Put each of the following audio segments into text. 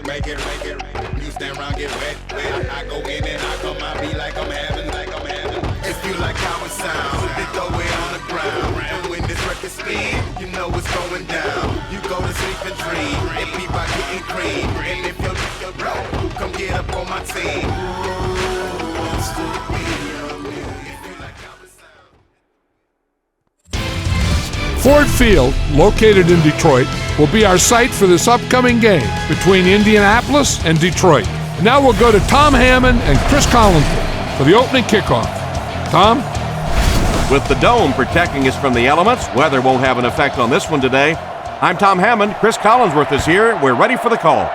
make it. You stand around, get wet. I go in and I come out, be like I'm having. If you like how it sounds, then throw it on the ground. And when this record spin, you know it's going down. You go to sleep and dream, and people are getting cream. And if you're broke, come get up on my team. Ford Field, located in Detroit, will be our site for this upcoming game between Indianapolis and Detroit. Now we'll go to Tom Hammond and Chris Collinsworth for the opening kickoff. Tom? With the dome protecting us from the elements, weather won't have an effect on this one today. I'm Tom Hammond. Chris Collinsworth is here. We're ready for the call.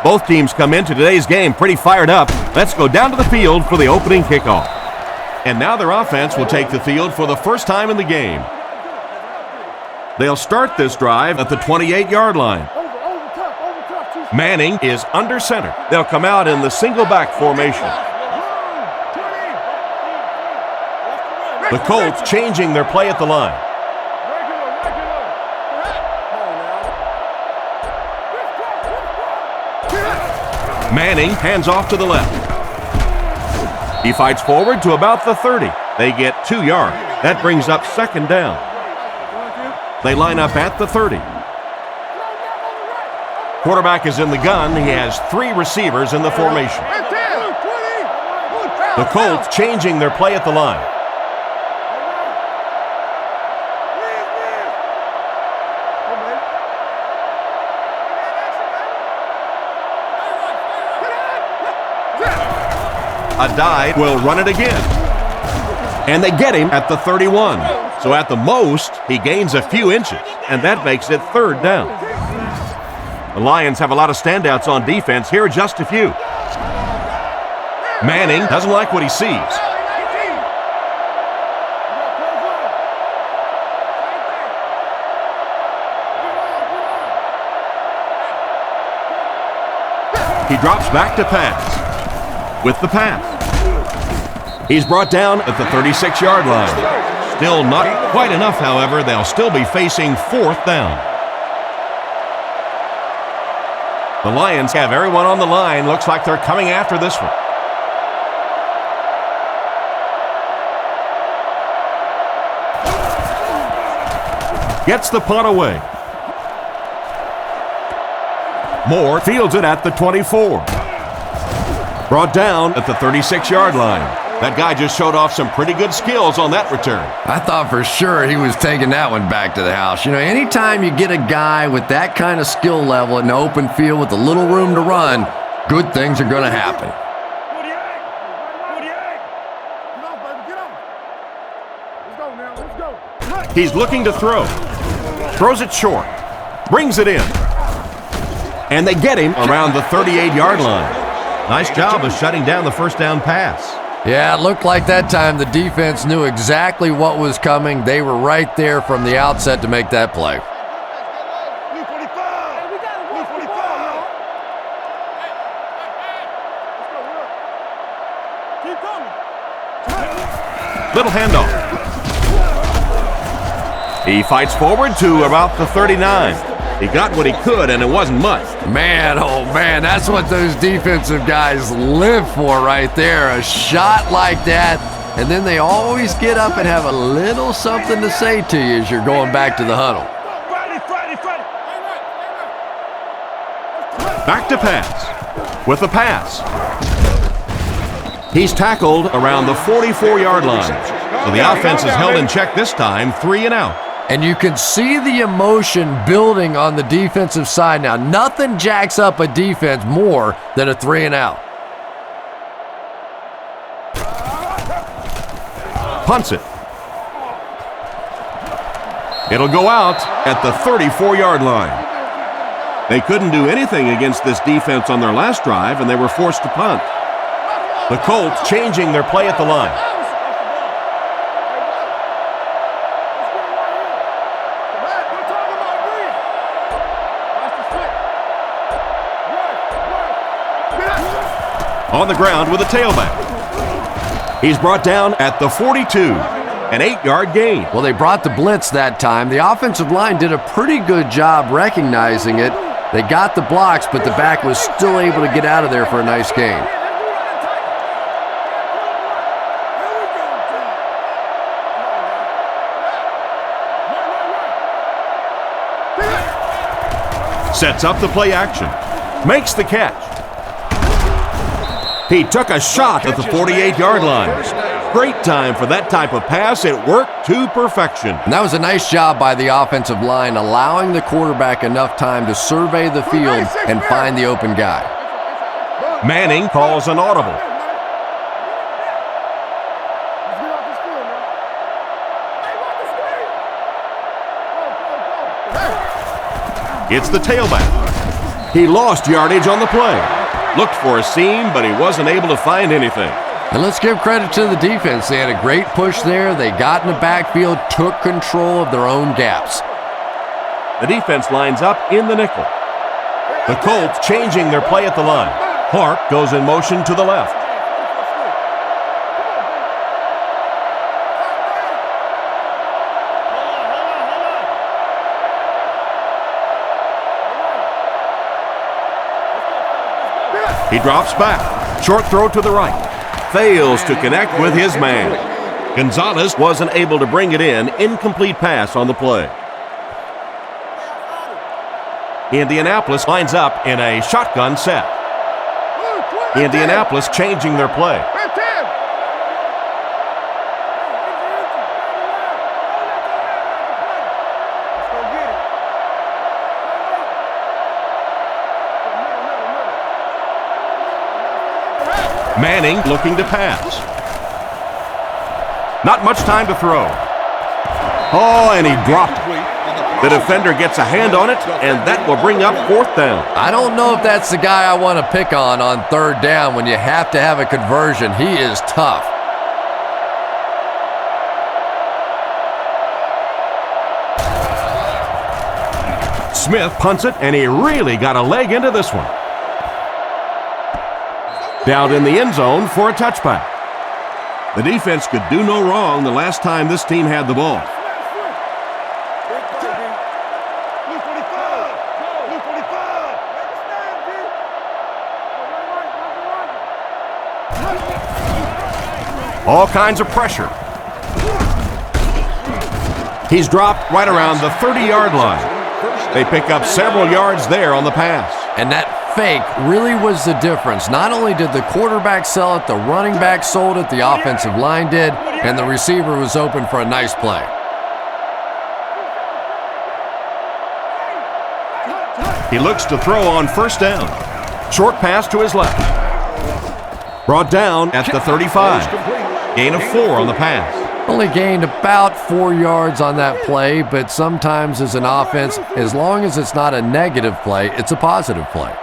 Both teams come into today's game pretty fired up. Let's go down to the field for the opening kickoff. And now their offense will take the field for the first time in the game. They'll start this drive at the 28-yard line. Manning is under center. They'll come out in the single back formation. The Colts changing their play at the line. Manning hands off to the left. He fights forward to about the 30. They get 2 yards. That brings up second down. They line up at the 30. Quarterback is in the gun. He has 3 receivers in the formation. The Colts changing their play at the line. A dive will run it again. And they get him at the 31. So at the most, he gains a few inches, and that makes it third down. The Lions have a lot of standouts on defense. Here are just a few. Manning doesn't like what he sees. He drops back to pass. With the pass. He's brought down at the 36-yard line. Still not quite enough, however. They'll still be facing fourth down. The Lions have everyone on the line. Looks like they're coming after this one. Gets the punt away. Moore fields it at the 24. Brought down at the 36-yard line. That guy just showed off some pretty good skills on that return. I thought for sure he was taking that one back to the house. You know, anytime you get a guy with that kind of skill level in the open field with a little room to run, good things are going to happen. He's looking to throw. Throws it short. Brings it in. And they get him around the 38-yard line. Nice job of shutting down the first down pass. Yeah, it looked like that time the defense knew exactly what was coming. They were right there from the outset to make that play. Little handoff. He fights forward to about the 39. He got what he could, and it wasn't much. Man, oh man, that's what those defensive guys live for right there. A shot like that, and then they always get up and have a little something to say to you as you're going back to the huddle. Back to pass. With the pass. He's tackled around the 44-yard line. So the offense is held in check this time, 3 and out. And you can see the emotion building on the defensive side now. Nothing jacks up a defense more than a 3 and out. Punts it. It'll go out at the 34-yard line. They couldn't do anything against this defense on their last drive, and they were forced to punt. The Colts changing their play at the line. On the ground with a tailback. He's brought down at the 42, an 8-yard gain. Well, they brought the blitz that time. The offensive line did a pretty good job recognizing it, They got the blocks, but the back was still able to get out of there for a nice gain. Sets up the play action. Makes the catch. He took a shot at the 48-yard line. Great time for that type of pass. It worked to perfection. And that was a nice job by the offensive line, allowing the quarterback enough time to survey the field and find the open guy. Manning calls an audible. It's the tailback. He lost yardage on the play. Looked for a seam, but he wasn't able to find anything. And let's give credit to the defense. They had a great push there. They got in the backfield, took control of their own gaps. The defense lines up in the nickel. The Colts changing their play at the line. Clark goes in motion to the left. He drops back. Short throw to the right. Fails to connect with his man. Gonzalez wasn't able to bring it in. Incomplete pass on the play. Indianapolis lines up in a shotgun set. Indianapolis changing their play. Manning looking to pass. Not much time to throw. Oh, and he dropped it. The defender gets a hand on it, and that will bring up fourth down. I don't know if that's the guy I want to pick on third down when you have to have a conversion. He is tough. Smith punts it, and he really got a leg into this one. Down in the end zone for a touchback. The defense could do no wrong the last time this team had the ball. All kinds of pressure. He's dropped right around the 30-yard line. They pick up several yards there on the pass. And that fake really was the difference. Not only did the quarterback sell it, the running back sold it, the offensive line did, and the receiver was open for a nice play. He looks to throw on first down. Short pass to his left. Brought down at the 35. Gain of 4 on the pass. Only gained about 4 yards on that play, but sometimes as an offense, as long as it's not a negative play, it's a positive play.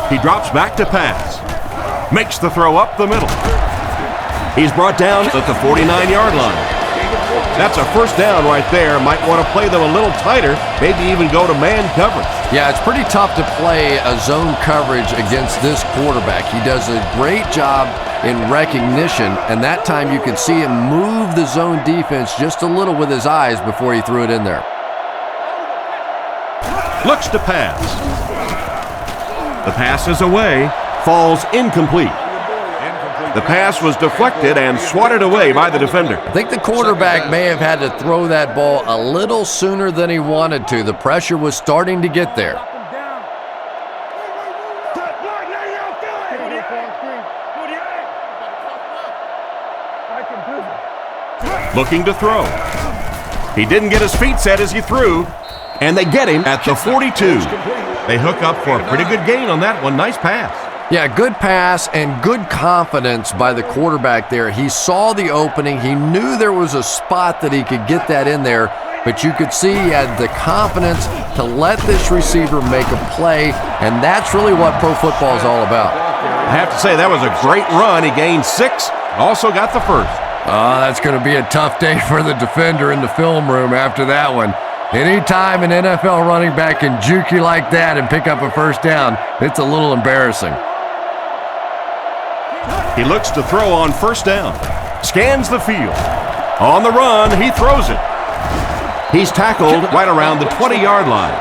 He drops back to pass. Makes the throw up the middle. He's brought down at the 49-yard line. That's a first down right there. Might want to play them a little tighter, maybe even go to man coverage. Yeah, it's pretty tough to play a zone coverage against this quarterback. He does a great job in recognition, and that time you could see him move the zone defense just a little with his eyes before he threw it in there. Looks to pass. The pass is away, falls incomplete. The pass was deflected and swatted away by the defender. I think the quarterback may have had to throw that ball a little sooner than he wanted to. The pressure was starting to get there. Looking to throw. He didn't get his feet set as he threw, and they get him at the 42. They hook up for a pretty good gain on that one. Nice pass. Yeah, good pass and good confidence by the quarterback there. He saw the opening. He knew there was a spot that he could get that in there, but you could see he had the confidence to let this receiver make a play, and that's really what pro football is all about. I have to say, that was a great run. He gained 6, also got the first. That's going to be a tough day for the defender in the film room after that one. Anytime an NFL running back can juke you like that and pick up a first down, it's a little embarrassing. He looks to throw on first down. Scans the field. On the run, he throws it. He's tackled right around the 20-yard line.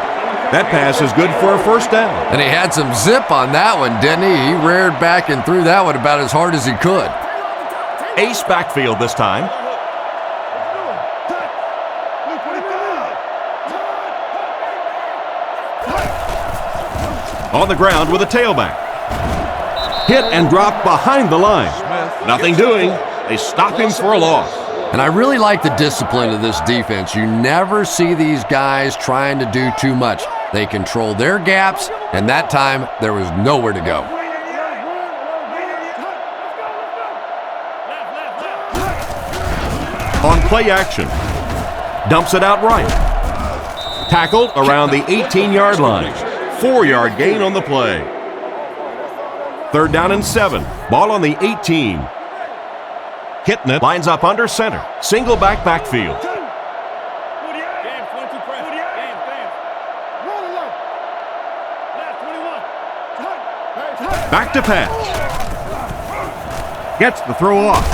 That pass is good for a first down. And he had some zip on that one, didn't he? He reared back and threw that one about as hard as he could. Ace backfield this time. On the ground with a tailback. Hit and drop behind the line. Nothing doing. They stop him for a loss. And I really like the discipline of this defense. You never see these guys trying to do too much. They control their gaps, and that time there was nowhere to go. On play action. Dumps it out right. Tackled around the 18-yard line. 4-yard gain on the play. 3rd down and 7. Ball on the 18. Hitting it. Lines up under center. Single backfield. Back to pass. Gets the throw off.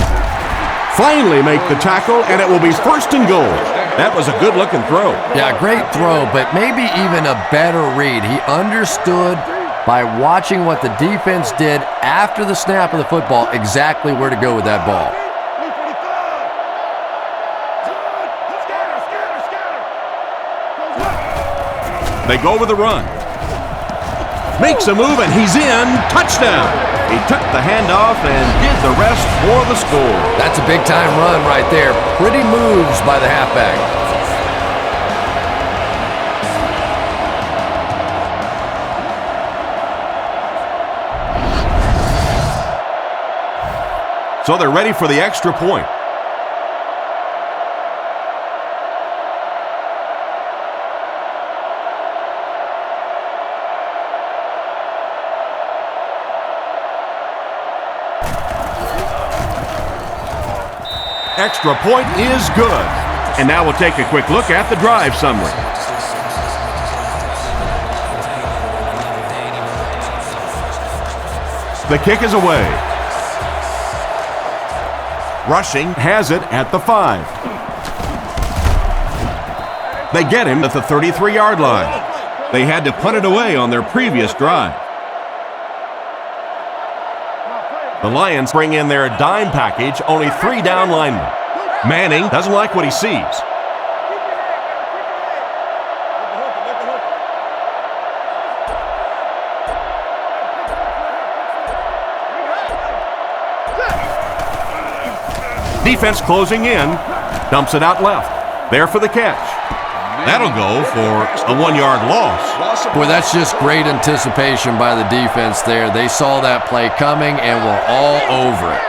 Finally make the tackle, and it will be 1st and goal. That was a good-looking throw. Yeah, great throw, but maybe even a better read. He understood by watching what the defense did after the snap of the football exactly where to go with that ball. They go with the run. Makes a move, and he's in. Touchdown. He took the handoff and did the rest for the score. That's a big-time run right there. Pretty moves by the halfback. So they're ready for the extra point. Extra point is good. And now we'll take a quick look at the drive summary. The kick is away. Rushing has it at the 5. They get him at the 33-yard line. They had to punt it away on their previous drive. The Lions bring in their dime package, only 3 down linemen. Manning doesn't like what he sees. Defense closing in, dumps it out left. There for the catch. That'll go for a 1-yard loss. Boy, that's just great anticipation by the defense there. They saw that play coming and were all over it.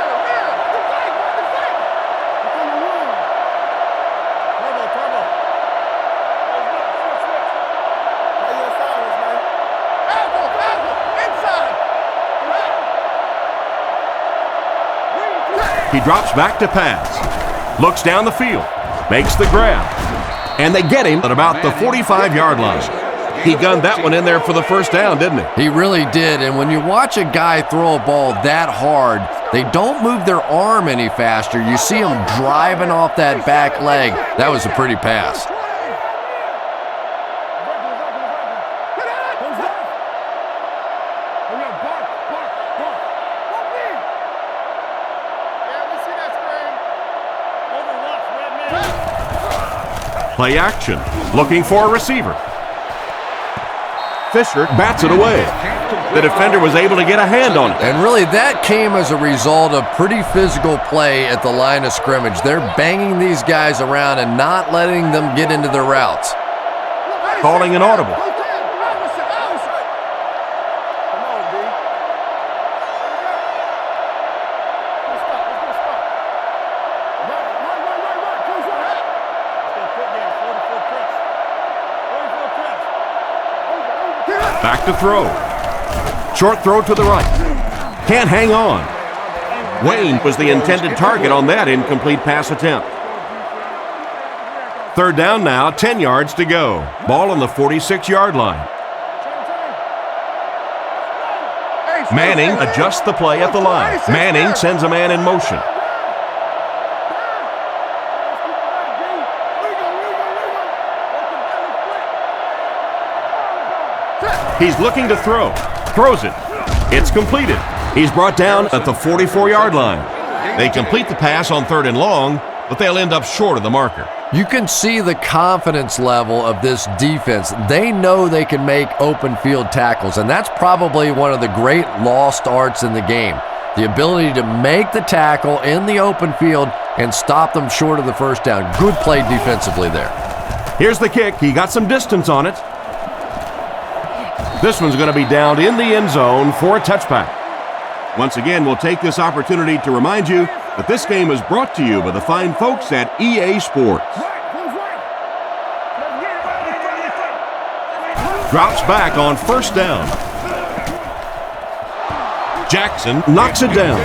He drops back to pass. Looks down the field. Makes the grab. And they get him at about the 45-yard line. He gunned that one in there for the first down, didn't he? He really did. And when you watch a guy throw a ball that hard, they don't move their arm any faster. You see him driving off that back leg. That was a pretty pass. Play action. Looking for a receiver. Fisher bats it away. The defender was able to get a hand on it. And really, that came as a result of pretty physical play at the line of scrimmage. They're banging these guys around and not letting them get into their routes. Calling an audible. Back to throw. Short throw to the right. Can't hang on. Wayne was the intended target on that incomplete pass attempt. 3rd down now, 10 yards to go. Ball on the 46-yard line. Manning adjusts the play at the line. Manning sends a man in motion. He's looking to throw. Throws it. It's completed. He's brought down at the 44-yard line. They complete the pass on 3rd and long, but they'll end up short of the marker. You can see the confidence level of this defense. They know they can make open field tackles, and that's probably one of the great lost arts in the game. The ability to make the tackle in the open field and stop them short of the first down. Good play defensively there. Here's the kick. He got some distance on it. This one's going to be down in the end zone for a touchback. Once again, we'll take this opportunity to remind you that this game is brought to you by the fine folks at EA Sports. Drops back on 1st down. Jackson knocks it down.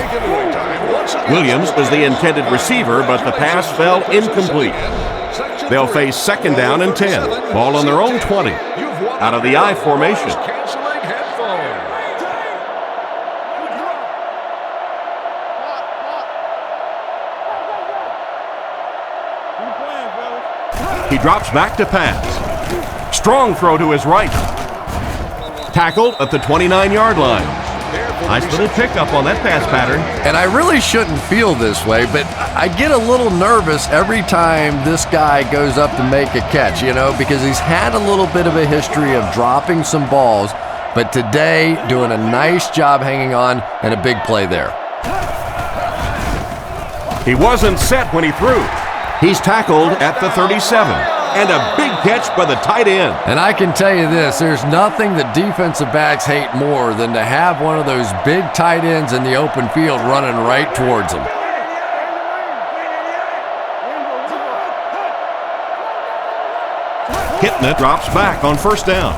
Williams was the intended receiver, but the pass fell incomplete. They'll face 2nd down and 10. Ball on their own 20. Out of the I formation. He drops back to pass. Strong throw to his right. Tackled at the 29-yard line. Nice little pickup on that pass pattern. And I really shouldn't feel this way, but I get a little nervous every time this guy goes up to make a catch, because he's had a little bit of a history of dropping some balls, but today doing a nice job hanging on and a big play there. He wasn't set when he threw. He's tackled at the 37. And a big catch by the tight end. And I can tell you this, there's nothing that defensive backs hate more than to have one of those big tight ends in the open field running right towards them. Kitna drops back on 1st down.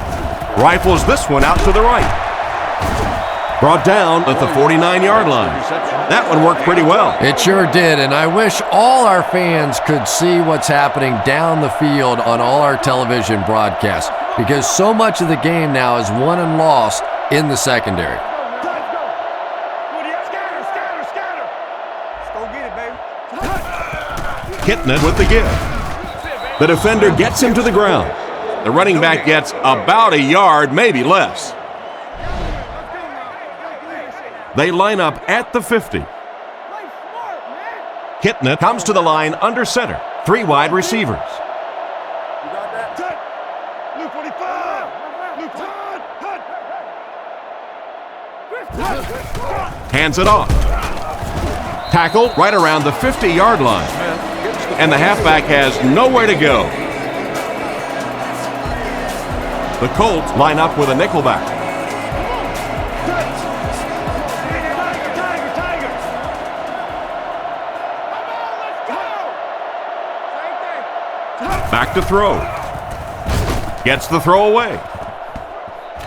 Rifles this one out to the right. Brought down at the 49-yard line. That one worked pretty well. It sure did, and I wish all our fans could see what's happening down the field on all our television broadcasts, because so much of the game now is won and lost in the secondary. Kitna with the give. The defender gets him to the ground. The running back gets about a yard, maybe less. They line up at the 50. Kitna comes to the line under center. 3 wide receivers. Hands it off. Tackled right around the 50-yard line. And the halfback has nowhere to go. The Colts line up with a nickelback. Back to throw. Gets the throw away.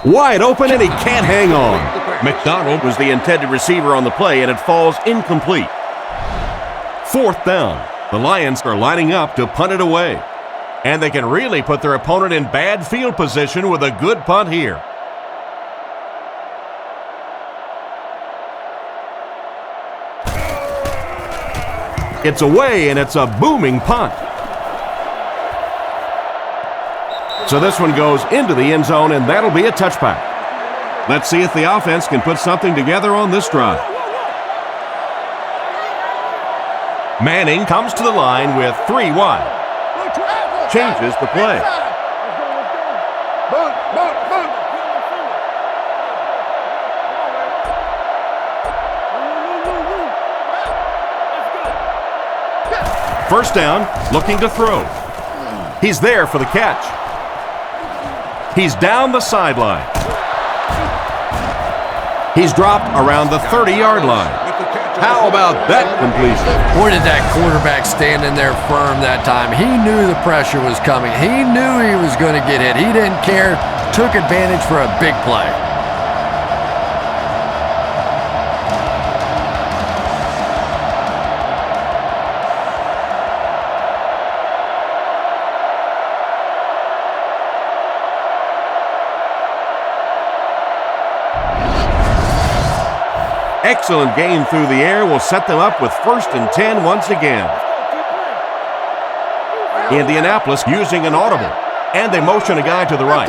Wide open, and he can't hang on. McDonald was the intended receiver on the play, and it falls incomplete. 4th down. The Lions are lining up to punt it away. And they can really put their opponent in bad field position with a good punt here. It's away, and it's a booming punt. So this one goes into the end zone, and that'll be a touchback. Let's see if the offense can put something together on this drive. Manning comes to the line with 3 wide. Changes the play. First down, looking to throw. He's there for the catch. He's down the sideline. He's dropped around the 30-yard line. How about that completion? Boy, did that quarterback stand in there firm that time. He knew the pressure was coming. He knew he was going to get hit. He didn't care. Took advantage for a big play. excellent game through the air will set them up with 1st and 10 once again. Indianapolis using an audible, and they motion a guy to the right.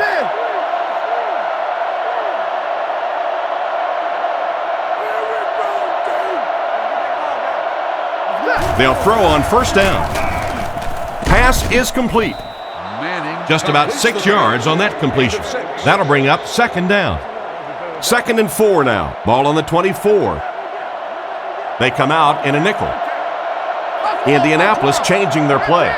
They'll throw on 1st down. Pass is complete. Just about 6 yards on that completion. That'll bring up 2nd down. 2nd and 4 now. Ball on the 24. They come out in a nickel. Indianapolis changing their play.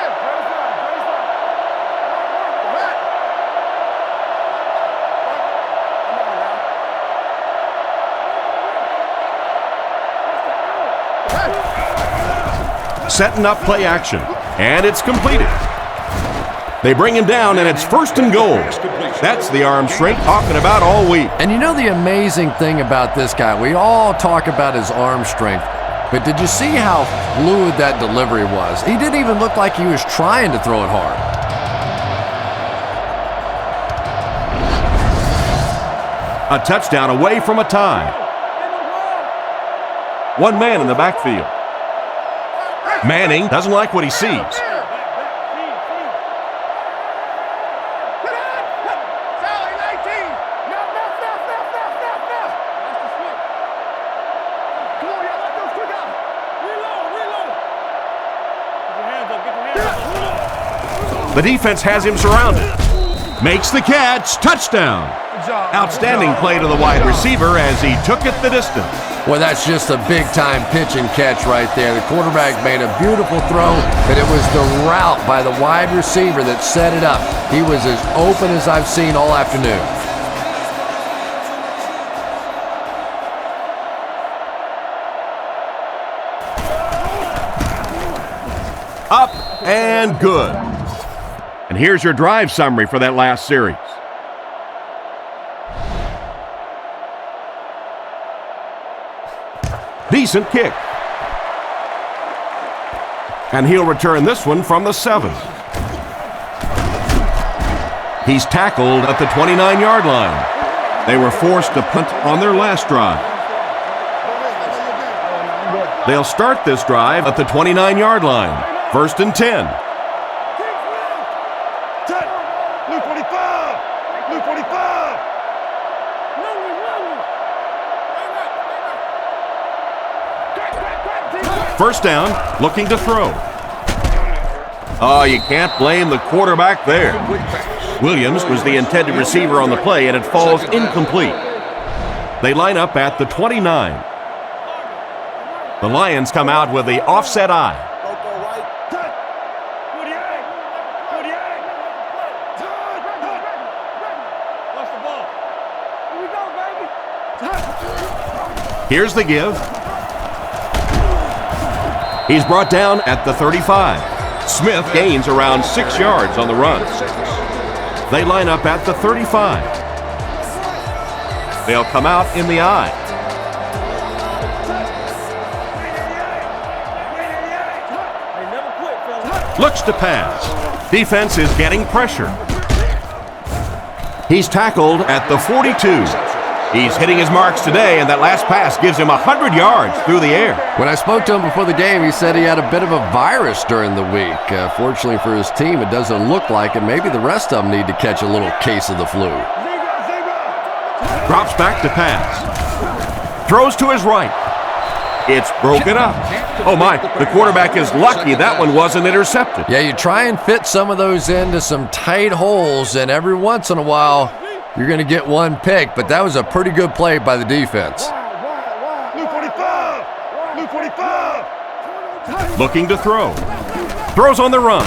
Setting up play action, and it's completed. They bring him down, and it's 1st and goal. That's the arm strength talking about all week. And you know the amazing thing about this guy, we all talk about his arm strength, but did you see how fluid that delivery was? He didn't even look like he was trying to throw it hard. A touchdown away from a tie. 1 man in the backfield. Manning doesn't like what he sees. The defense has him surrounded. Makes the catch. Touchdown. Outstanding play to the wide receiver as he took it the distance. Well, that's just a big-time pitch and catch right there. The quarterback made a beautiful throw, but it was the route by the wide receiver that set it up. He was as open as I've seen all afternoon. Up and good. And here's your drive summary for that last series. Decent kick. And he'll return this one from the 7. He's tackled at the 29-yard line. They were forced to punt on their last drive. They'll start this drive at the 29-yard line. 1st and 10. First down, looking to throw. Oh, you can't blame the quarterback there. Williams was the intended receiver on the play, and it falls incomplete. They line up at the 29. The Lions come out with the offset eye. Here's the give. He's brought down at the 35. Smith gains around 6 yards on the run. They line up at the 35. They'll come out in the eye. Looks to pass. Defense is getting pressure. He's tackled at the 42. He's hitting his marks today, and that last pass gives him 100 yards through the air. When I spoke to him before the game, he said he had a bit of a virus during the week. Fortunately for his team, it doesn't look like it. Maybe the rest of them need to catch a little case of the flu. Drops back to pass. Throws to his right. It's broken up. Oh my, the quarterback is lucky that one wasn't intercepted. Yeah, you try and fit some of those into some tight holes, and every once in a while, you're going to get one pick, but that was a pretty good play by the defense. Looking to throw. Throws on the run.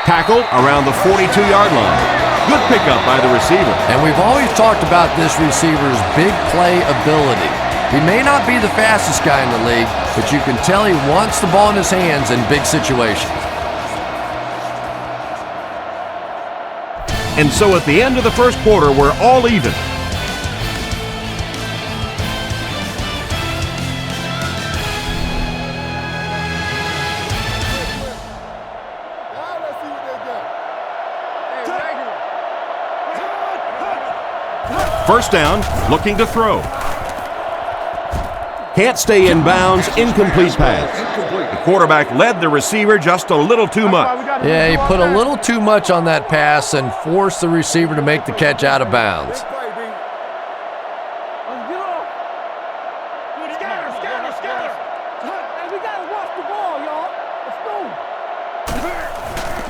Tackled around the 42-yard line. Good pickup by the receiver. And we've always talked about this receiver's big play ability. He may not be the fastest guy in the league, but you can tell he wants the ball in his hands in big situations. And so at the end of the first quarter, we're all even. First down, looking to throw. Can't stay in bounds, incomplete pass. The quarterback led the receiver just a little too much. Yeah, he put a little too much on that pass and forced the receiver to make the catch out of bounds.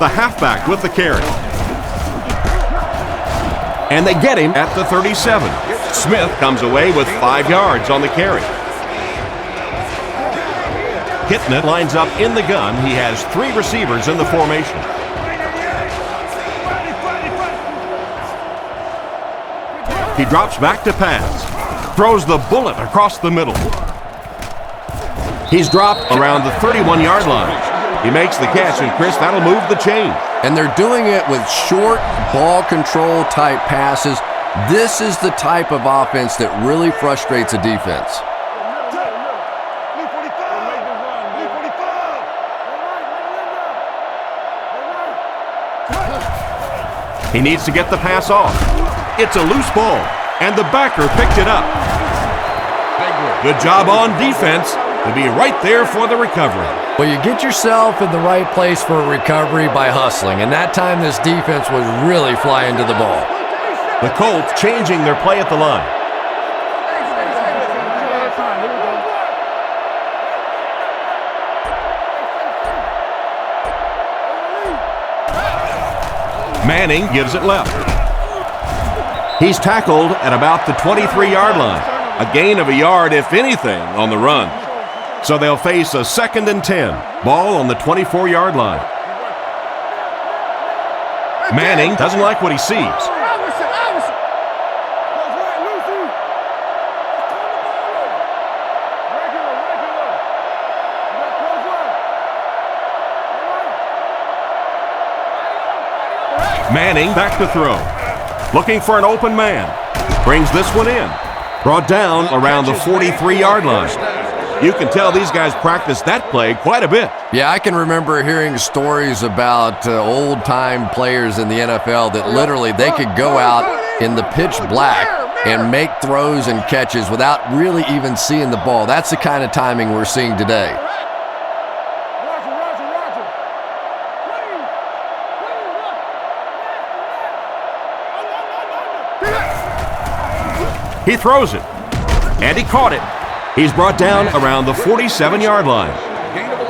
The halfback with the carry. And they get him at the 37. Smith comes away with 5 yards on the carry. Kitna lines up in the gun. He has 3 receivers in the formation. He drops back to pass. Throws the bullet across the middle. He's dropped around the 31-yard line. He makes the catch, and Chris, that'll move the chain. And they're doing it with short ball control type passes. This is the type of offense that really frustrates a defense. He needs to get the pass off. It's a loose ball, and the backer picked it up. Good job on defense to be right there for the recovery. Well, you get yourself in the right place for a recovery by hustling, and that time this defense was really flying to the ball. The Colts changing their play at the line. Manning gives it left. He's tackled at about the 23-yard line. A gain of a yard, if anything, on the run. So they'll face a 2nd and 10. Ball on the 24-yard line. Manning doesn't like what he sees. Manning back to throw. Looking for an open man. Brings this one in. Brought down around the 43-yard line. You can tell these guys practice that play quite a bit. Yeah, I can remember hearing stories about old-time players in the NFL that literally they could go out in the pitch black and make throws and catches without really even seeing the ball. That's the kind of timing we're seeing today. He throws it, and he caught it. He's brought down around the 47-yard line.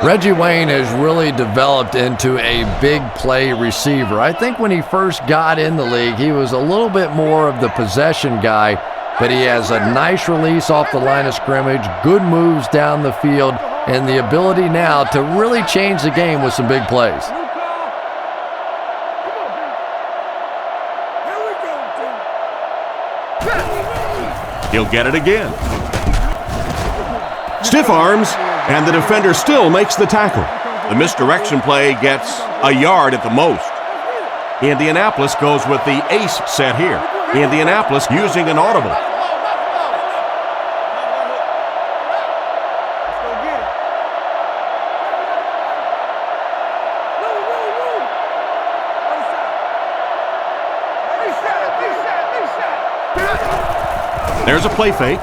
Reggie Wayne has really developed into a big play receiver. I think when he first got in the league, he was a little bit more of the possession guy, but he has a nice release off the line of scrimmage, good moves down the field, and the ability now to really change the game with some big plays. He'll get it again. Stiff arms, and the defender still makes the tackle. The misdirection play gets a yard at the most. Indianapolis goes with the ace set here. Indianapolis using an audible. There's a play fake.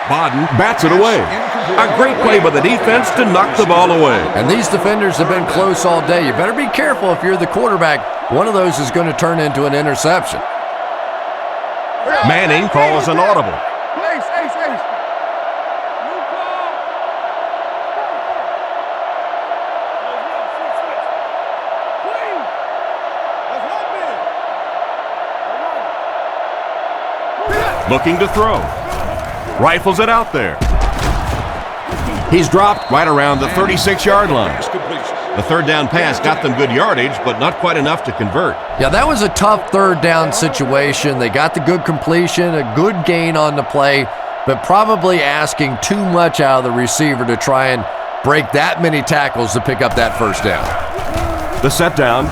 Bodden bats it away. A great play by the defense to knock the ball away. And these defenders have been close all day. You better be careful if you're the quarterback. One of those is going to turn into an interception. Manning calls an audible. Looking to throw. Rifles it out there. He's dropped right around the 36-yard line. The third down pass got them good yardage, but not quite enough to convert. Yeah, that was a tough third down situation. They got the good completion, a good gain on the play, but probably asking too much out of the receiver to try and break that many tackles to pick up that first down. The set down.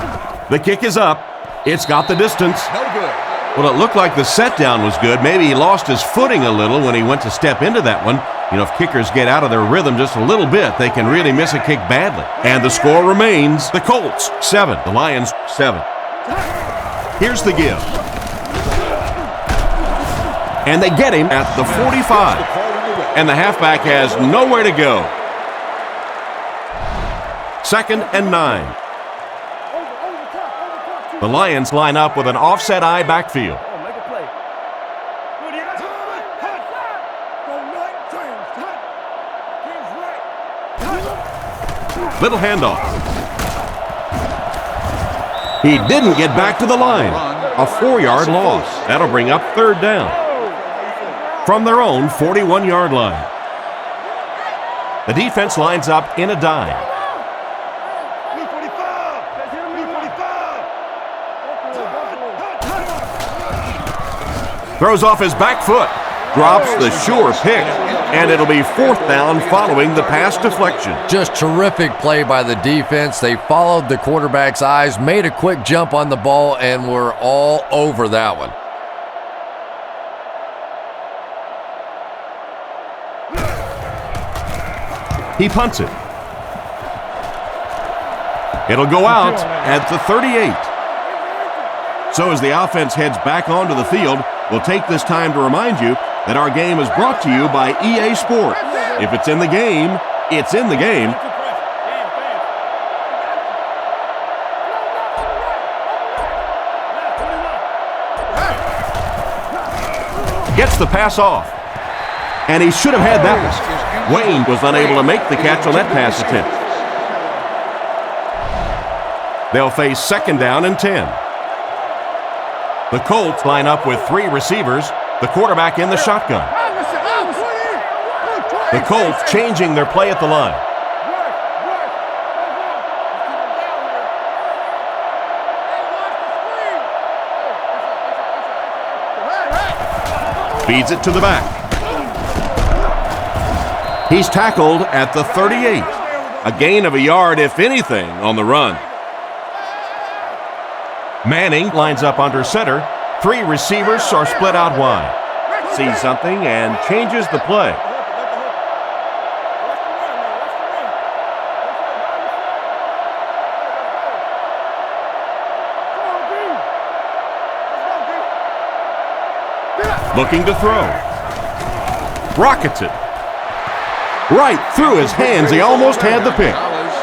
The kick is up. It's got the distance. No good. Well, it looked like the set down was good. Maybe he lost his footing a little when he went to step into that one. You know, if kickers get out of their rhythm just a little bit, they can really miss a kick badly. And the score remains the Colts 7, the Lions 7. Here's the give. And they get him at the 45. And the halfback has nowhere to go. 2nd and 9. The Lions line up with an offset I backfield. Little handoff. He didn't get back to the line. A 4-yard loss. That'll bring up 3rd down. From their own 41-yard line. The defense lines up in a dime. Throws off his back foot. Drops the sure pick. And it'll be 4th down following the pass deflection. Just terrific play by the defense. They followed the quarterback's eyes, made a quick jump on the ball, and were all over that one. He punts it. It'll go out at the 38. So as the offense heads back onto the field, we'll take this time to remind you that our game is brought to you by EA Sports. If it's in the game, it's in the game. Gets the pass off. And he should have had that one. Wayne was unable to make the catch on that pass attempt. They'll face 2nd down and 10. The Colts line up with 3 receivers, the quarterback in the shotgun. The Colts changing their play at the line. Feeds it to the back. He's tackled at the 38. A gain of a yard, if anything, on the run. Manning lines up under center. 3 receivers are split out wide. Sees something and changes the play. Looking to throw. Rockets it. Right through his hands. He almost had the pick.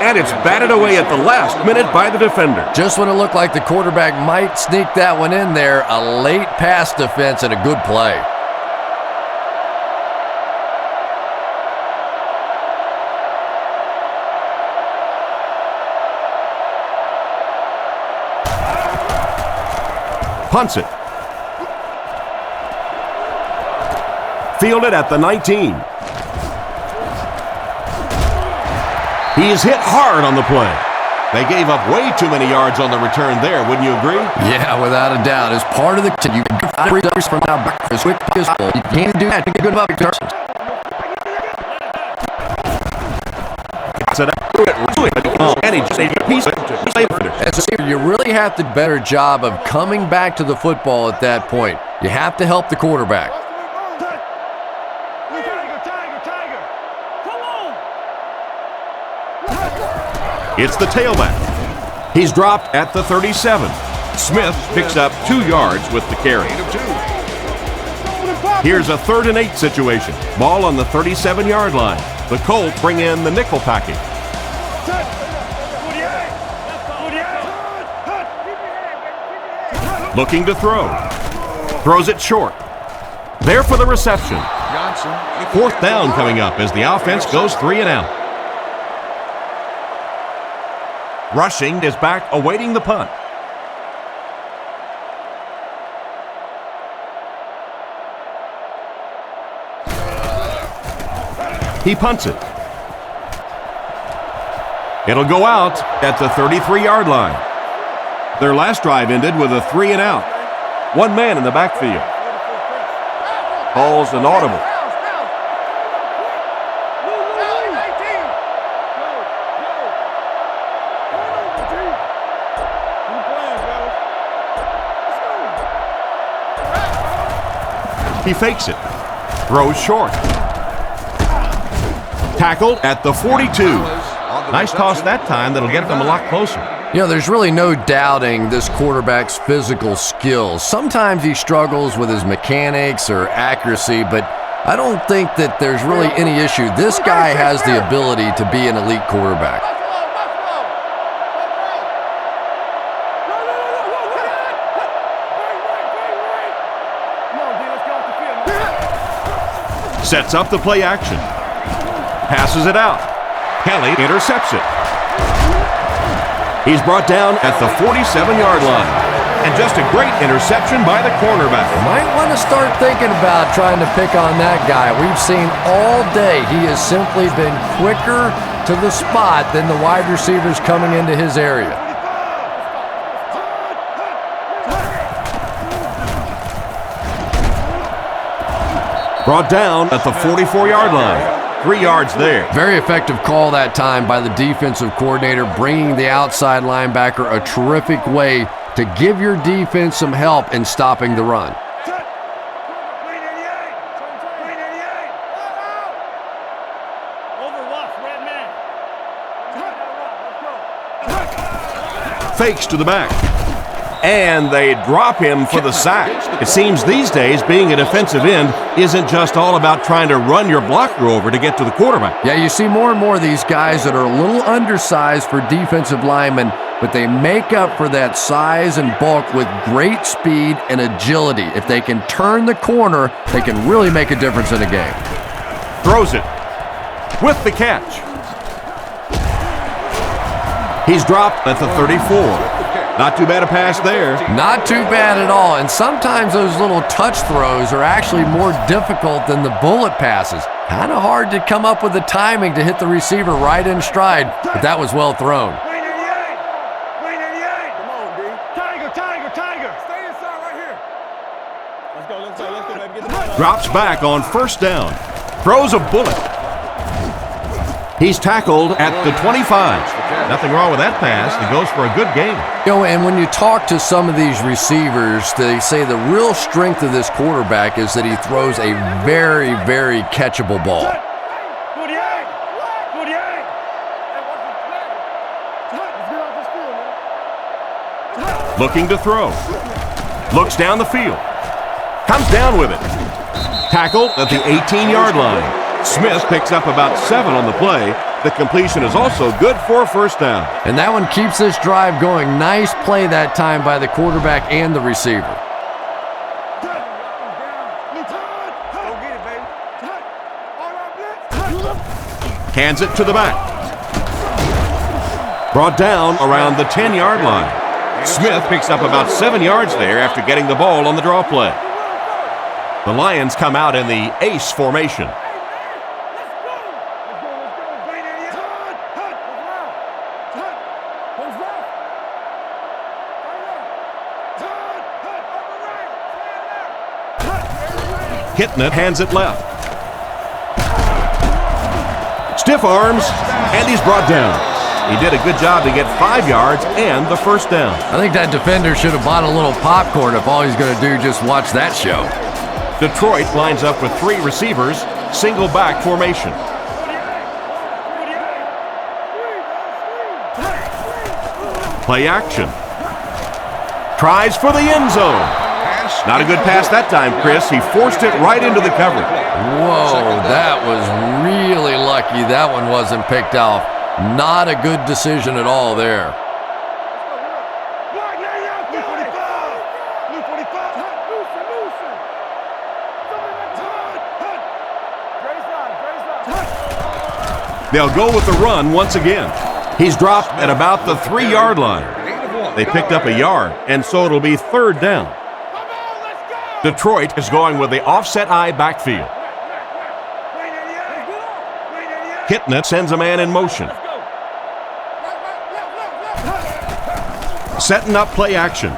And it's batted away at the last minute by the defender. Just when it looked like the quarterback might sneak that one in there, a late pass defense and a good play. Punts it. Fielded at the 19. He's hit hard on the play. They gave up way too many yards on the return there, wouldn't you agree? Yeah, without a doubt. As part of the you can find results from now back as quick as possible. You can't do that to get good about it. You really have to do a better job of coming back to the football at that point. You have to help the quarterback. It's the tailback. He's dropped at the 37. Smith picks up 2 yards with the carry. Here's a 3rd and 8 situation. Ball on the 37-yard line. The Colts bring in the nickel package. Looking to throw. Throws it short. There for the reception. 4th down coming up as the offense goes 3 and out. Rushing is back awaiting the punt. He punts it. It'll go out at the 33-yard line. Their last drive ended with a 3 and out. 1 man in the backfield. Calls an audible. He fakes it. Throws short. Tackled at the 42. Nice toss that time that'll get them a lot closer. You know, there's really no doubting this quarterback's physical skills. Sometimes he struggles with his mechanics or accuracy, but I don't think that there's really any issue. This guy has the ability to be an elite quarterback. Sets up the play action. Passes it out. Kelly intercepts it. He's brought down at the 47-yard line. And just a great interception by the cornerback. Might want to start thinking about trying to pick on that guy. We've seen all day he has simply been quicker to the spot than the wide receivers coming into his area. Brought down at the 44-yard line. 3 yards there. Very effective call that time by the defensive coordinator, bringing the outside linebacker a terrific way to give your defense some help in stopping the run. Fakes to the back. And they drop him for the sack. It seems these days being a defensive end isn't just all about trying to run your blocker over to get to the quarterback. Yeah, you see more and more of these guys that are a little undersized for defensive linemen, but they make up for that size and bulk with great speed and agility. If they can turn the corner, they can really make a difference in a game. Throws it with the catch. He's dropped at the 34. Not too bad a pass there. Not too bad at all. And sometimes those little touch throws are actually more difficult than the bullet passes. Kind of hard to come up with the timing to hit the receiver right in stride, but that was well thrown. Come on, D. Tiger. Stay inside right here. Let's go, baby. Get the ball. Drops back on first down. Throws a bullet. He's tackled at the 25. Nothing wrong with that pass. He goes for a good game. You know, and when you talk to some of these receivers, they say the real strength of this quarterback is that he throws a very, very catchable ball. Looking to throw. Looks down the field. Comes down with it. Tackled at the 18-yard line. Smith picks up about 7 on the play. The completion is also good for a first down. And that one keeps this drive going. Nice play that time by the quarterback and the receiver. Hands it to the back. Brought down around the 10-yard line. Smith picks up about 7 yards there after getting the ball on the draw play. The Lions come out in the ace formation. Hitting it, hands it left. Stiff arms, and he's brought down. He did a good job to get 5 yards and the first down. I think that defender should have bought a little popcorn if all he's going to do just watch that show. Detroit lines up with 3 receivers, single back formation. Play action. Tries for the end zone. Not a good pass that time, Chris. He forced it right into the coverage. Whoa, that was really lucky that one wasn't picked off. Not a good decision at all there. They'll go with the run once again. He's dropped at about the 3-yard line. They picked up a yard, and so it'll be third down. Detroit is going with the offset eye backfield. Hitting it sends a man in motion. Setting up play action.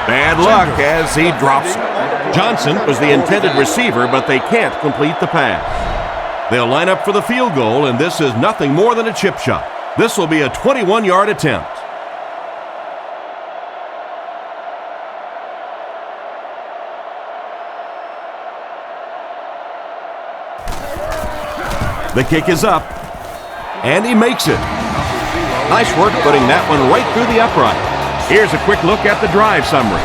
Bad luck as he drops it. Johnson was the intended receiver, but they can't complete the pass. They'll line up for the field goal, and this is nothing more than a chip shot. This will be a 21-yard attempt. The kick is up, and he makes it. Nice work putting that one right through the upright. Here's a quick look at the drive summary.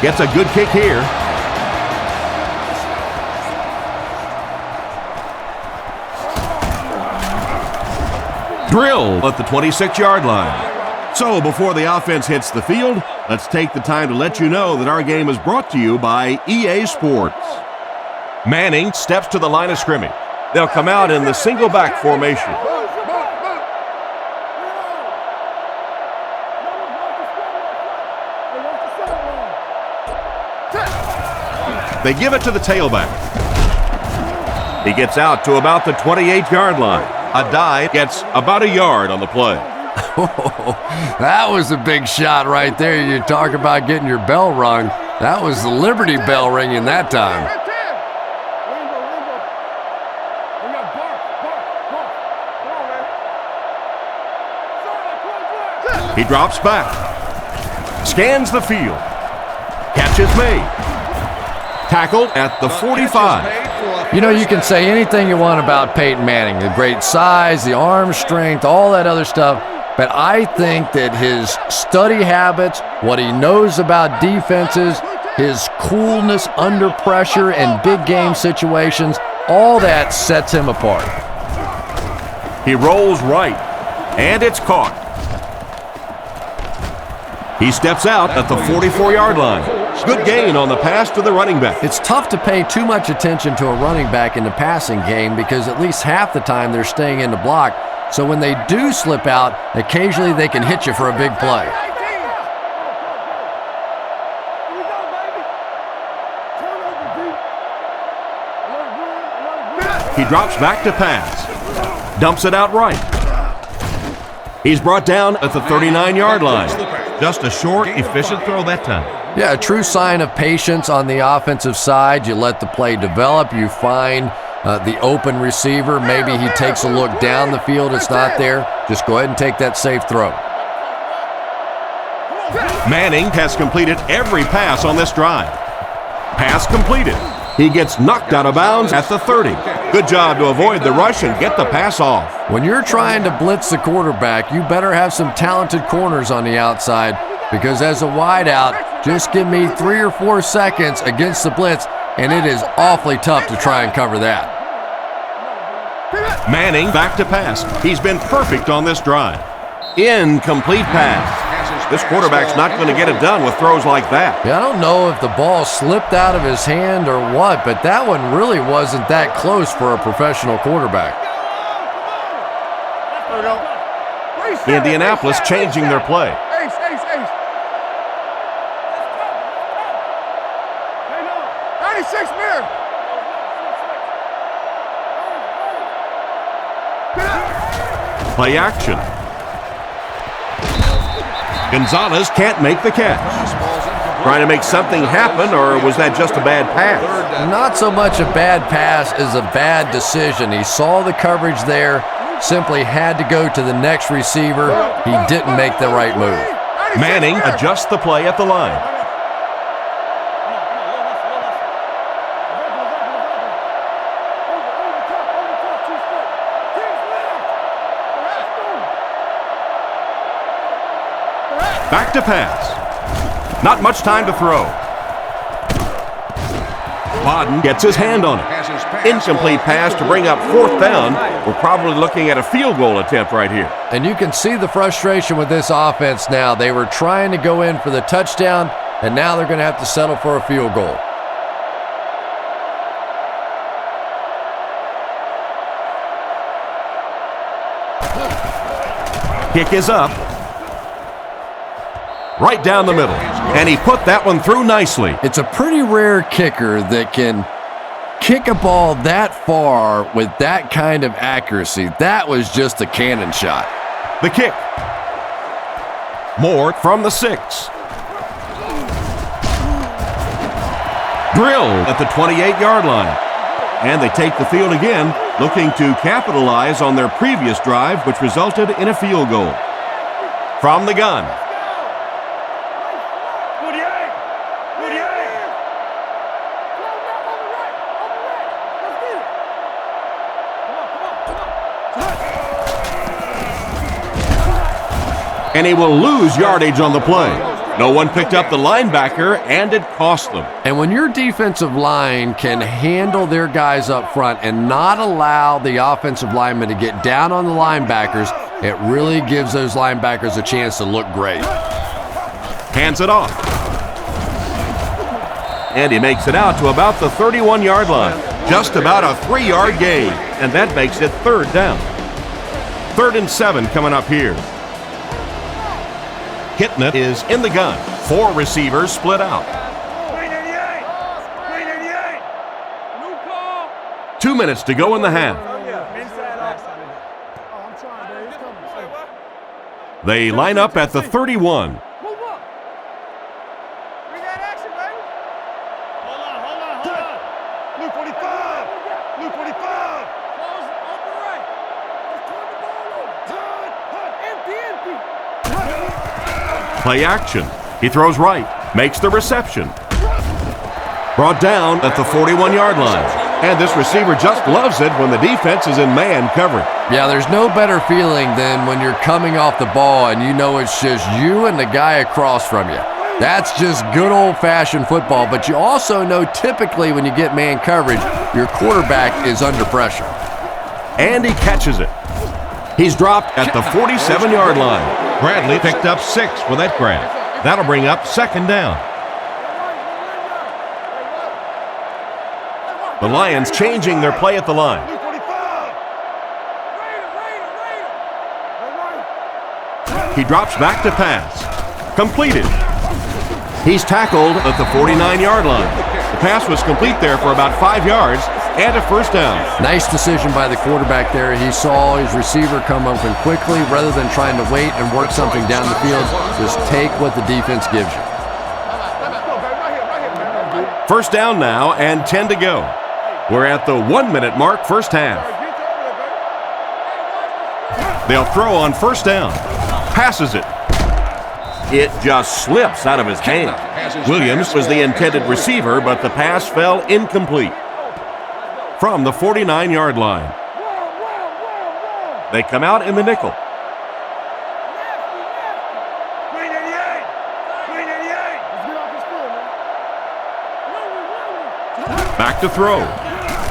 Gets a good kick here. Drilled at the 26-yard line. So before the offense hits the field, let's take the time to let you know that our game is brought to you by EA Sports. Manning steps to the line of scrimmage. They'll come out in the single back formation. They give it to the tailback. He gets out to about the 28-yard line. A dive gets about a yard on the play. That was a big shot right there. You talk about getting your bell rung. That was the Liberty Bell ringing that time. He drops back. Scans the field. Catch is made. Tackled at the 45. You know, you can say anything you want about Peyton Manning, the great size, the arm strength, all that other stuff, but I think that his study habits, what he knows about defenses, his coolness under pressure and big game situations, all that sets him apart. He rolls right, and it's caught. He steps out at the 44-yard line. Good gain on the pass to the running back. It's tough to pay too much attention to a running back in the passing game because at least half the time they're staying in the block. So when they do slip out, occasionally they can hit you for a big play. He drops back to pass. Dumps it out right. He's brought down at the 39-yard line. Just a short, efficient throw that time. Yeah, a true sign of patience on the offensive side. You let the play develop. You find the open receiver. Maybe he takes a look down the field. It's not there. Just go ahead and take that safe throw. Manning has completed every pass on this drive. Pass completed. He gets knocked out of bounds at the 30. Good job to avoid the rush and get the pass off. When you're trying to blitz the quarterback, you better have some talented corners on the outside because as a wideout, just give me 3 or 4 seconds against the blitz, and it is awfully tough to try and cover that. Manning back to pass. He's been perfect on this drive. Incomplete pass. This quarterback's not going to get it done with throws like that. Yeah, I don't know if the ball slipped out of his hand or what, but that one really wasn't that close for a professional quarterback. Indianapolis changing their play. Play action. Gonzalez can't make the catch. Trying to make something happen, or was that just a bad pass? Not so much a bad pass as a bad decision. He saw the coverage there, simply had to go to the next receiver. He didn't make the right move. Manning adjusts the play at the line. Back to pass. Not much time to throw. Bodden gets his hand on it. Incomplete pass to bring up 4th down. We're probably looking at a field goal attempt right here. And you can see the frustration with this offense now. They were trying to go in for the touchdown, and now they're going to have to settle for a field goal. Kick is up. Right down the middle. And he put that one through nicely. It's a pretty rare kicker that can kick a ball that far with that kind of accuracy. That was just a cannon shot. The kick. More from the 6. Drilled at the 28-yard line. And they take the field again, looking to capitalize on their previous drive, which resulted in a field goal. From the gun. And he will lose yardage on the play. No one picked up the linebacker, and it cost them. And when your defensive line can handle their guys up front and not allow the offensive linemen to get down on the linebackers, it really gives those linebackers a chance to look great. Hands it off. And he makes it out to about the 31-yard line. Just about a 3-yard gain, and that makes it 3rd down. 3rd and 7 coming up here. Hitting it is in the gun. 4 receivers split out. 2 minutes to go in the half. They line up at the 31. Play action. He throws right, makes the reception. Brought down at the 41-yard line. And this receiver just loves it when the defense is in man coverage. Yeah, there's no better feeling than when you're coming off the ball and you know it's just you and the guy across from you. That's just good old-fashioned football, but you also know typically when you get man coverage, your quarterback is under pressure. And he catches it. He's dropped at the 47-yard line. Bradley picked up 6 with that grab. That'll bring up 2nd down. The Lions changing their play at the line. He drops back to pass. Completed. He's tackled at the 49-yard line. The pass was complete there for about 5 yards and a 1st down. Nice decision by the quarterback there. He saw his receiver come open quickly rather than trying to wait and work something down the field. Just take what the defense gives you. 1st down now and 10 to go. We're at the 1-minute mark, 1st half. They'll throw on 1st down. Passes it. It just slips out of his hand. Williams was the intended receiver, but the pass fell incomplete. From the 49-yard line. They come out in the nickel. Back to throw.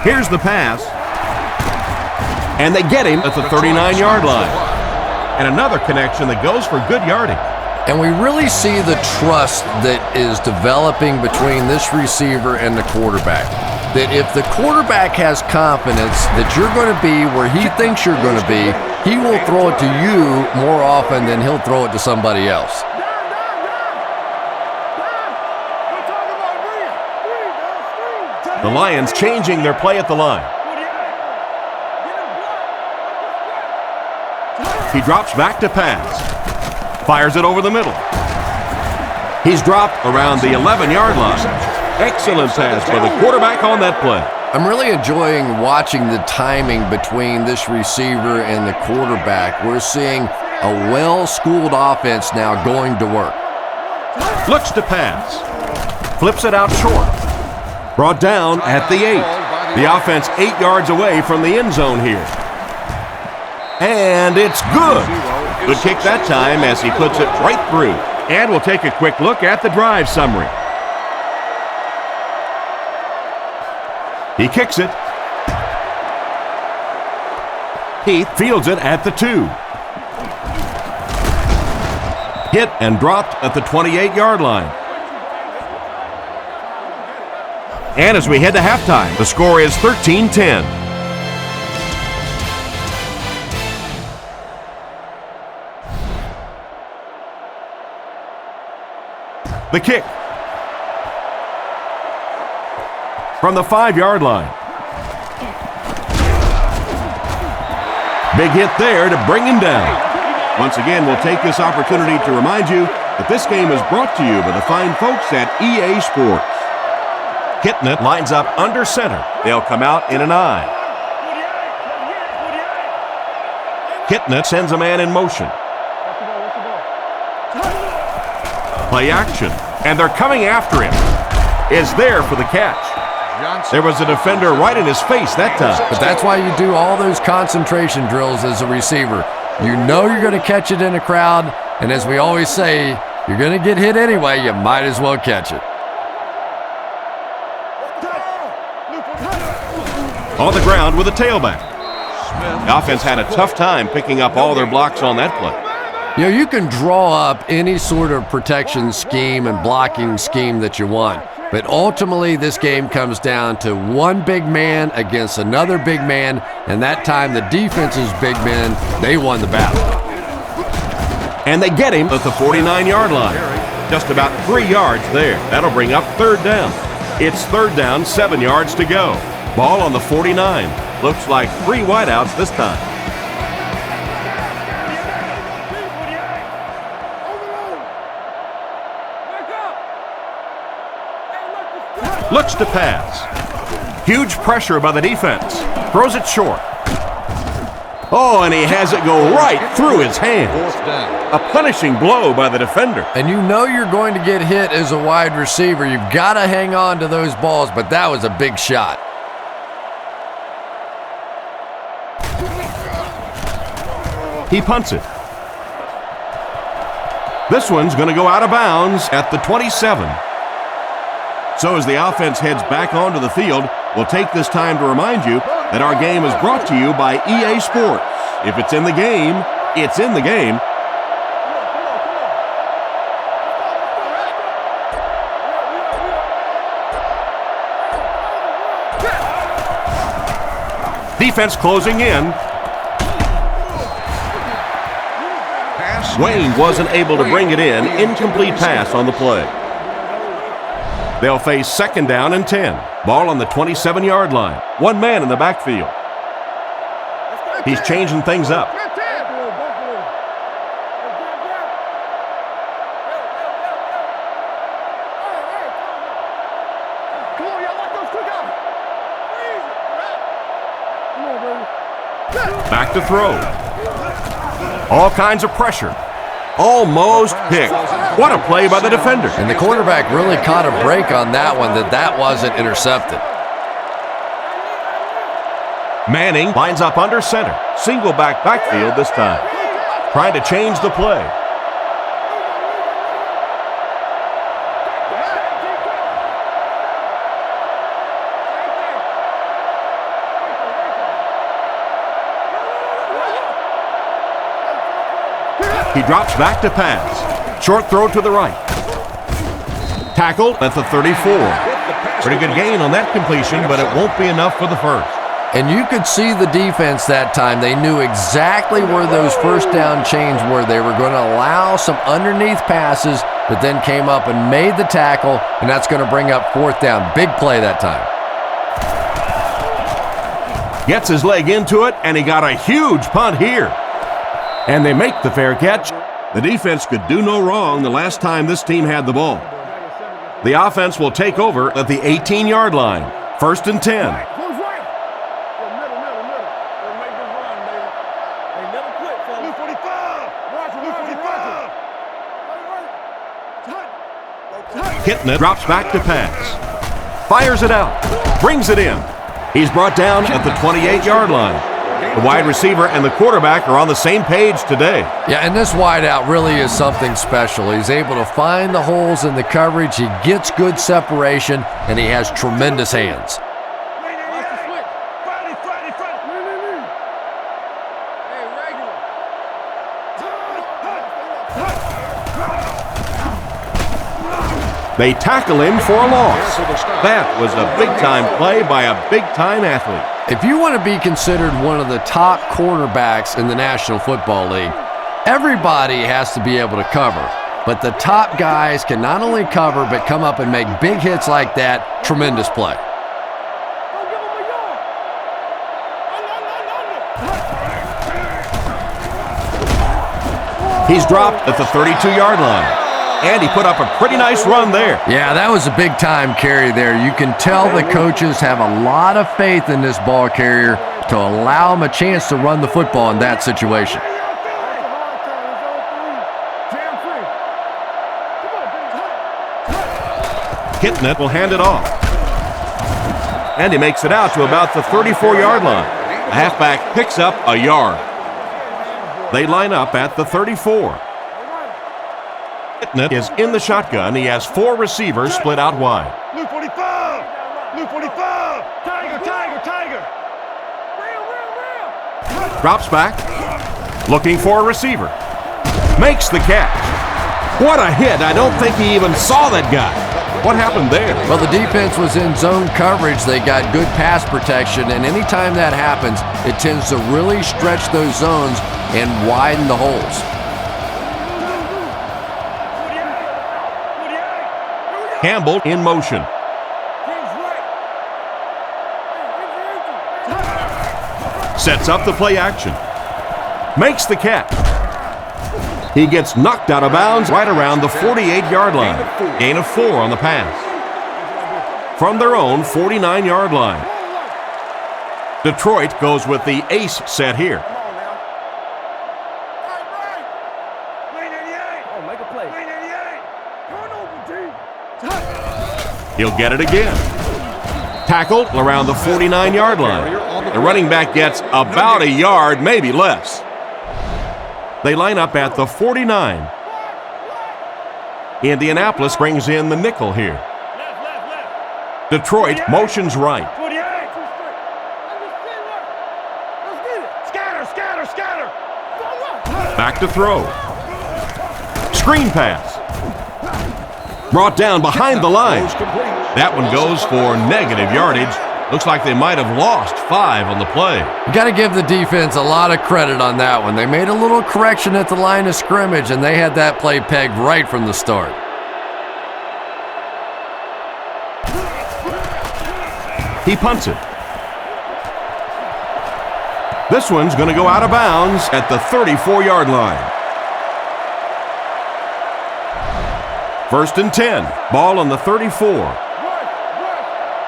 Here's the pass. And they get him at the 39-yard line. And another connection that goes for good yardage. And we really see the trust that is developing between this receiver and the quarterback. That if the quarterback has confidence that you're going to be where he thinks you're going to be, he will throw it to you more often than he'll throw it to somebody else. The Lions changing their play at the line. He drops back to pass. Fires it over the middle. He's dropped around the 11-yard line. Excellent pass by the quarterback on that play. I'm really enjoying watching the timing between this receiver and the quarterback. We're seeing a well-schooled offense now going to work. Looks to pass. Flips it out short. Brought down at the 8. The offense 8 yards away from the end zone here. And it's good. Good kick that time as he puts it right through. And we'll take a quick look at the drive summary. He kicks it. Heath fields it at the 2. Hit and dropped at the 28-yard line. And as we head to halftime, the score is 13-10. The kick. From the 5-yard line. Big hit there to bring him down. Once again, we'll take this opportunity to remind you that this game is brought to you by the fine folks at EA Sports. Hitting it lines up under center. They'll come out in an I. Hitting it sends a man in motion. Play action. And they're coming after him. Is there for the catch. There was a defender right in his face that time. But that's why you do all those concentration drills as a receiver. You know you're going to catch it in a crowd, And as we always say, you're going to get hit anyway, you might as well catch it. On the ground with a tailback. The offense had a tough time picking up all their blocks on that play. You know, you can draw up any sort of protection scheme and blocking scheme that you want, but ultimately this game comes down to one big man against another big man, and that time the defense's big men, they won the battle. And they get him at the 49-yard line. Just about 3 yards there. That'll bring up third down. It's third down, 7 yards to go. Ball on the 49. Looks like 3 wideouts this time. Looks to pass. Huge pressure by the defense. Throws it short. Oh, and he has it go right through his hands. A punishing blow by the defender. And you know you're going to get hit as a wide receiver. You've got to hang on to those balls, but that was a big shot. He punts it. This one's going to go out of bounds at the 27. So as the offense heads back onto the field, we'll take this time to remind you that our game is brought to you by EA Sports. If it's in the game, it's in the game. Defense closing in. Wayne wasn't able to bring it in. Incomplete pass on the play. They'll face second down and 10. Ball on the 27-yard line. One man in the backfield. He's changing things up. Back to throw. All kinds of pressure. Almost picked. What a play by the defender. And the quarterback really caught a break on that one, that wasn't intercepted. Manning lines up under center. Single backfield this time. Trying to change the play. He drops back to pass. Short throw to the right. Tackled at the 34. Pretty good gain on that completion, but it won't be enough for the first. And you could see the defense that time. They knew exactly where those first down chains were. They were going to allow some underneath passes, but then came up and made the tackle, and that's going to bring up fourth down. Big play that time. Gets his leg into it, and he got a huge punt here. And they make the fair catch. The defense could do no wrong the last time this team had the ball. The offense will take over at the 18-yard line. First and 10. Hitting it, drops back to pass. Fires it out. Brings it in. He's brought down at the 28-yard line. The wide receiver and the quarterback are on the same page today. Yeah, and this wideout really is something special. He's able to find the holes in the coverage. He gets good separation, and he has tremendous hands. They tackle him for a loss. That was a big-time play by a big-time athlete. If you want to be considered one of the top cornerbacks in the National Football League, everybody has to be able to cover. But the top guys can not only cover, but come up and make big hits like that. Tremendous play. He's dropped at the 32-yard line. And he put up a pretty nice run there. Yeah, that was a big-time carry there. You can tell the coaches have a lot of faith in this ball carrier to allow him a chance to run the football in that situation. Hitting it will hand it off. And he makes it out to about the 34-yard line. The halfback picks up a yard. They line up at the 34. Is in the shotgun. He has 4 receivers split out wide. Blue 45! Blue 45! Tiger, tiger, tiger! Real! Drops back. Looking for a receiver. Makes the catch. What a hit. I don't think he even saw that guy. What happened there? Well, the defense was in zone coverage. They got good pass protection, and anytime that happens, it tends to really stretch those zones and widen the holes. Campbell in motion. Sets up the play action. Makes the catch. He gets knocked out of bounds right around the 48-yard line. Gain of 4 on the pass. From their own 49-yard line. Detroit goes with the ace set here. He'll get it again. Tackled around the 49-yard line. The running back gets about a yard, maybe less. They line up at the 49. Indianapolis brings in the nickel here. Detroit motions right. Scatter, scatter! Back to throw. Screen pass. Brought down behind the line. That one goes for negative yardage. Looks like they might have lost 5 on the play. You got to give the defense a lot of credit on that one. They made a little correction at the line of scrimmage, and they had that play pegged right from the start. He punts it. This one's going to go out of bounds at the 34-yard line. 1st and 10. Ball on the 34.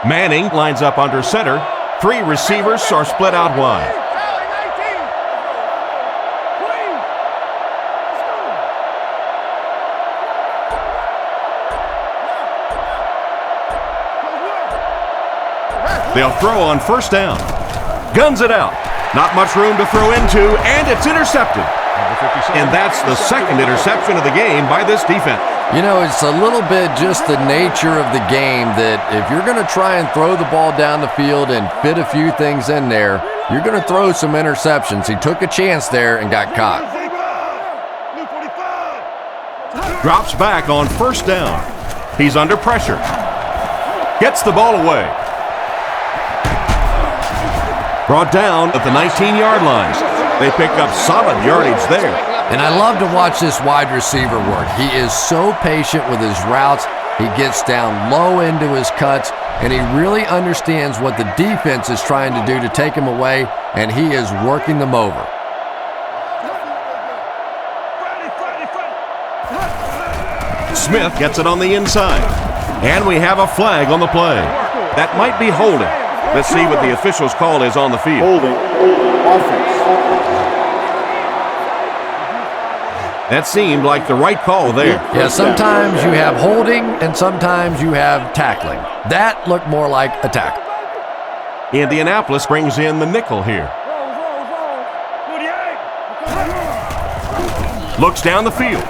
Manning lines up under center. 3 receivers are split out wide. They'll throw on 1st down. Guns it out. Not much room to throw into, and it's intercepted. And that's the 2nd interception of the game by this defense. You know, it's a little bit just the nature of the game that if you're going to try and throw the ball down the field and fit a few things in there, you're going to throw some interceptions. He took a chance there and got caught. Drops back on 1st down. He's under pressure. Gets the ball away. Brought down at the 19-yard line. They pick up solid yardage there. And I love to watch this wide receiver work. He is so patient with his routes. He gets down low into his cuts, and he really understands what the defense is trying to do to take him away, and he is working them over. Smith gets it on the inside. And we have a flag on the play. That might be holding. Let's see what the official's call is on the field. Holding. Offense. That seemed like the right call there. Yeah, sometimes you have holding and sometimes you have tackling. That looked more like a tackle. Indianapolis brings in the nickel here. Looks down the field.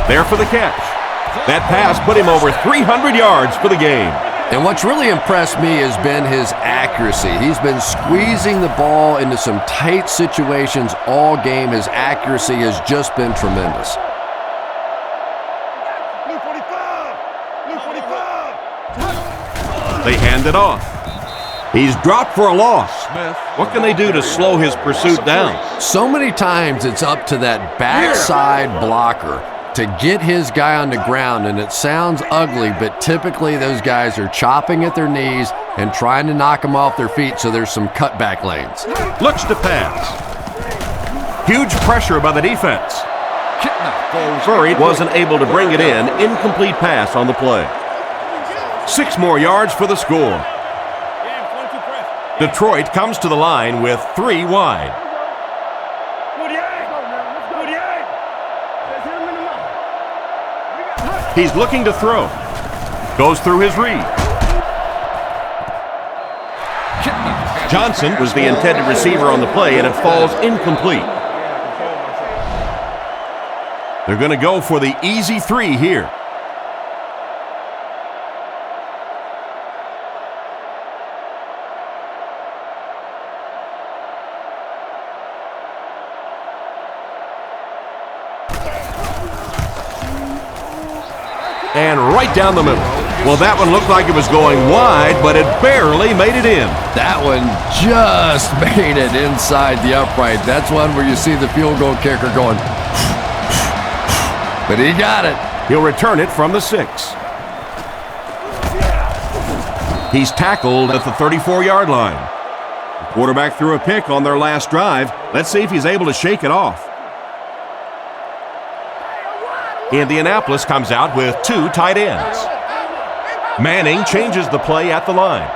There for the catch. That pass put him over 300 yards for the game. And what's really impressed me has been his accuracy. He's been squeezing the ball into some tight situations all game. His accuracy has just been tremendous. They hand it off. He's dropped for a loss. What can they do to slow his pursuit down? So many times it's up to that backside blocker to get his guy on the ground, and it sounds ugly, but typically those guys are chopping at their knees and trying to knock them off their feet, so there's some cutback lanes. Looks to pass. Huge pressure by the defense. Furry wasn't able to bring it in. Incomplete pass on the play. 6 more yards for the score. Detroit comes to the line with 3 wide. He's looking to throw. Goes through his read. Johnson was the intended receiver on the play, and it falls incomplete. They're going to go for the easy 3 here. And right down the middle. Well, that one looked like it was going wide, but it barely made it in. That one just made it inside the upright. That's one where you see the field goal kicker going, but he got it. He'll return it from the 6. He's tackled at the 34-yard line. The quarterback threw a pick on their last drive. Let's see if he's able to shake it off. Indianapolis comes out with 2 tight ends. Manning changes the play at the line.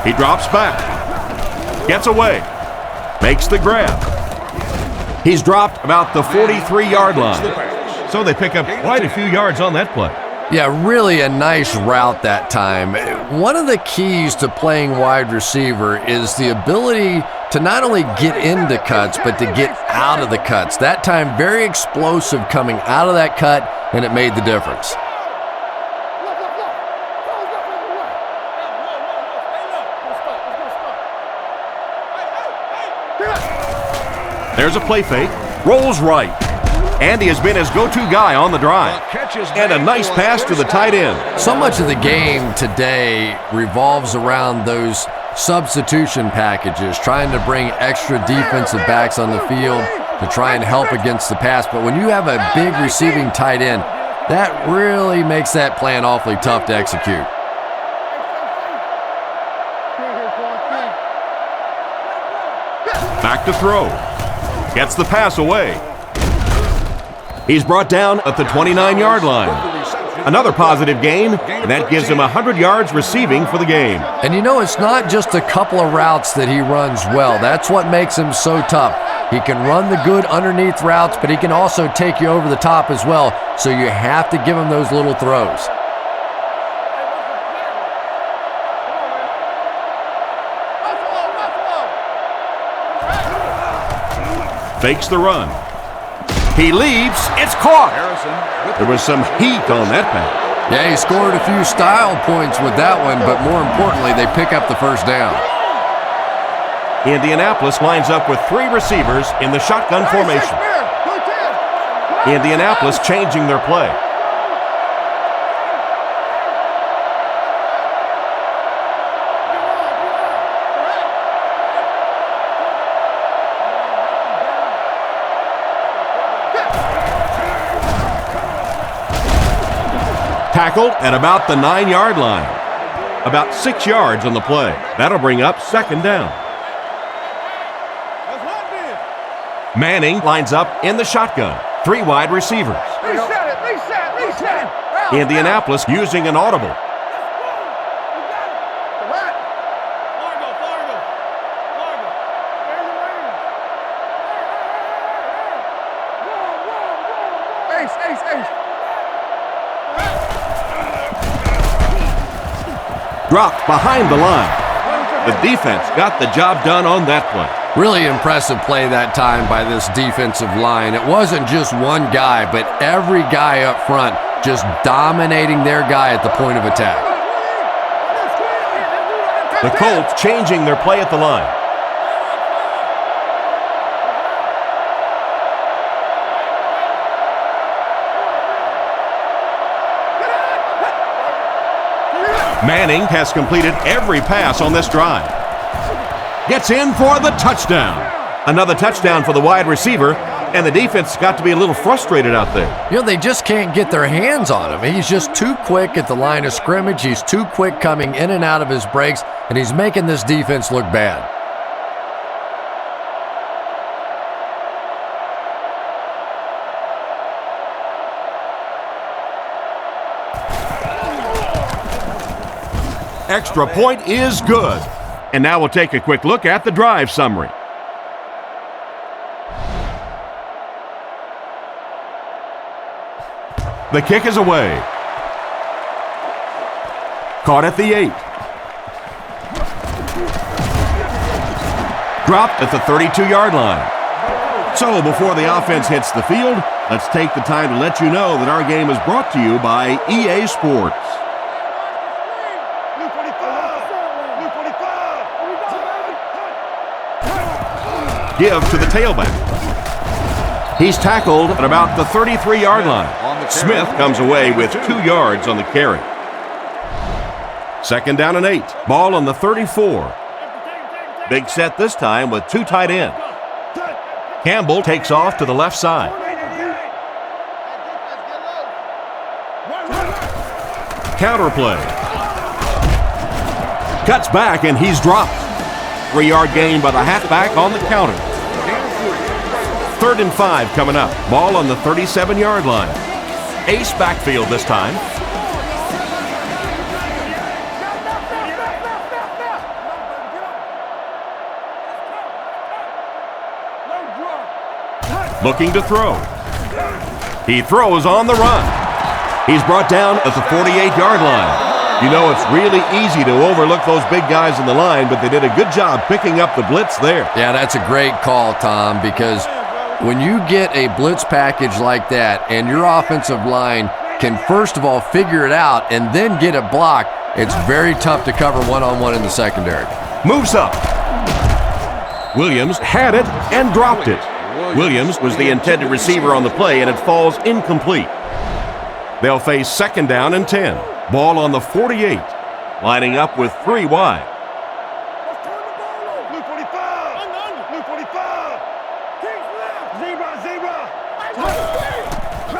He drops back, gets away, makes the grab. He's dropped about the 43-yard line. So they pick up quite a few yards on that play. Yeah, really a nice route that time. One of the keys to playing wide receiver is the ability to not only get into cuts, but to get out of the cuts. That time, very explosive coming out of that cut, and it made the difference. There's a play fake, rolls right. Andy has been his go-to guy on the drive. And a nice pass to the tight end. So much of the game today revolves around those substitution packages, trying to bring extra defensive backs on the field to try and help against the pass. But when you have a big receiving tight end, that really makes that plan awfully tough to execute. Back to throw. Gets the pass away. He's brought down at the 29-yard line. Another positive gain, and that gives him 100 yards receiving for the game. And you know, it's not just a couple of routes that he runs well. That's what makes him so tough. He can run the good underneath routes, but he can also take you over the top as well. So you have to give him those little throws. Fakes the run. He leaps. It's caught. There was some heat on that pass. Yeah, he scored a few style points with that one, but more importantly, they pick up the first down. Indianapolis lines up with 3 receivers in the shotgun formation. Indianapolis changing their play. Tackled at about the 9-yard line. About 6 yards on the play. That'll bring up second down. Manning lines up in the shotgun. 3 wide receivers. Reset. Indianapolis using an audible. Dropped behind the line. The defense got the job done on that play. Really impressive play that time by this defensive line. It wasn't just one guy, but every guy up front just dominating their guy at the point of attack. The Colts changing their play at the line. Manning has completed every pass on this drive. Gets in for the touchdown. Another touchdown for the wide receiver, and the defense got to be a little frustrated out there. You know, they just can't get their hands on him. He's just too quick at the line of scrimmage. He's too quick coming in and out of his breaks, and he's making this defense look bad. Extra point is good. And now we'll take a quick look at the drive summary. The kick is away. Caught at the 8. Dropped at the 32-yard line. So before the offense hits the field, let's take the time to let you know that our game is brought to you by EA Sports. Give to the tailback. He's tackled at about the 33-yard line. Smith comes away with 2 yards on the carry. 2nd down and 8. Ball on the 34. Big set this time with 2 tight ends. Campbell takes off to the left side. Counter play. Cuts back and he's dropped. 3-yard gain by the halfback on the counter. 3rd and 5 coming up. Ball on the 37-yard line. Ace backfield this time. Looking to throw. He throws on the run. He's brought down at the 48-yard line. You know, it's really easy to overlook those big guys in the line, but they did a good job picking up the blitz there. Yeah, that's a great call, Tom, because when you get a blitz package like that and your offensive line can first of all figure it out and then get it blocked, it's very tough to cover one-on-one in the secondary. Moves up. Williams had it and dropped it. Williams was the intended receiver on the play, and it falls incomplete. They'll face 2nd down and 10. Ball on the 48, lining up with 3 wide.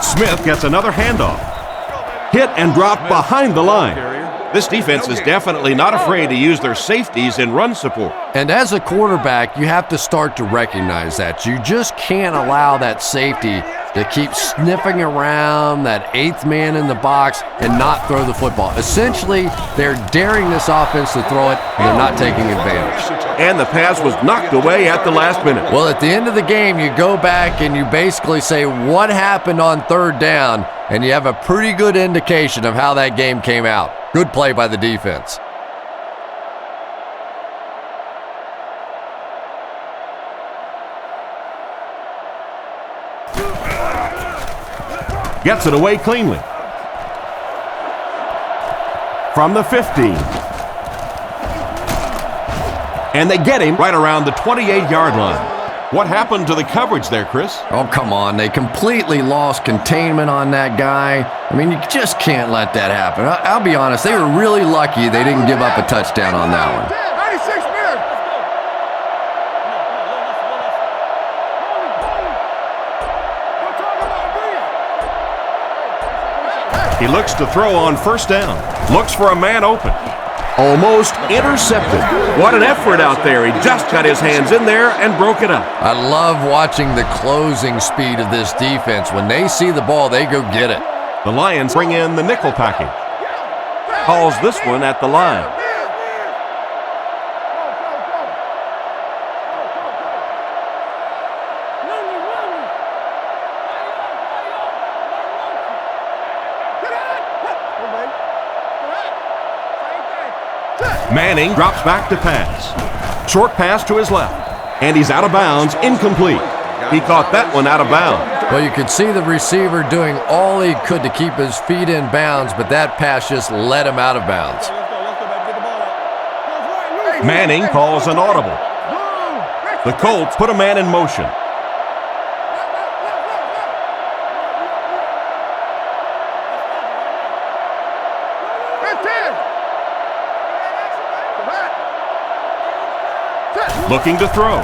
Smith gets another handoff. Hit and dropped behind the line. This defense is definitely not afraid to use their safeties in run support. And as a quarterback, you have to start to recognize that. You just can't allow that safety to keep sniffing around that 8th man in the box and not throw the football. Essentially, they're daring this offense to throw it, and they're not taking advantage. And the pass was knocked away at the last minute. Well, at the end of the game, you go back and you basically say, what happened on 3rd down? And you have a pretty good indication of how that game came out. Good play by the defense. Gets it away cleanly. From the 15. And they get him right around the 28-yard line. What happened to the coverage there, Chris? Oh, come on. They completely lost containment on that guy. I mean, you just can't let that happen. I'll be honest, they were really lucky they didn't give up a touchdown on that one. 96 men. He looks to throw on 1st down. Looks for a man open. Almost intercepted. What an effort out there. He just got his hands in there and broke it up. I love watching the closing speed of this defense. When they see the ball, they go get it. The Lions bring in the nickel package. Calls this one at the line. Manning drops back to pass. Short pass to his left. And he's out of bounds, incomplete. He caught that one out of bounds. Well, you could see the receiver doing all he could to keep his feet in bounds, but that pass just let him out of bounds. Manning calls an audible. The Colts put a man in motion. Looking to throw.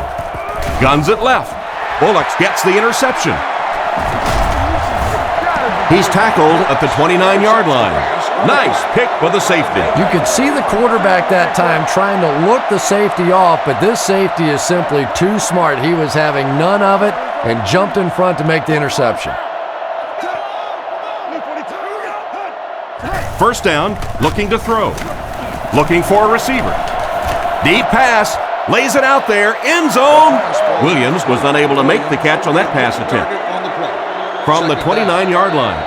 Guns it left. Bullock gets the interception. He's tackled at the 29-yard line. Nice pick for the safety. You could see the quarterback that time trying to look the safety off, but this safety is simply too smart. He was having none of it and jumped in front to make the interception. 1st down, looking to throw. Looking for a receiver. Deep pass. Lays it out there, end zone. Williams was unable to make the catch on that pass attempt. From the 29-yard line.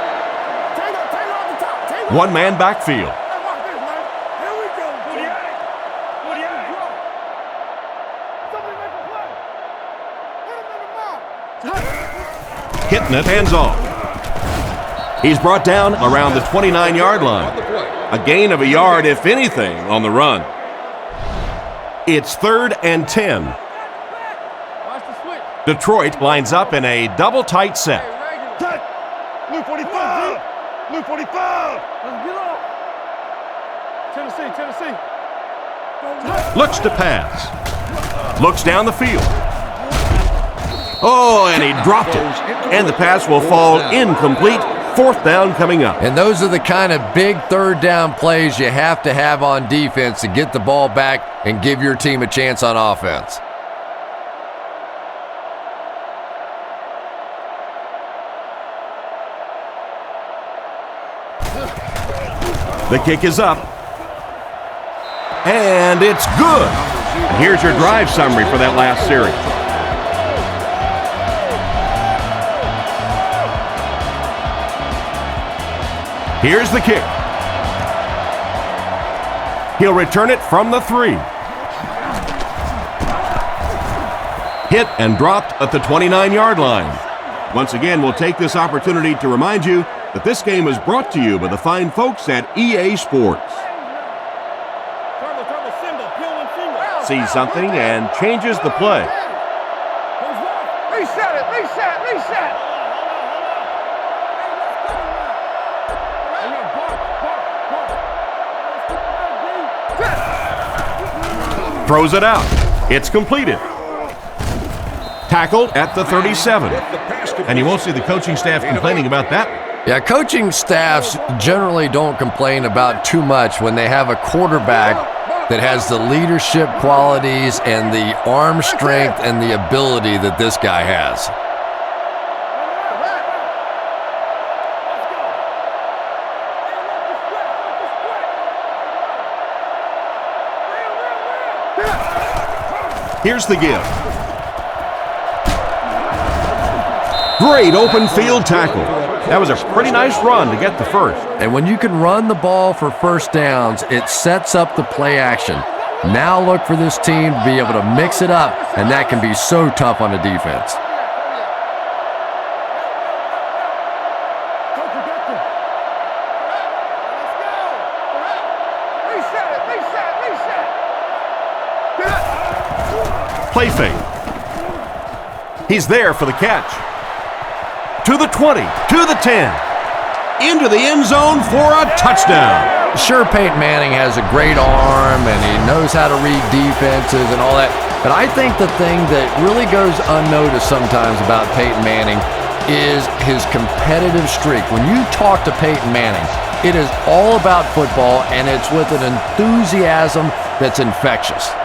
1-man backfield. getting it. Hands off. He's brought down around the 29-yard line. A gain of a yard, if anything, on the run. It's 3rd and 10. Detroit lines up in a double tight set. Blue 45! Blue 45! Let's get off! Tennessee! Looks to pass. Looks down the field. Oh, and he dropped it. And the pass will fall incomplete. 4th down coming up. And those are the kind of big 3rd down plays you have to have on defense to get the ball back and give your team a chance on offense. The kick is up. And it's good. And here's your drive summary for that last series. Here's the kick. He'll return it from the 3. Hit and dropped at the 29-yard line. Once again, we'll take this opportunity to remind you that this game is brought to you by the fine folks at EA Sports. Sees something and changes the play. Reset it! Throws it out. It's completed. Tackled at the 37. And you won't see the coaching staff complaining about that. Yeah, coaching staffs generally don't complain about too much when they have a quarterback that has the leadership qualities and the arm strength and the ability that this guy has. Here's the give. Great open field tackle. That was a pretty nice run to get the first. And when you can run the ball for first downs, it sets up the play action. Now look for this team to be able to mix it up, and that can be so tough on the defense. Play fake. He's there for the catch. To the 20, to the 10. Into the end zone for a touchdown. Sure, Peyton Manning has a great arm, and he knows how to read defenses and all that. But I think the thing that really goes unnoticed sometimes about Peyton Manning is his competitive streak. When you talk to Peyton Manning, it is all about football, and it's with an enthusiasm that's infectious.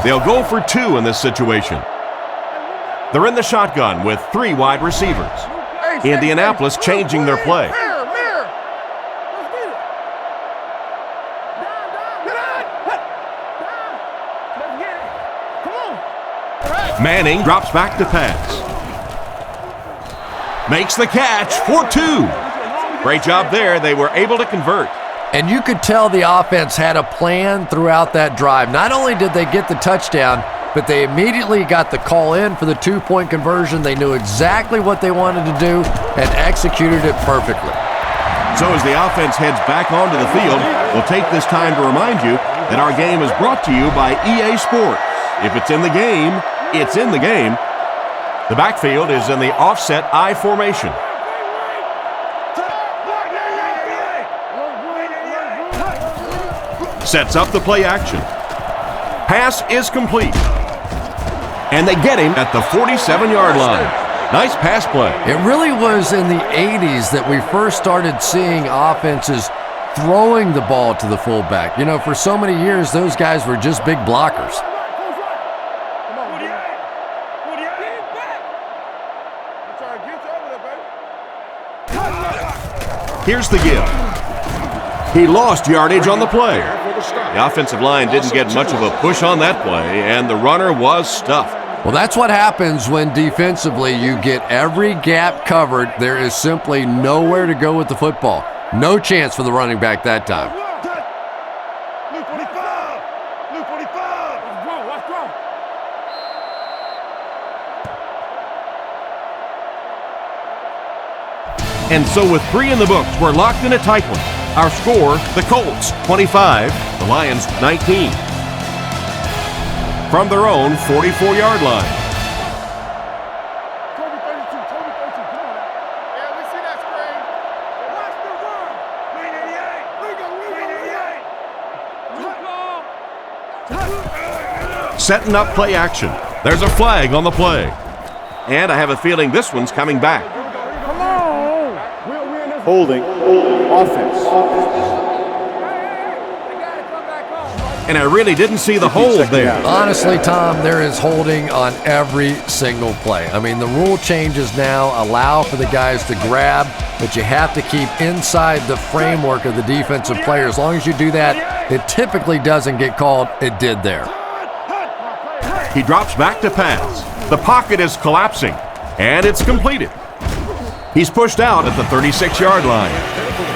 They'll go for 2 in this situation. They're in the shotgun with 3 wide receivers. Indianapolis changing their play. Manning drops back to pass. Makes the catch for 2. Great job there. They were able to convert. And you could tell the offense had a plan throughout that drive. Not only did they get the touchdown, but they immediately got the call in for the 2-point conversion. They knew exactly what they wanted to do and executed it perfectly. So as the offense heads back onto the field, we'll take this time to remind you that our game is brought to you by EA Sports. If it's in the game, it's in the game. The backfield is in the offset I formation. Sets up the play action. Pass is complete. And they get him at the 47-yard line. Nice pass play. It really was in the 80s that we first started seeing offenses throwing the ball to the fullback. You know, for so many years, those guys were just big blockers. Here's the give. He lost yardage on the play. The offensive line didn't get much of a push on that play, and the runner was stuffed. Well, that's what happens when defensively you get every gap covered. There is simply nowhere to go with the football. No chance for the running back that time. Let's go. And so with 3 in the books, we're locked in a tight one. Our score, the Colts 25, the Lions 19. From their own 44-yard line. Toby 32, Toby 32, come on now. Yeah, we see that screen. Watch the run. 388. Setting up play action. There's a flag on the play. And I have a feeling this one's coming back. Come on. Holding offense. And I really didn't see the hold there. Honestly, Tom, there is holding on every single play. I mean, the rule changes now allow for the guys to grab, but you have to keep inside the framework of the defensive player. As long as you do that, it typically doesn't get called. It did there. He drops back to pass. The pocket is collapsing, and it's completed. He's pushed out at the 36-yard line.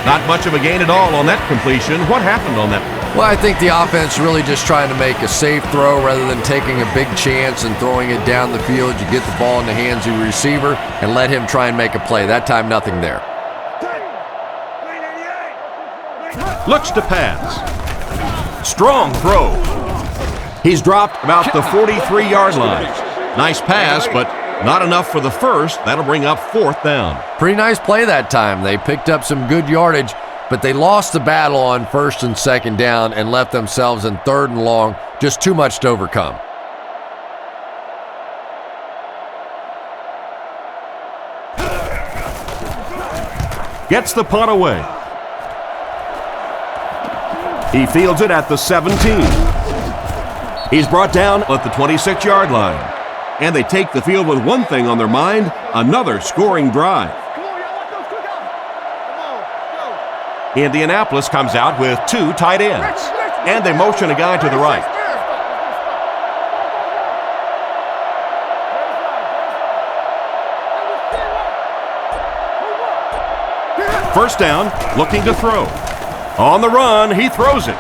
Not much of a gain at all on that completion. What happened on that? Well, I think the offense really just trying to make a safe throw rather than taking a big chance and throwing it down the field. You get the ball in the hands of the receiver and let him try and make a play. That time, nothing there. Looks to pass. Strong throw. He's dropped about the 43-yard line. Nice pass, but not enough for the first. That'll bring up 4th down. Pretty nice play that time. They picked up some good yardage, but they lost the battle on 1st and 2nd down and left themselves in 3rd and long. Just too much to overcome. Gets the punt away. He fields it at the 17. He's brought down at the 26-yard line. And they take the field with one thing on their mind, another scoring drive. Indianapolis comes out with 2 tight ends. And they motion a guy to the right. First down, looking to throw. On the run, he throws it.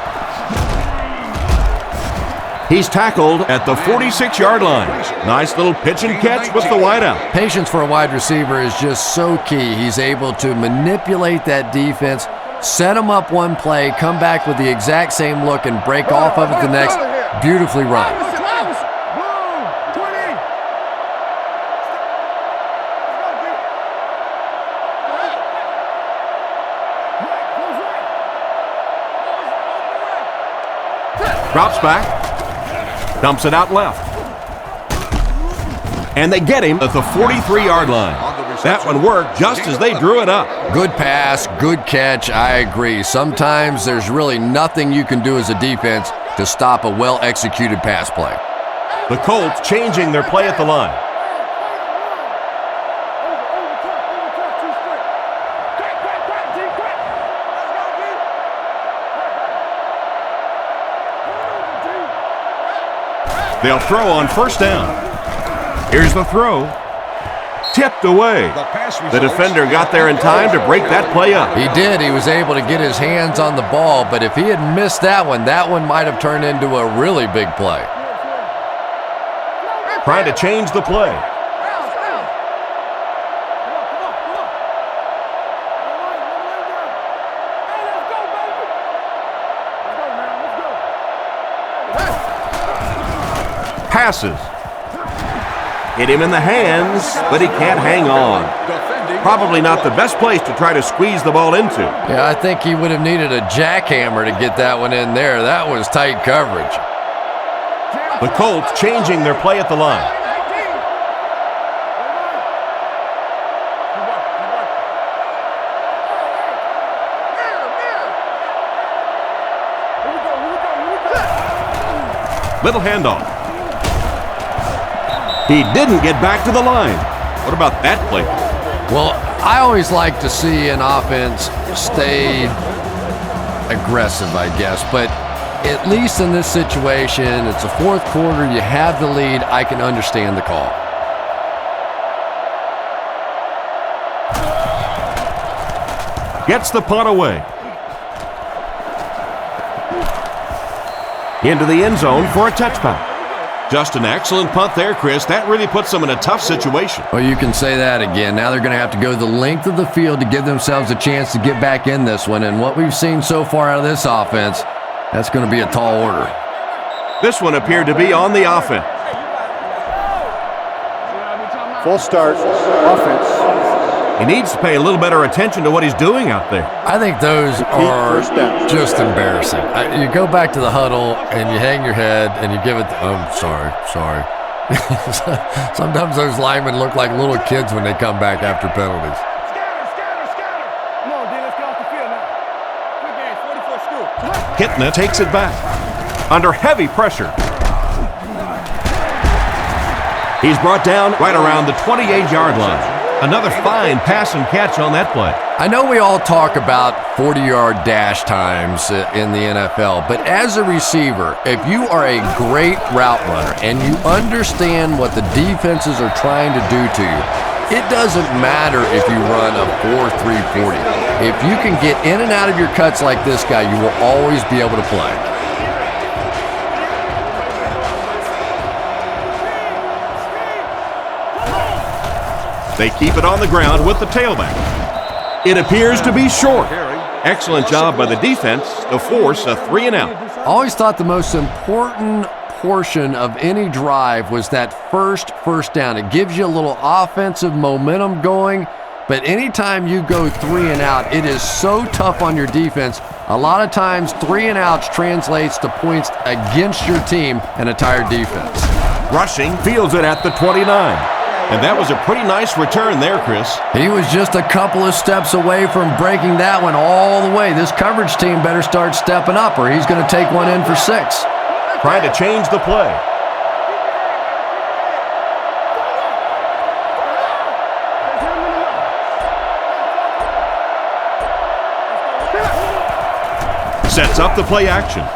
He's tackled at the 46-yard line. Nice little pitch and catch with the wideout. Patience for a wide receiver is just so key. He's able to manipulate that defense, set him up one play, come back with the exact same look, and break off of it the next. Beautifully run. Drops back. Dumps it out left. And they get him at the 43-yard line. That one worked just as they drew it up. Good pass, good catch, I agree. Sometimes there's really nothing you can do as a defense to stop a well-executed pass play. The Colts changing their play at the line. They'll throw on first down. Here's the throw. Tipped away. The defender got there in time to break that play up. He did. He was able to get his hands on the ball, but if he had missed that one might have turned into a really big play. Trying to change the play. Passes. Hit him in the hands, but he can't hang on. Probably not the best place to try to squeeze the ball into. Yeah, I think he would have needed a jackhammer to get that one in there. That was tight coverage. The Colts changing their play at the line. Little handoff. He didn't get back to the line. What about that play? Well, I always like to see an offense stay aggressive, I guess. But at least in this situation, it's the 4th quarter, you have the lead, I can understand the call. Gets the punt away. into the end zone for a touchback. Just an excellent punt there, Chris. That really puts them in a tough situation. Well, you can say that again. Now they're going to have to go the length of the field to give themselves a chance to get back in this one. And what we've seen so far out of this offense, that's going to be a tall order. This one appeared to be on the offense. Full start, offense. He needs to pay a little better attention to what he's doing out there. I think those are just embarrassing. You go back to the huddle and you hang your head and you give it, sorry. Sometimes those linemen look like little kids when they come back after penalties. Scatter. Come on, D, let's get off the field now. Good game, 44 school. Kitna takes it back. Under heavy pressure. He's brought down right around the 28-yard line. Another fine pass and catch on that play. I know we all talk about 40-yard dash times in the NFL, but as a receiver, if you are a great route runner and you understand what the defenses are trying to do to you, it doesn't matter if you run a 4.340. If you can get in and out of your cuts like this guy, you will always be able to play. They keep it on the ground with the tailback. It appears to be short. Excellent job by the defense to force a 3-and-out. I always thought the most important portion of any drive was that first down. It gives you a little offensive momentum going, but anytime you go 3-and-out, it is so tough on your defense. A lot of times 3-and-outs translates to points against your team and a tired defense. Rushing fields it at the 29. And that was a pretty nice return there, Chris. He was just a couple of steps away from breaking that one all the way. This coverage team better start stepping up or he's going to take one in for 6. Trying to change the play. Sets up the play action.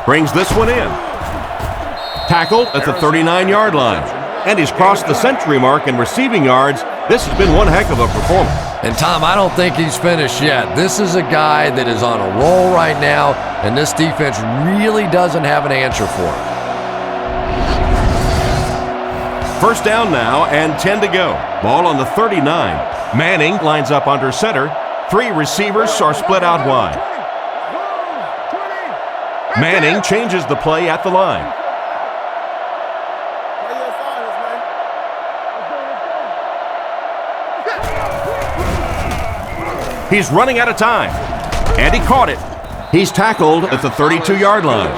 Brings this one in. Tackled at the 39-yard line. And he's crossed the century mark in receiving yards. This has been one heck of a performance. And Tom, I don't think he's finished yet. This is a guy that is on a roll right now, and this defense really doesn't have an answer for him. First down now and 10 to go. Ball on the 39. Manning lines up under center. 3 receivers are split out wide. Manning changes the play at the line. He's running out of time, and he caught it. He's tackled at the 32-yard line.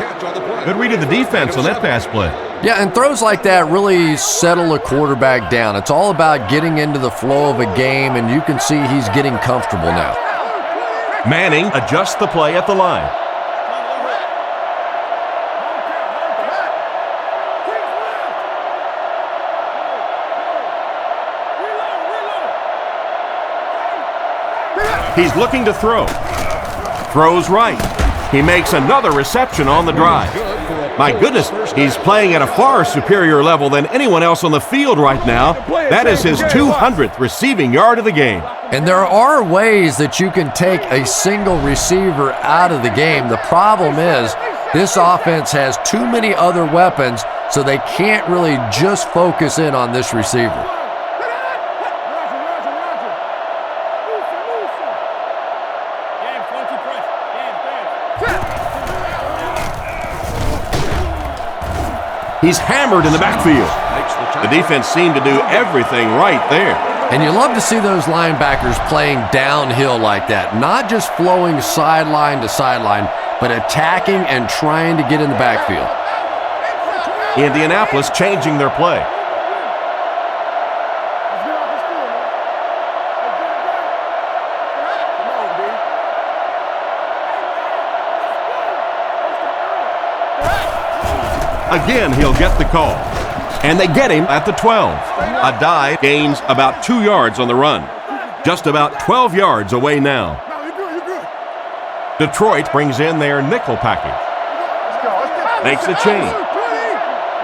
Good read of the defense on that pass play. Yeah, and throws like that really settle a quarterback down. It's all about getting into the flow of a game, and you can see he's getting comfortable now. Manning adjusts the play at the line. He's looking to throw. Throws right. He makes another reception on the drive. My goodness, he's playing at a far superior level than anyone else on the field right now. That is his 200th receiving yard of the game. And there are ways that you can take a single receiver out of the game. The problem is this offense has too many other weapons, so they can't really just focus in on this receiver. He's hammered in the backfield. The defense seemed to do everything right there. And you love to see those linebackers playing downhill like that, not just flowing sideline to sideline, but attacking and trying to get in the backfield. Indianapolis changing their play. Again, he'll get the call. And they get him at the 12. A dive gains about 2 yards on the run. Just about 12 yards away now. Detroit brings in their nickel package. Makes a change.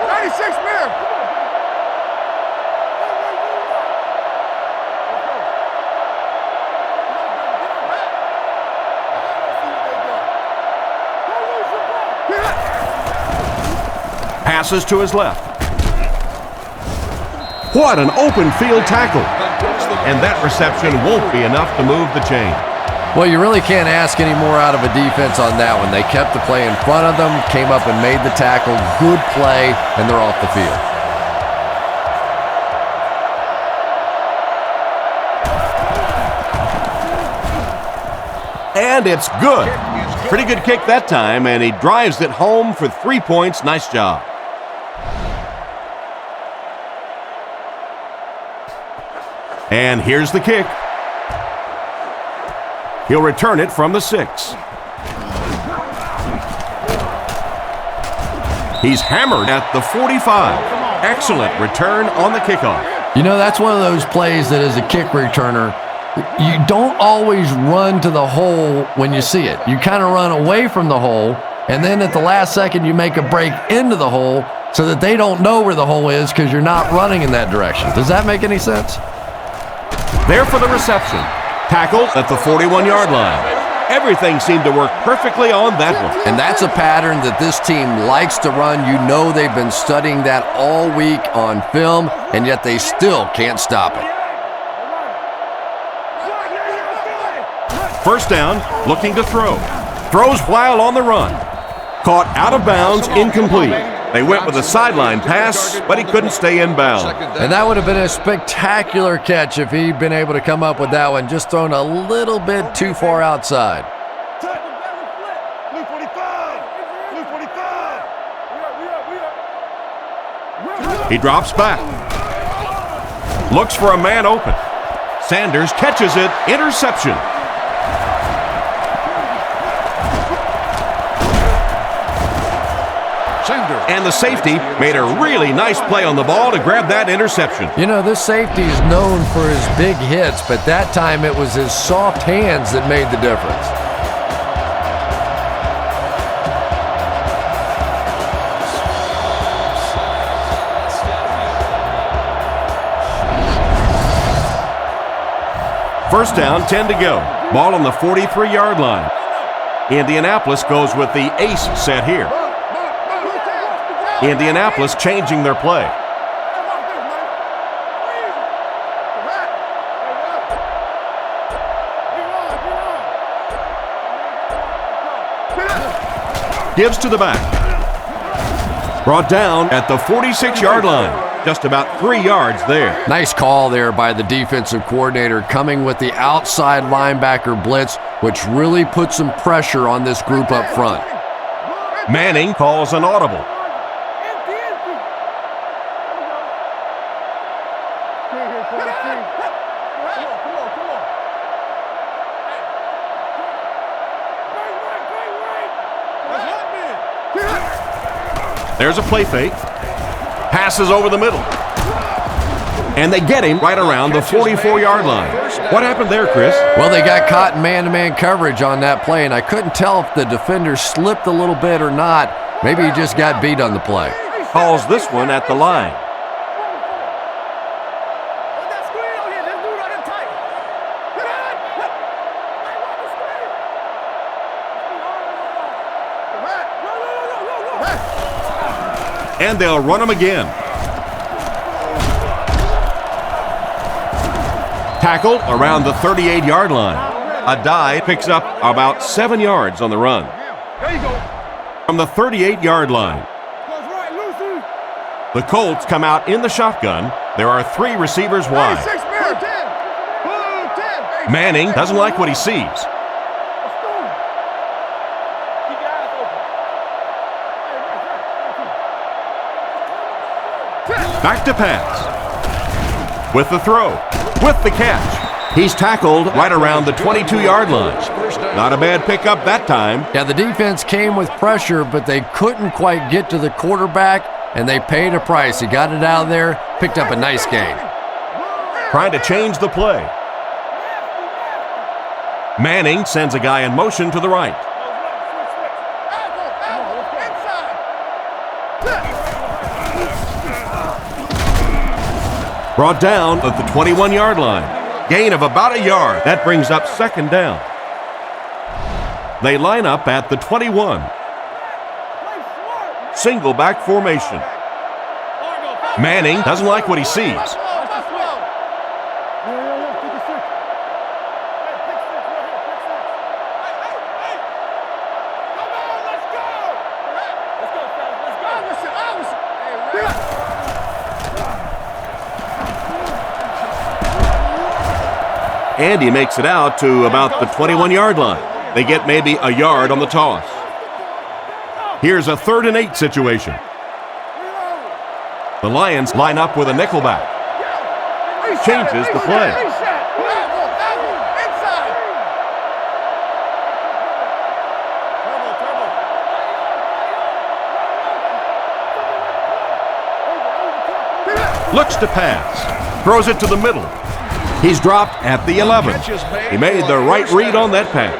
96 men. Passes to his left. What an open field tackle. And that reception won't be enough to move the chain. Well, you really can't ask any more out of a defense on that one. They kept the play in front of them, came up and made the tackle. Good play, and they're off the field. And it's good. Pretty good kick that time, and he drives it home for 3 points. Nice job. And here's the kick. He'll return it from the 6. He's hammered at the 45. Excellent return on the kickoff. You know, that's one of those plays that as a kick returner, you don't always run to the hole when you see it. You kind of run away from the hole, and then at the last second you make a break into the hole so that they don't know where the hole is because you're not running in that direction. Does that make any sense? There for the reception. Tackle at the 41-yard line. Everything seemed to work perfectly on that one. And that's a pattern that this team likes to run. You know they've been studying that all week on film, and yet they still can't stop it. First down, looking to throw. Throws while on the run. Caught out of bounds, incomplete. They went with a sideline pass, but he couldn't stay in bounds. And that would have been a spectacular catch if he'd been able to come up with that one, just thrown a little bit too far outside. He drops back. Looks for a man open. Sanders catches it. Interception. And the safety made a really nice play on the ball to grab that interception. You know, this safety is known for his big hits, but that time it was his soft hands that made the difference. First down, 10 to go. Ball on the 43-yard line. Indianapolis goes with the ace set here. Indianapolis changing their play. Gives to the back. Brought down at the 46-yard line. Just about 3 yards there. Nice call there by the defensive coordinator, coming with the outside linebacker blitz, which really put some pressure on this group up front. Manning calls an audible. There's a play fake. Passes over the middle. And they get him right around the 44-yard line. What happened there, Chris? Well, they got caught in man-to-man coverage on that play, and I couldn't tell if the defender slipped a little bit or not. Maybe he just got beat on the play. Calls this one at the line. And they'll run him again. Tackle around the 38-yard line. Adai picks up about 7 yards on the run. From the 38-yard line. The Colts come out in the shotgun. There are 3 receivers wide. Manning doesn't like what he sees. Back to pass. With the throw. With the catch. He's tackled right around the 22-yard line. Not a bad pickup that time. Yeah, the defense came with pressure, but they couldn't quite get to the quarterback, and they paid a price. He got it out of there, picked up a nice gain. Trying to change the play. Manning sends a guy in motion to the right. Brought down at the 21-yard line. Gain of about a yard. That brings up second down. They line up at the 21. single back formation. Manning doesn't like what he sees. And he makes it out to about the 21-yard line. They get maybe a yard on the toss. Here's a 3rd and 8 situation. The Lions line up with a nickelback. Changes the play. Looks to pass. Throws it to the middle. He's dropped at the 11. He made the right read on that pass.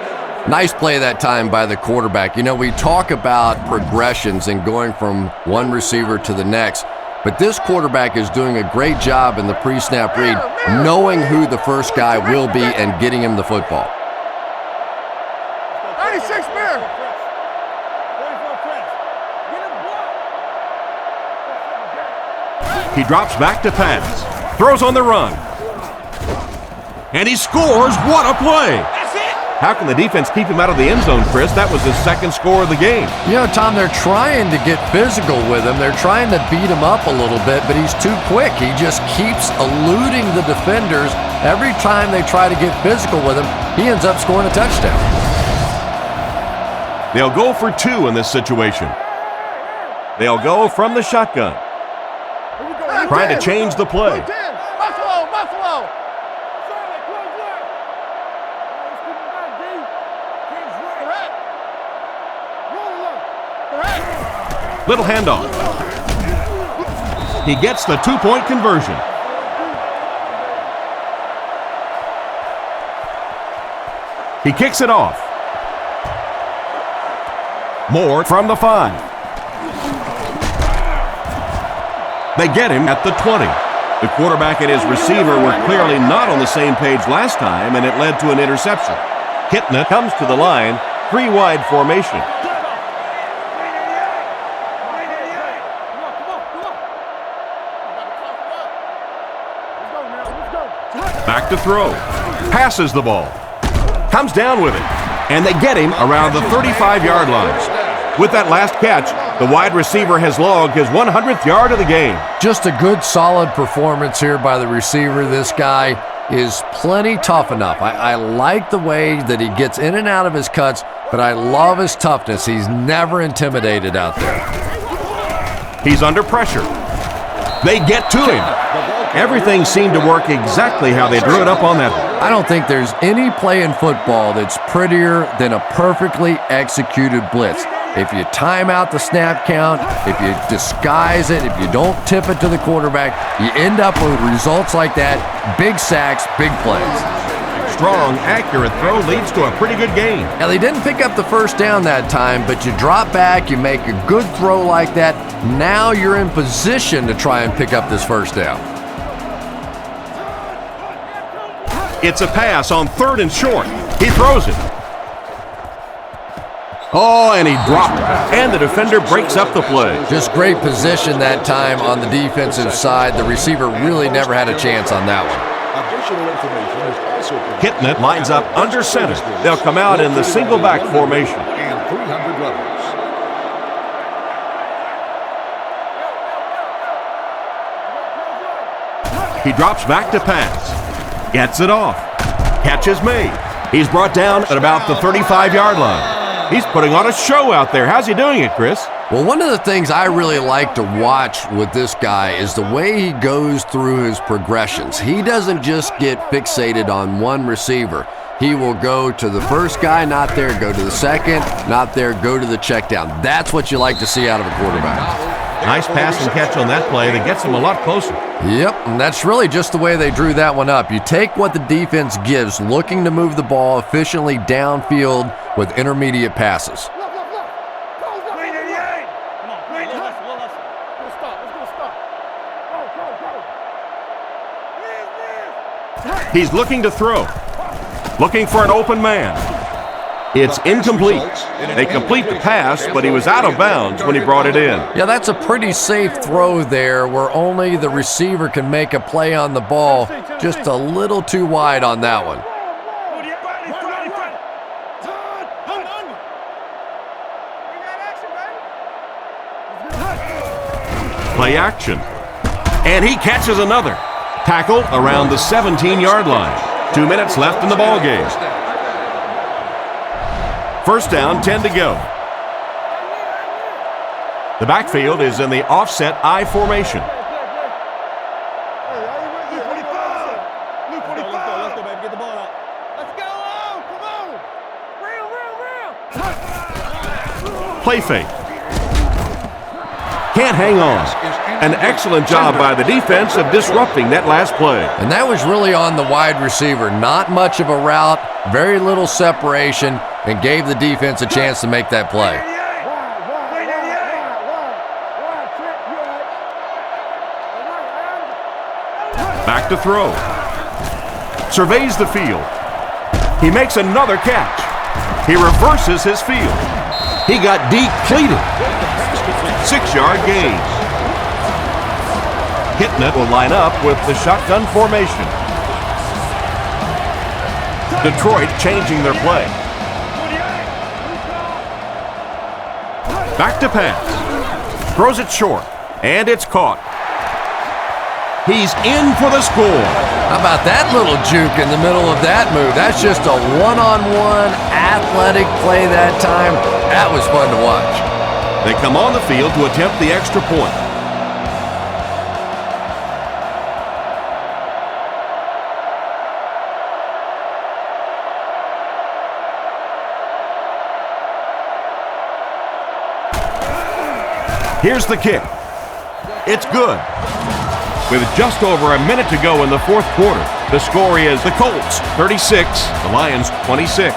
Nice play that time by the quarterback. You know, we talk about progressions and going from one receiver to the next, but this quarterback is doing a great job in the pre-snap read, knowing who the first guy will be and getting him the football. 96 Bear. He drops back to pass. Throws on the run. And he scores. What a play! How can the defense keep him out of the end zone, Chris? That was his 2nd score of the game. You know, Tom, they're trying to get physical with him. They're trying to beat him up a little bit, but he's too quick. He just keeps eluding the defenders. Every time they try to get physical with him, he ends up scoring a touchdown. They'll go for 2 in this situation. They'll go from the shotgun. Trying to change the play. Buffalo. Little handoff. He gets the 2-point conversion. He kicks it off. Moore from the 5. They get him at the 20. The quarterback and his receiver were clearly not on the same page last time, and it led to an interception. Kitna comes to the line, 3-wide formation. Back to throw. Passes the ball. Comes down with it. And they get him around the 35-yard line. With that last catch, the wide receiver has logged his 100th yard of the game. Just a good, solid performance here by the receiver. This guy is plenty tough enough. I like the way that he gets in and out of his cuts, but I love his toughness. He's never intimidated out there. He's under pressure. They get to him. Everything seemed to work exactly how they drew it up on that one. I don't think there's any play in football that's prettier than a perfectly executed blitz. If you time out the snap count, if you disguise it, if you don't tip it to the quarterback, you end up with results like that. Big sacks, big plays. Strong, accurate throw leads to a pretty good game. Now, they didn't pick up the first down that time, but you drop back, you make a good throw like that. Now you're in position to try and pick up this first down. It's a pass on 3rd and short. He throws it. Oh, and he dropped it. And the defender breaks up the play. Just great position that time on the defensive side. The receiver really never had a chance on that one. Kitna lines up under center. They'll come out in the single back formation. And 300 levels. He drops back to pass. Gets it off. Catch is made. He's brought down at about the 35-yard line. He's putting on a show out there. How's he doing it, Chris? Well, one of the things I really like to watch with this guy is the way he goes through his progressions. He doesn't just get fixated on one receiver. He will go to the first guy, not there, go to the second, not there, go to the check down. That's what you like to see out of a quarterback. Nice pass and catch on that play that gets him a lot closer. Yep, and that's really just the way they drew that one up. You take what the defense gives, looking to move the ball efficiently downfield with intermediate passes. He's looking to throw. Looking for an open man. It's incomplete. They complete the pass, but he was out of bounds when he brought it in. Yeah, that's a pretty safe throw there where only the receiver can make a play on the ball. Just a little too wide on that one. Play action. And he catches another. Tackle around the 17-yard line. 2 minutes left in the ball game. First down, 10 to go. The backfield is in the offset I formation. Play fake. Can't hang on. An excellent job by the defense of disrupting that last play. And that was really on the wide receiver. Not much of a route, very little separation, and gave the defense a chance to make that play. Back to throw. Surveys the field. He makes another catch. He reverses his field. He got depleted. 6-yard gain. Hitting it will line up with the shotgun formation. Detroit changing their play. Back to pass. Throws it short, and it's caught. He's in for the score. How about that little juke in the middle of that move? That's just a one-on-one athletic play that time. That was fun to watch. They come on the field to attempt the extra point. Here's the kick. It's good. With just over a minute to go in the fourth quarter, the score is the Colts 36, the Lions 26.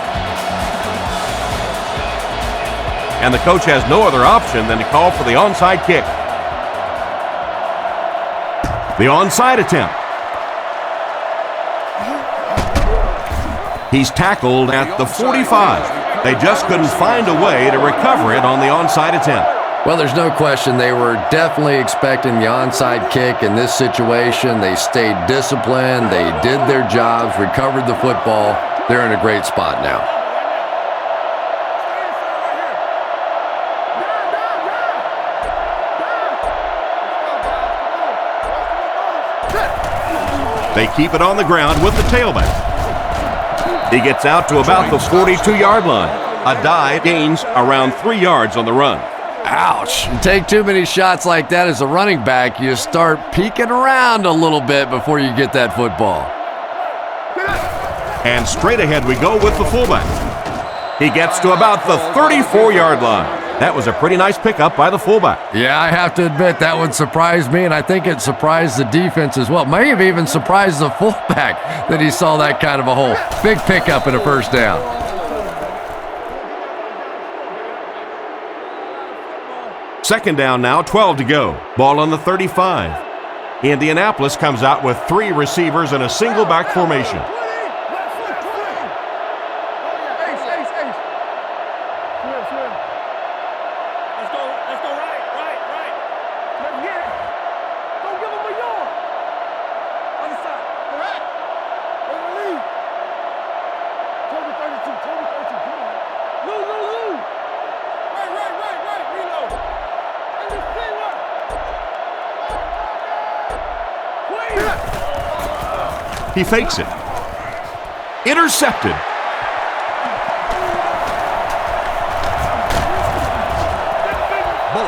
And the coach has no other option than to call for the onside kick. The onside attempt. He's tackled at the 45. They just couldn't find a way to recover it on the onside attempt. Well, there's no question they were definitely expecting the onside kick in this situation. They stayed disciplined. They did their jobs, recovered the football. They're in a great spot now. They keep it on the ground with the tailback. He gets out to about the 42-yard line. A dive gains around 3 yards on the run. Ouch. You take too many shots like that as a running back, you start peeking around a little bit before you get that football. And straight ahead we go with the fullback. He gets to about the 34-yard line. That was a pretty nice pickup by the fullback. Yeah, I have to admit that one surprised me, and I think it surprised the defense as well. May have even surprised the fullback that he saw that kind of a hole. Big pickup and a first down. Second down now, 12 to go. Ball on the 35. Indianapolis comes out with 3 receivers in a single back formation. He fakes it. Intercepted.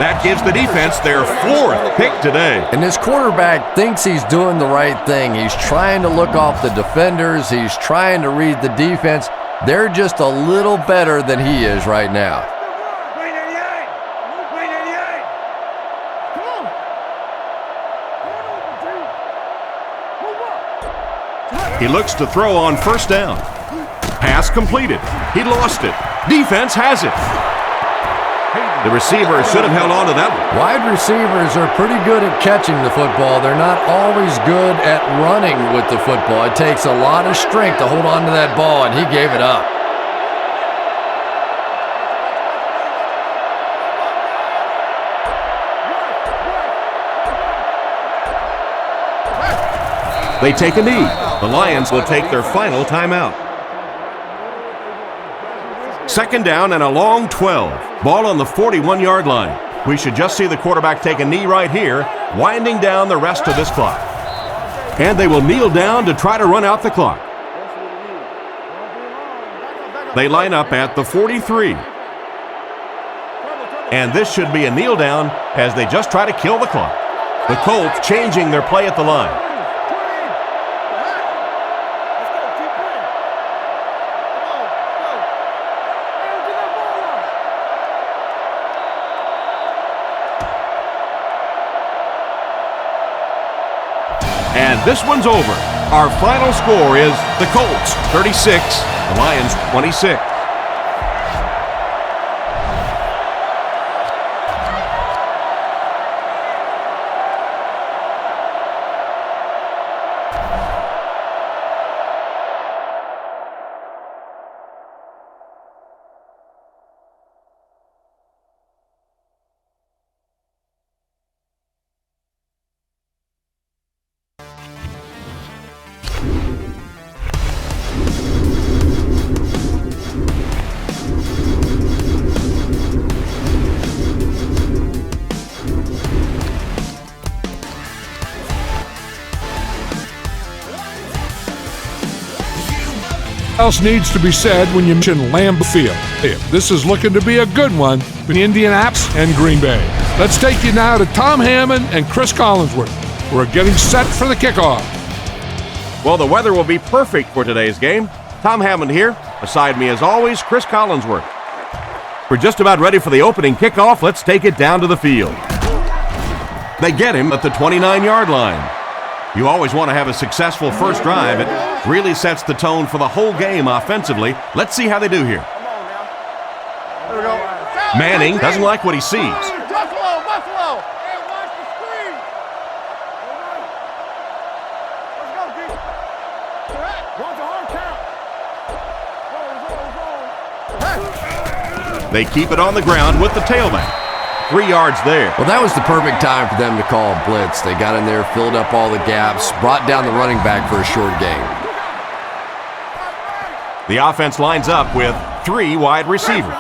That gives the defense their 4th pick today. And this quarterback thinks he's doing the right thing. He's trying to look off the defenders. He's trying to read the defense. They're just a little better than he is right now. He looks to throw on first down. Pass completed. He lost it. Defense has it. The receiver should have held on to that one. Wide receivers are pretty good at catching the football. They're not always good at running with the football. It takes a lot of strength to hold on to that ball, and he gave it up. They take a knee. The Lions will take their final timeout. Second down and a long 12. Ball on the 41-yard line. We should just see the quarterback take a knee right here, winding down the rest of this clock. And they will kneel down to try to run out the clock. They line up at the 43. And this should be a kneel down as they just try to kill the clock. The Colts changing their play at the line. And this one's over. Our final score is the Colts 36, the Lions 26. Else needs to be said when you mention Lambeau Field. This is looking to be a good one between Indianapolis and Green Bay. Let's take you now to Tom Hammond and Chris Collinsworth. We're getting set for the kickoff. Well, the weather will be perfect for today's game. Tom Hammond here. Beside me, as always, Chris Collinsworth. We're just about ready for the opening kickoff. Let's take it down to the field. They get him at the 29-yard line. You always want to have a successful first drive. It really sets the tone for the whole game offensively. Let's see how they do here. Manning doesn't like what he sees. Buffalo! Hey, watch the screen! Let's go, D. One's a hard count. They keep it on the ground with the tailback. 3 yards there. Well, that was the perfect time for them to call a blitz. They got in there, filled up all the gaps, brought down the running back for a short gain. The offense lines up with 3 wide receivers.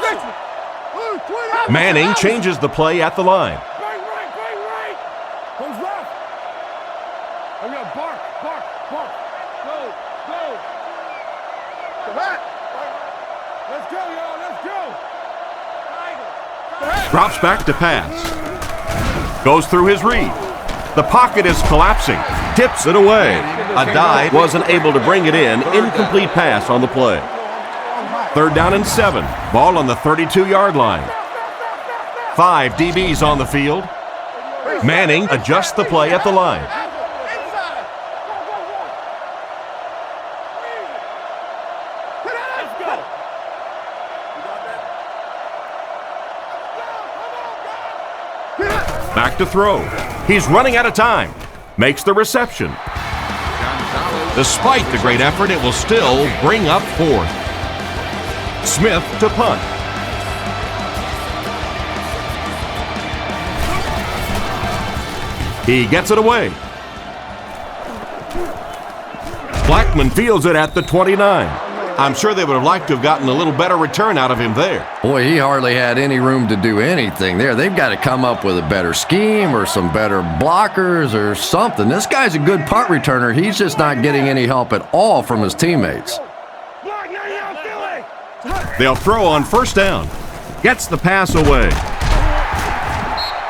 Manning changes the play at the line. Bang right. Who's left? Oh, yeah, bark. Go. Come on. Let's go, y'all, let's go. Drops back to pass. Goes through his read. The pocket is collapsing. Tips it away. A dive wasn't able to bring it in. Incomplete pass on the play. 3rd down and 7. Ball on the 32-yard line. 5 DBs on the field. Manning adjusts the play at the line. Back to throw. He's running out of time. Makes the reception. Despite the great effort, it will still bring up 4th. Smith to punt. He gets it away. Blackman fields it at the 29. I'm sure they would have liked to have gotten a little better return out of him there. Boy, he hardly had any room to do anything there. They've got to come up with a better scheme or some better blockers or something. This guy's a good punt returner. He's just not getting any help at all from his teammates. They'll throw on 1st down. Gets the pass away.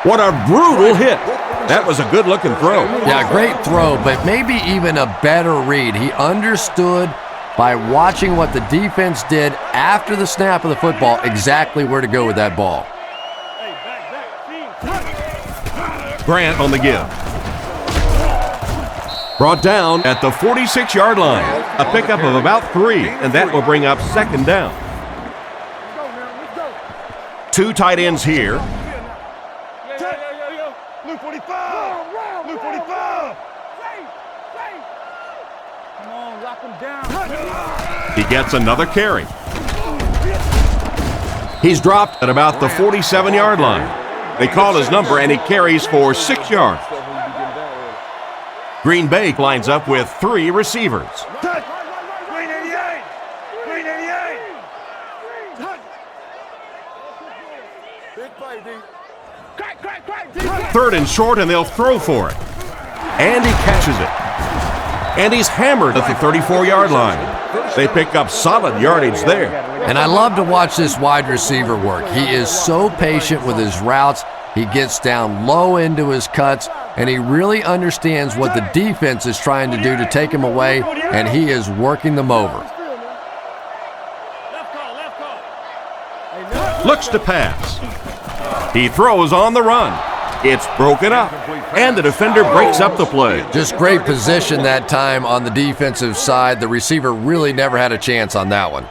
What a brutal hit. That was a good-looking throw. Yeah, great throw, but maybe even a better read. He understood by watching what the defense did after the snap of the football exactly where to go with that ball. Grant on the give. Brought down at the 46-yard line. A pickup of about 3, and that will bring up 2nd down. 2 tight ends here. Blue 45! Blue 45! Come on, lock him down. He gets another carry. He's dropped at about the 47-yard line. They call his number, and he carries for 6 yards. Green Bay lines up with 3 receivers. Touch. Green 88. Green 88. Touch. Big play, D. Crack, crack, crack, D. 3rd and short, and they'll throw for it. And he catches it. And he's hammered at the 34-yard line. They pick up solid yardage there. And I love to watch this wide receiver work. He is so patient with his routes. He gets down low into his cuts, and he really understands what the defense is trying to do to take him away, and he is working them over. Looks to pass. He throws on the run. It's broken up, and the defender breaks up the play. Just great position that time on the defensive side. The receiver really never had a chance on that one.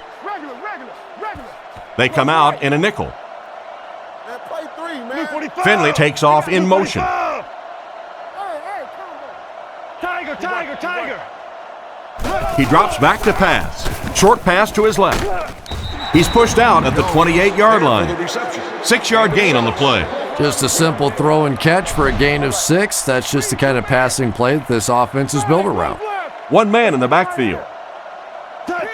They come out in a nickel. Play 3, man. Finley takes off in motion. Tiger, tiger, tiger. He drops back to pass. Short pass to his left. He's pushed out at the 28-yard line. 6-yard gain on the play. Just a simple throw and catch for a gain of 6. That's just the kind of passing play that this offense is built around. 1 man in the backfield. Touch.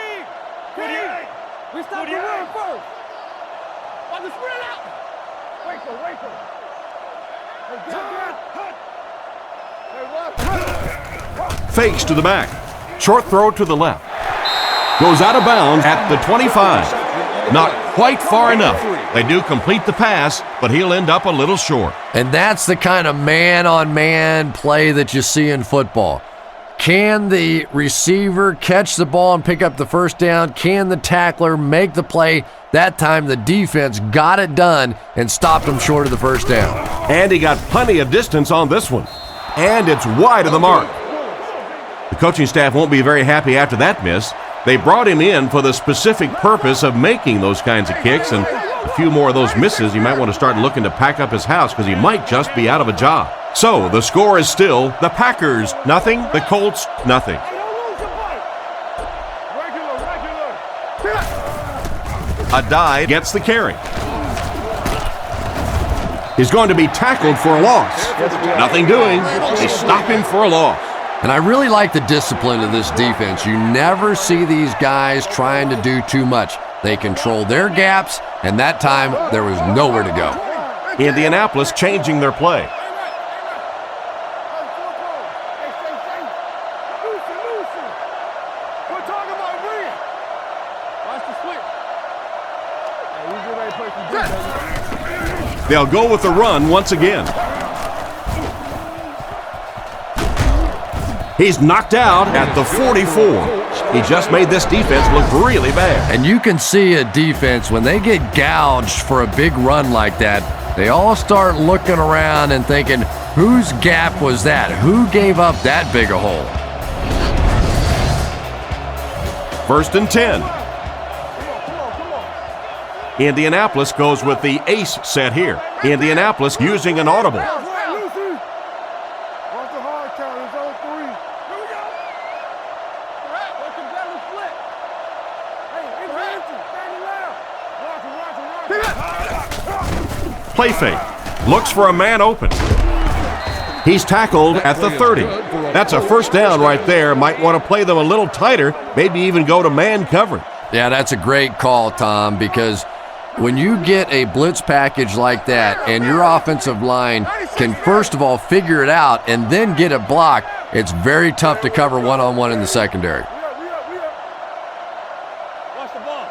48. We stop the run first. On the spread out. Wait for. Fakes to the back. Short throw to the left. Goes out of bounds at the 25. Not quite far enough. They do complete the pass, but he'll end up a little short. And that's the kind of man-on-man play that you see in football. Can the receiver catch the ball and pick up the first down? Can the tackler make the play? That time the defense got it done and stopped him short of the first down. And he got plenty of distance on this one. And it's wide of the mark. The coaching staff won't be very happy after that miss. They brought him in for the specific purpose of making those kinds of kicks, and a few more of those misses, you might want to start looking to pack up his house because he might just be out of a job. So the score is still the Packers nothing, the Colts nothing. Adai gets the carry. He's going to be tackled for a loss. Nothing doing. They stop him for a loss. And I really like the discipline of this defense. You never see these guys trying to do too much. They control their gaps, and that time there was nowhere to go. Indianapolis changing their play. They'll go with the run once again. He's knocked out at the 44. He just made this defense look really bad. And you can see a defense, when they get gouged for a big run like that, they all start looking around and thinking, whose gap was that? Who gave up that big a hole? 1st and 10. Indianapolis goes with the ace set here. Indianapolis using an audible. Play fake. Looks for a man open. He's tackled at the 30. That's a first down right there. Might want to play them a little tighter, maybe even go to man coverage. Yeah, that's a great call, Tom, because when you get a blitz package like that and your offensive line can first of all figure it out and then get it blocked, it's very tough to cover one-on-one in the secondary. Watch the ball.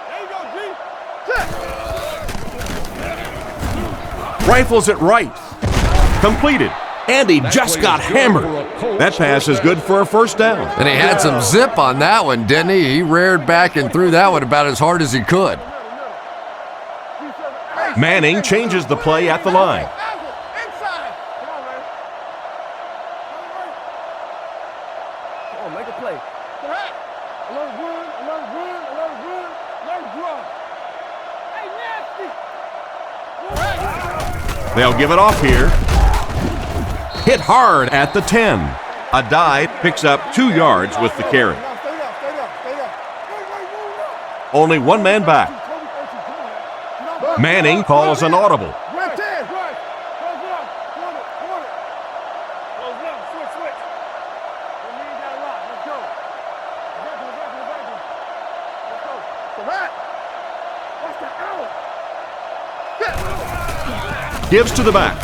There you go, G. Rifles it right. Completed. And he just got hammered. That pass is good for a first down. And he had some zip on that one, didn't he? He reared back and threw that one about as hard as he could. Manning changes the play at the line. They'll give it off here. Hit hard at the 10. Adai picks up 2 yards with the carry. Only one man back. Manning calls an audible. gives to the back.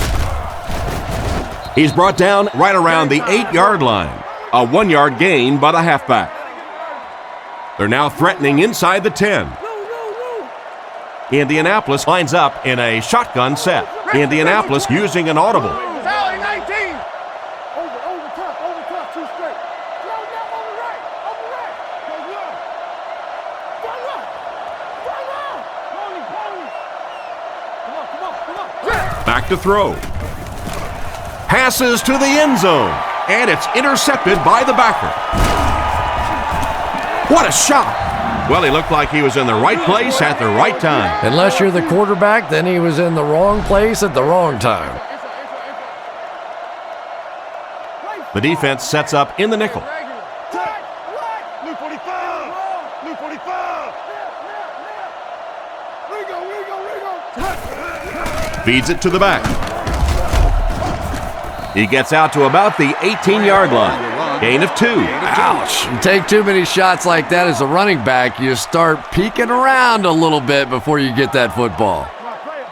He's brought down right around the 8-yard line. A 1-yard gain by the halfback. They're now threatening inside the 10. Indianapolis lines up in a shotgun set. Indianapolis using an audible. Over top, two straight. No, over right. Come on. Back to throw. Passes to the end zone. And it's intercepted by the backer. What a shot! Well, he looked like he was in the right place at the right time. Unless you're the quarterback, then he was in the wrong place at the wrong time. The defense sets up in the nickel. Blue 45. Feeds it to the back. He gets out to about the 18-yard line. Gain of 2. Ouch. You take too many shots like that as a running back, you start peeking around a little bit before you get that football. Play it.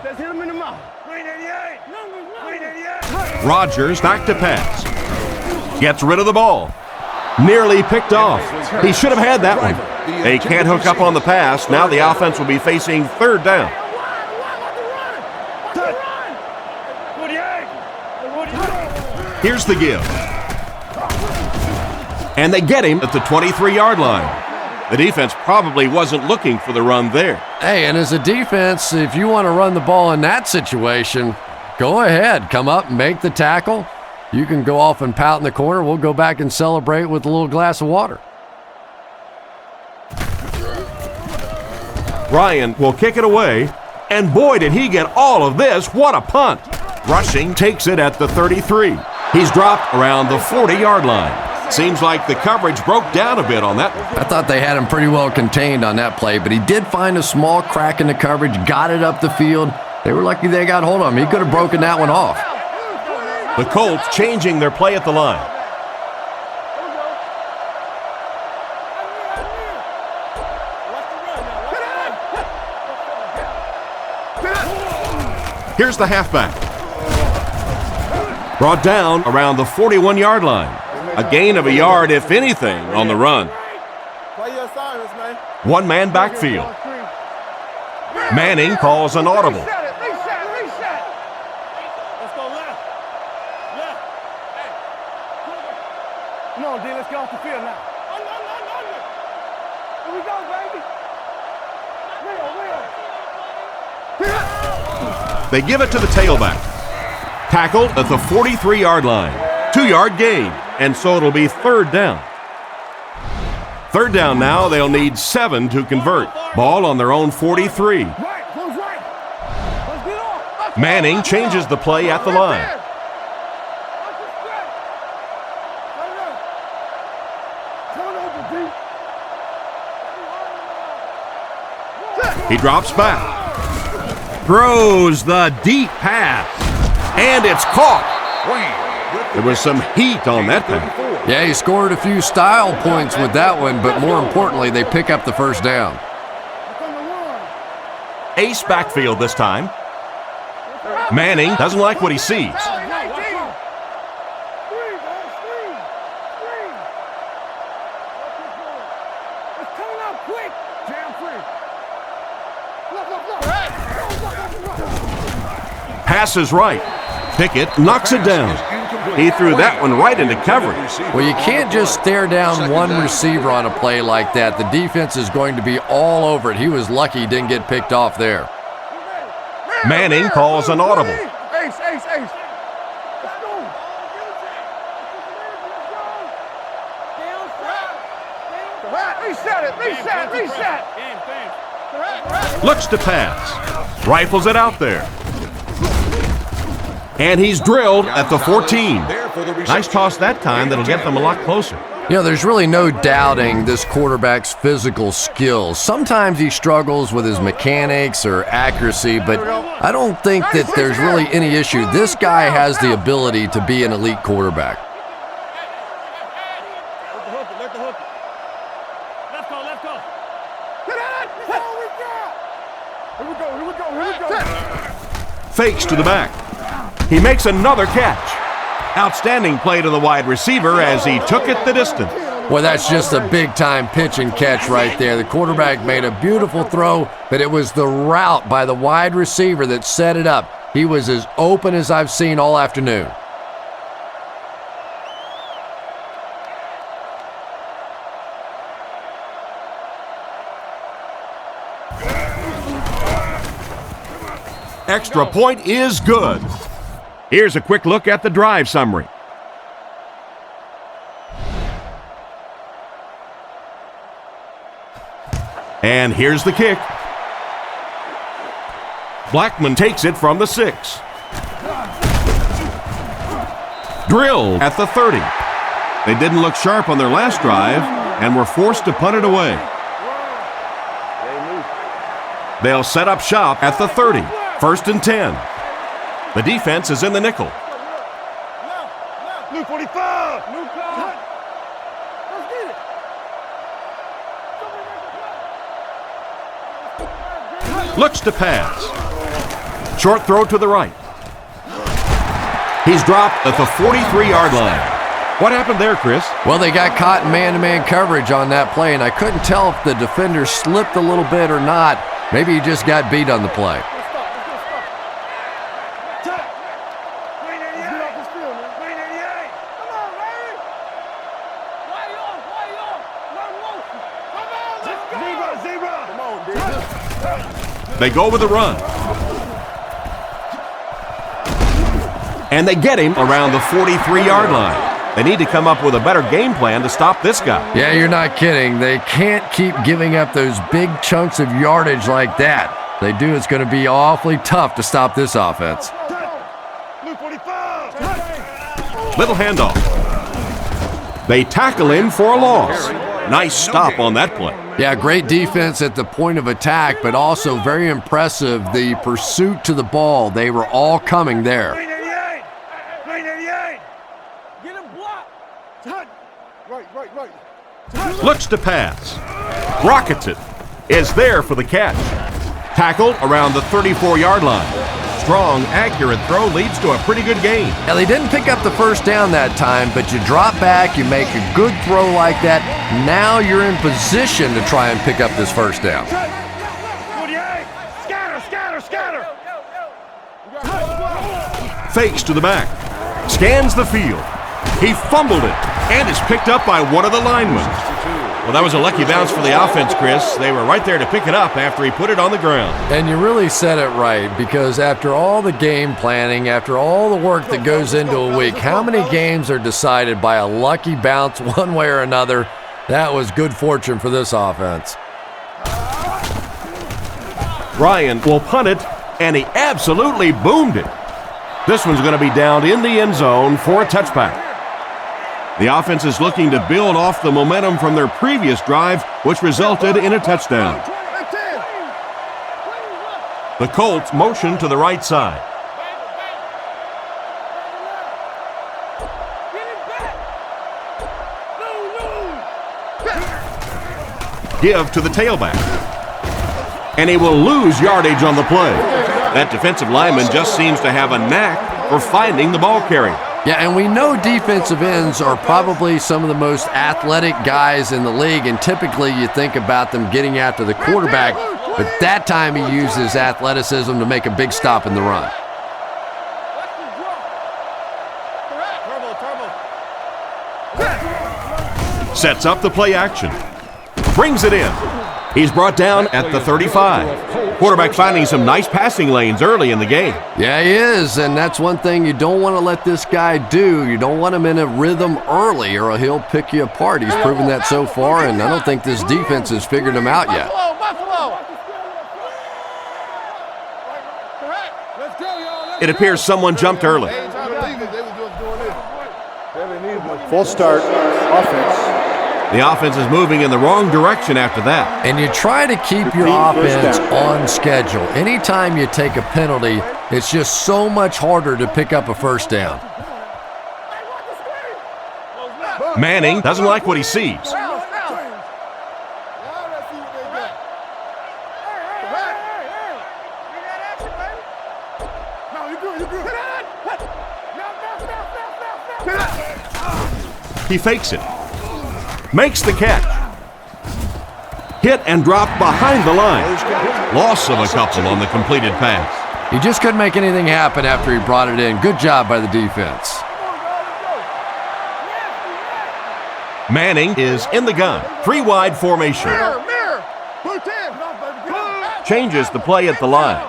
Let's hit him in the mouth. 388. Rodgers back to pass. Gets rid of the ball. Nearly picked off. He should have had that one. They can't hook up on the pass. Now the offense will be facing 3rd down. Here's the give. And they get him at the 23-yard line. The defense probably wasn't looking for the run there. Hey, and as a defense, if you want to run the ball in that situation, go ahead. Come up and make the tackle. You can go off and pout in the corner. We'll go back and celebrate with a little glass of water. Ryan will kick it away. And boy, did he get all of this. What a punt. Rushing takes it at the 33. He's dropped around the 40-yard line. Seems like the coverage broke down a bit on that one. I thought they had him pretty well contained on that play, but he did find a small crack in the coverage, got it up the field. They were lucky they got hold of him. He could have broken that one off. The Colts changing their play at the line. Here's the halfback. Brought down around the 41-yard line. A gain of a yard, if anything, on the run. One-man backfield. Manning calls an audible. Let's go left. Come on, D, let's get off the field now. Here we go, baby. They give it to the tailback. Tackled at the 43-yard line. 2-yard gain, and so it'll be 3rd down. 3rd down now, they'll need 7 to convert. Ball on their own 43. Manning changes the play at the line. He drops back. Throws the deep pass. And it's caught. There was some heat on that thing. Yeah, he scored a few style points with that one, but more importantly, they pick up the 1st down. Ace backfield this time. Manning doesn't like what he sees. Pass is right. Pickett knocks it down. He threw that one right into coverage. Well, you can't just stare down one receiver on a play like that. The defense is going to be all over it. He was lucky he didn't get picked off there. Manning calls an audible. Ace. Let's go. Reset. Looks to pass. Rifles it out there. And he's drilled at the 14. Nice toss that time that'll get them a lot closer. You know, there's really no doubting this quarterback's physical skills. Sometimes he struggles with his mechanics or accuracy, but I don't think that there's really any issue. This guy has the ability to be an elite quarterback. Let the hook. Let's go. Here we go. Fakes to the back. He makes another catch. Outstanding play to the wide receiver as he took it the distance. Well, that's just a big-time pitch and catch right there. The quarterback made a beautiful throw, but it was the route by the wide receiver that set it up. He was as open as I've seen all afternoon. Extra point is good. Here's a quick look at the drive summary. And here's the kick. Blackman takes it from the 6. Drilled at the 30. They didn't look sharp on their last drive and were forced to punt it away. They'll set up shop at the 30. 1st and 10. The defense is in the nickel. New 45. New call. Let's get it. Looks to pass. Short throw to the right. He's dropped at the 43-yard line. What happened there, Chris? Well, they got caught in man-to-man coverage on that play, and I couldn't tell if the defender slipped a little bit or not. Maybe he just got beat on the play. They go with a run. And they get him around the 43-yard line. They need to come up with a better game plan to stop this guy. Yeah, you're not kidding. They can't keep giving up those big chunks of yardage like that. If they do, it's going to be awfully tough to stop this offense. Little handoff. They tackle him for a loss. Nice stop on that play. Yeah, great defense at the point of attack, but also very impressive the pursuit to the ball. They were all coming there. Get him blocked. Right. Looks to pass. Rockets it. Is there for the catch. Tackled around the 34-yard line. Strong, accurate throw leads to a pretty good gain. Now, they didn't pick up the first down that time, but you drop back, you make a good throw like that. Now you're in position to try and pick up this first down. 48. Scatter. Fakes to the back. Scans the field. He fumbled it and is picked up by one of the linemen. Well, that was a lucky bounce for the offense, Chris. They were right there to pick it up after he put it on the ground. And you really said it right, because after all the game planning, after all the work that goes into a week, how many games are decided by a lucky bounce one way or another? That was good fortune for this offense. Ryan will punt it, and he absolutely boomed it. This one's going to be down in the end zone for a touchback. The offense is looking to build off the momentum from their previous drive, which resulted in a touchdown. The Colts motion to the right side. Give to the tailback. And he will lose yardage on the play. That defensive lineman just seems to have a knack for finding the ball carrier. Yeah, and we know defensive ends are probably some of the most athletic guys in the league, and typically you think about them getting after the quarterback, but that time he uses athleticism to make a big stop in the run. Sets up the play action. Brings it in. He's brought down at the 35. Quarterback finding some nice passing lanes early in the game. Yeah, he is, and that's one thing you don't want to let this guy do. You don't want him in a rhythm early, or he'll pick you apart. He's proven that so far, and I don't think this defense has figured him out yet. It appears someone jumped early. Full start offense. The offense is moving in the wrong direction after that. And you try to keep your offense on schedule. Anytime you take a penalty, it's just so much harder to pick up a first down. Manning doesn't like what he sees. He fakes it. Makes the catch. Hit and dropped behind the line. Loss of a couple on the completed pass. He just couldn't make anything happen after he brought it in. Good job by the defense. Manning is in the gun. 3-wide formation. Changes the play at the line.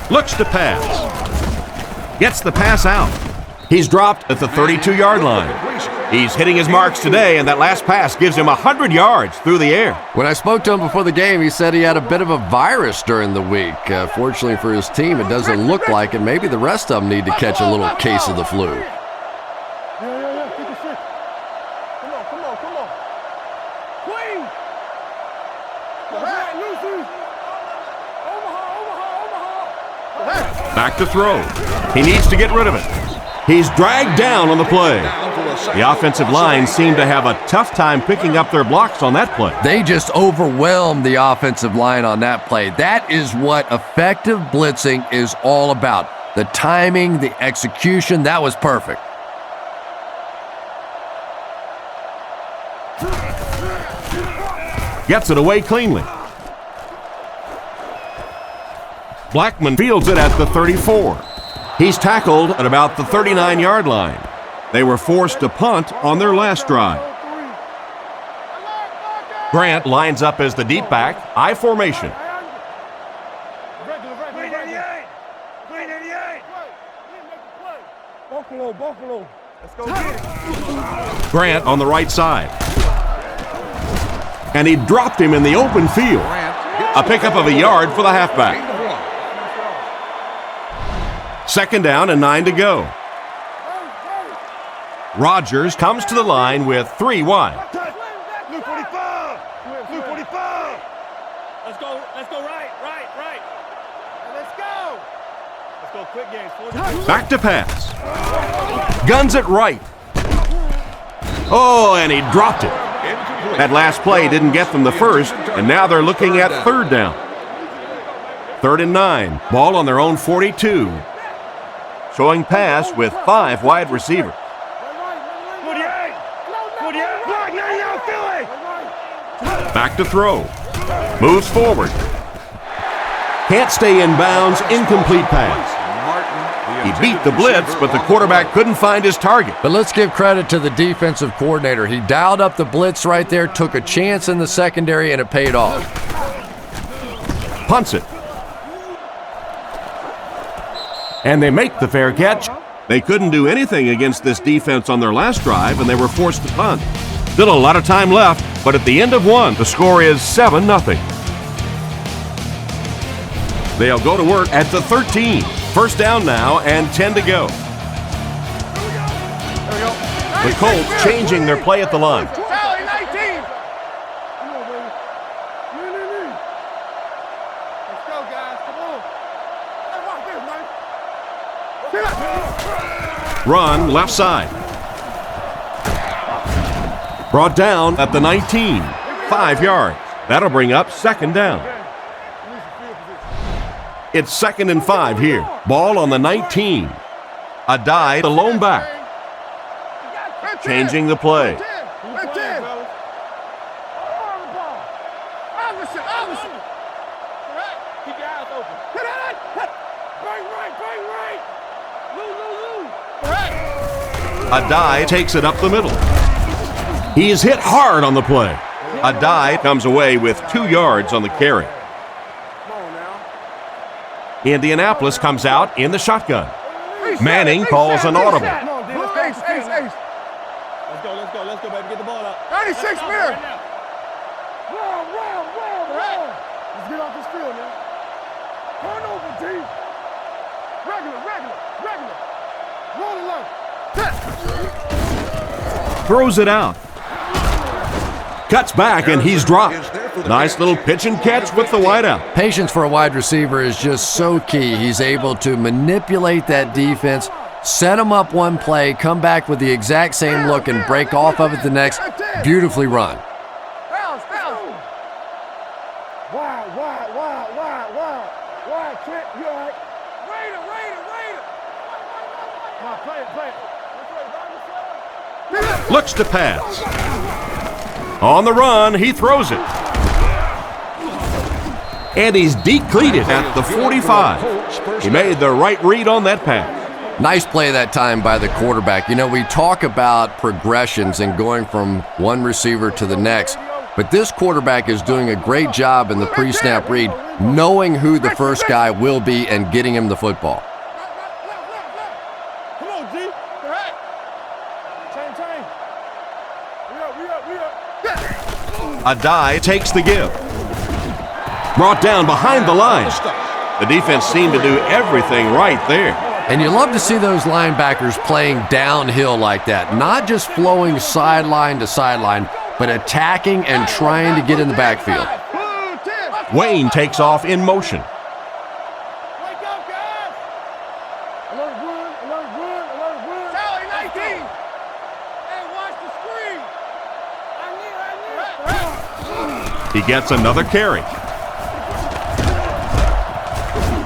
Looks to pass. Gets the pass out. He's dropped at the 32-yard line. He's hitting his marks today, and that last pass gives him 100 yards through the air. When I spoke to him before the game, he said he had a bit of a virus during the week. Fortunately for his team, it doesn't look like it. Maybe the rest of them need to catch a little case of the flu. Back to throw. He needs to get rid of it. He's dragged down on the play. The offensive line seemed to have a tough time picking up their blocks on that play. They just overwhelmed the offensive line on that play. That is what effective blitzing is all about. The timing, the execution, that was perfect. Gets it away cleanly. Blackman fields it at the 34. He's tackled at about the 39-yard line. They were forced to punt on their last drive. Grant lines up as the deep back, I formation. Grant on the right side. And he dropped him in the open field. A pickup of a yard for the halfback. 2nd down and 9 to go. Rodgers comes to the line with 3 wide. Blue 45. Blue 45. Let's go right. Let's go quick game. Back to pass. Guns it right. Oh, and he dropped it. That last play didn't get them the first, and now they're looking at 3rd down. 3rd and 9. Ball on their own 42. Showing pass with 5 wide receivers. Back to throw. Moves forward. Can't stay in bounds. Incomplete pass. He beat the blitz, but the quarterback couldn't find his target. But let's give credit to the defensive coordinator. He dialed up the blitz right there, took a chance in the secondary, and it paid off. Punts it. And they make the fair catch. They couldn't do anything against this defense on their last drive, and they were forced to punt. Still a lot of time left, but at the end of one, the score is 7-0. They'll go to work at the 13. 1st down now and 10 to go. The Colts changing their play at the line. Run left side. Brought down at the 19. 5 yards. That'll bring up 2nd down. It's 2nd and 5 here. Ball on the 19. A dive, the lone back. Changing the play. Adai takes it up the middle. He's hit hard on the play. Adai comes away with 2 yards on the carry. Indianapolis comes out in the shotgun. Manning calls an audible. Let's go, baby. Get the ball out. 96, man. Roll. Let's get off this field, man. Turn over, T. Regular. Roll it low. Throws it out. Cuts back, and he's dropped. Nice little pitch and catch with the wideout. Patience for a wide receiver is just so key. He's able to manipulate that defense, Set them up one play, come back with the exact same look, and break off of it the next. Beautifully run. Wide, Trent, you all right? Come on, play it. Looks to pass. On the run, he throws it. And he's decleated at the 45. He made the right read on that pass. Nice play that time by the quarterback. You know, we talk about progressions and going from one receiver to the next, but this quarterback is doing a great job in the pre-snap read, knowing who the first guy will be and getting him the football. Come on, G. Chain. We up. A dive takes the give. Brought down behind the line. The defense seemed to do everything right there. And you love to see those linebackers playing downhill like that, not just flowing sideline to sideline, but attacking and trying to get in the backfield. Wayne takes off in motion. Wake up, guys. Alert one. Charlie, 19. Hey, watch the screen. He gets another carry.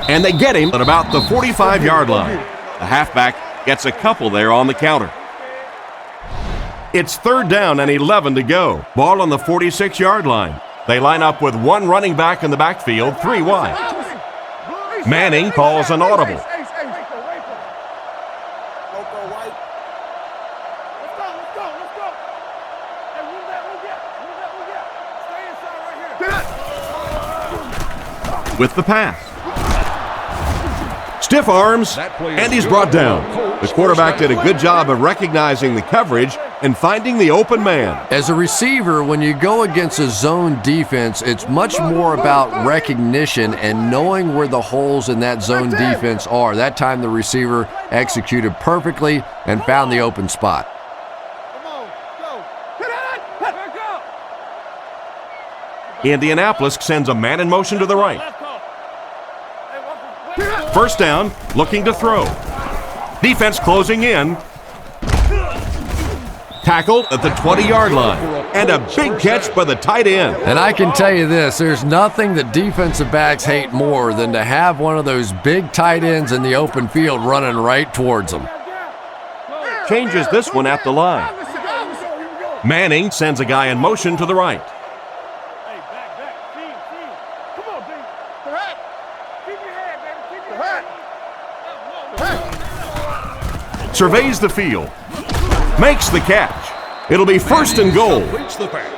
And they get him at about the 45-yard line. The halfback gets a couple there on the counter. It's 3rd down and 11 to go. Ball on the 46-yard line. They line up with one running back in the backfield, 3 wide. Manning calls an audible. With the pass. Stiff arms, and he's brought down. The quarterback did a good job of recognizing the coverage and finding the open man. As a receiver, when you go against a zone defense, it's much more about recognition and knowing where the holes in that zone defense are. That time the receiver executed perfectly and found the open spot. Indianapolis sends a man in motion to the right. First down, looking to throw. Defense closing in. Tackled at the 20-yard line. And a big catch by the tight end. And I can tell you this, there's nothing that defensive backs hate more than to have one of those big tight ends in the open field running right towards them. Changes this one at the line. Manning sends a guy in motion to the right. Surveys the field, makes the catch. It'll be 1st and goal.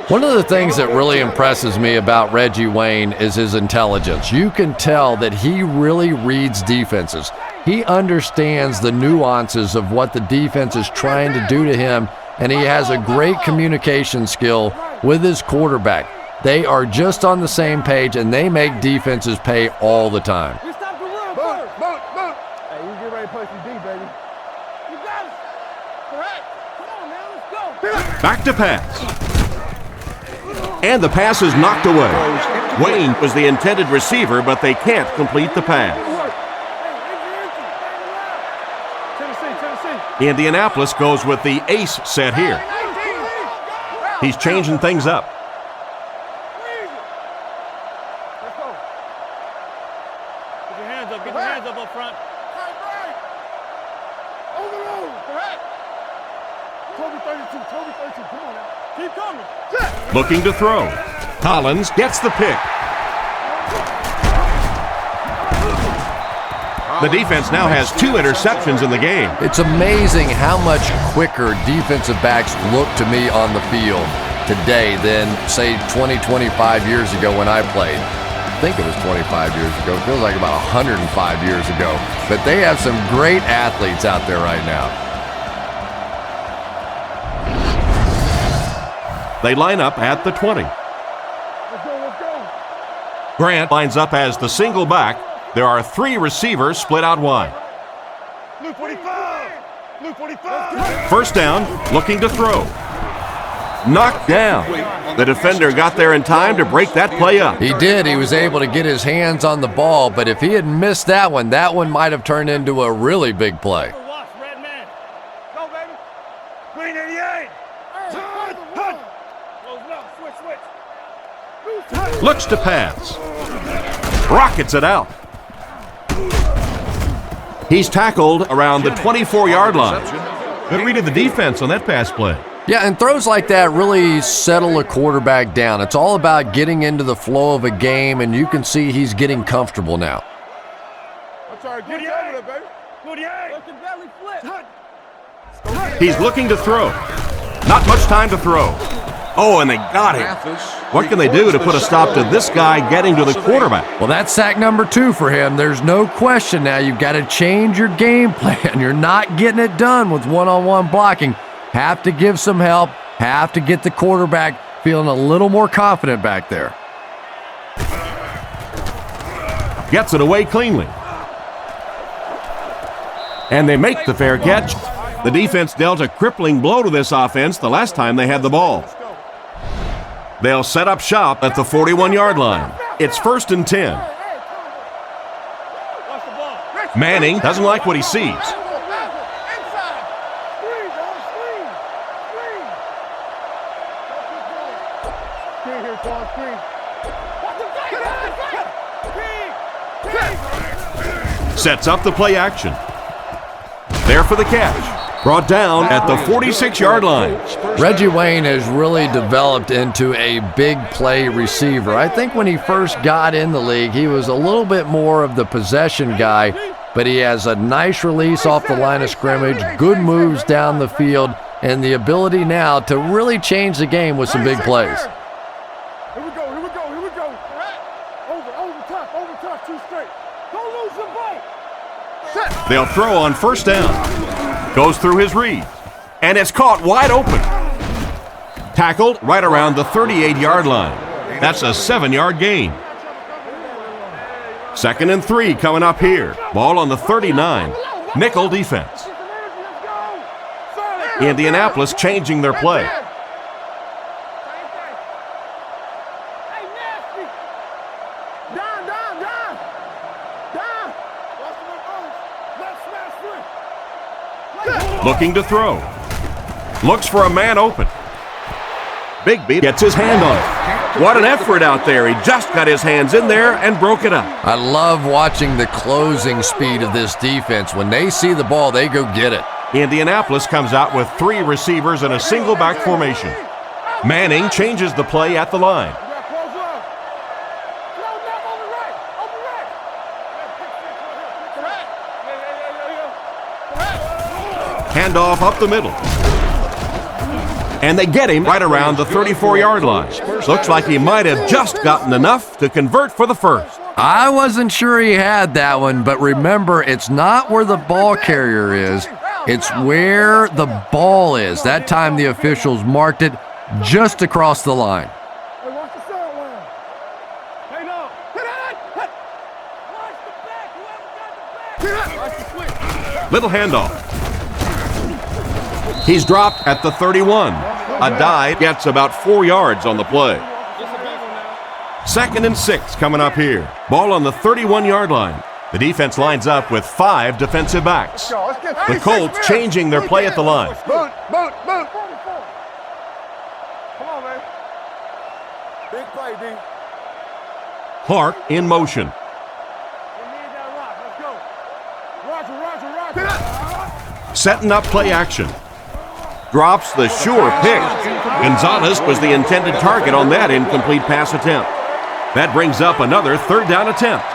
One of the things that really impresses me about Reggie Wayne is his intelligence. You can tell that he really reads defenses. He understands the nuances of what the defense is trying to do to him, and he has a great communication skill with his quarterback. They are just on the same page, and they make defenses pay all the time. Hey, you get ready to play some D, baby. You got it. Correct. Come on, man, let's go. Back to pass. And the pass is knocked away. Wayne was the intended receiver, but they can't complete the pass. Tennessee. Indianapolis goes with the ace set here. He's changing things up. Let's go. Get your hands up up front. Overload. Correct. Toby 32, come on now. Keep coming. Looking to throw. Collins gets the pick. The defense now has 2 interceptions in the game. It's amazing how much quicker defensive backs look to me on the field today than, say, 20, 25 years ago when I played. I think it was 25 years ago. It feels like about 105 years ago. But they have some great athletes out there right now. They line up at the 20. Let's go. Grant lines up as the single back. There are 3 receivers split out wide. Luke 45. First down, looking to throw. Knocked down. The defender got there in time to break that play up. He did. He was able to get his hands on the ball, but if he had missed that one might have turned into a really big play. Looks to pass. Rockets it out. He's tackled around the 24-yard line. Good read of the defense on that pass play. Yeah, and throws like that really settle a quarterback down. It's all about getting into the flow of a game, and you can see he's getting comfortable now. He's looking to throw. Not much time to throw. Oh, and they got him. What can they do to put a stop to this guy getting to the quarterback? Well, that's sack number 2 for him. There's no question now. You've got to change your game plan. You're not getting it done with one-on-one blocking. Have to give some help. Have to get the quarterback feeling a little more confident back there. Gets it away cleanly. And they make the fair catch. The defense dealt a crippling blow to this offense the last time they had the ball. They'll set up shop at the 41-yard line. It's 1st and 10. Manning doesn't like what he sees. Sets up the play action. There for the catch. Brought down at the 46-yard line. Reggie Wayne has really developed into a big play receiver. I think when he first got in the league, he was a little bit more of the possession guy, but he has a nice release off the line of scrimmage, good moves down the field, and the ability now to really change the game with some big plays. Here we go. Over top, 2 straight. Don't lose your ball. They'll throw on 1st down. Goes through his read. And it's caught wide open. Tackled right around the 38-yard line. That's a 7-yard gain. 2nd and 3 coming up here. Ball on the 39. Nickel defense. Indianapolis changing their play. Looking to throw. Looks for a man open. Bigby gets his hand on it. What an effort out there. He just got his hands in there and broke it up. I love watching the closing speed of this defense. When they see the ball, they go get it. Indianapolis comes out with 3 receivers in a single back formation. Manning changes the play at the line. Handoff up the middle. And they get him right around the 34-yard line. Looks like he might have just gotten enough to convert for the first. I wasn't sure he had that one, but remember, it's not where the ball carrier is. It's where the ball is. That time the officials marked it just across the line. Hey, watch the sideline. Hey, no. Watch the back. Watch the switch. Little handoff. He's dropped at the 31. A dive gets about 4 yards on the play. 2nd and 6 coming up here. Ball on the 31-yard line. The defense lines up with 5 defensive backs. The Colts changing their play at the line. Boot. Come on, man. Big play, D. Clark in motion. We need that rock. Let's go. Roger. Setting up play action. Drops the sure pick. Gonzalez was the intended target on that incomplete pass attempt. That brings up another 3rd down attempt.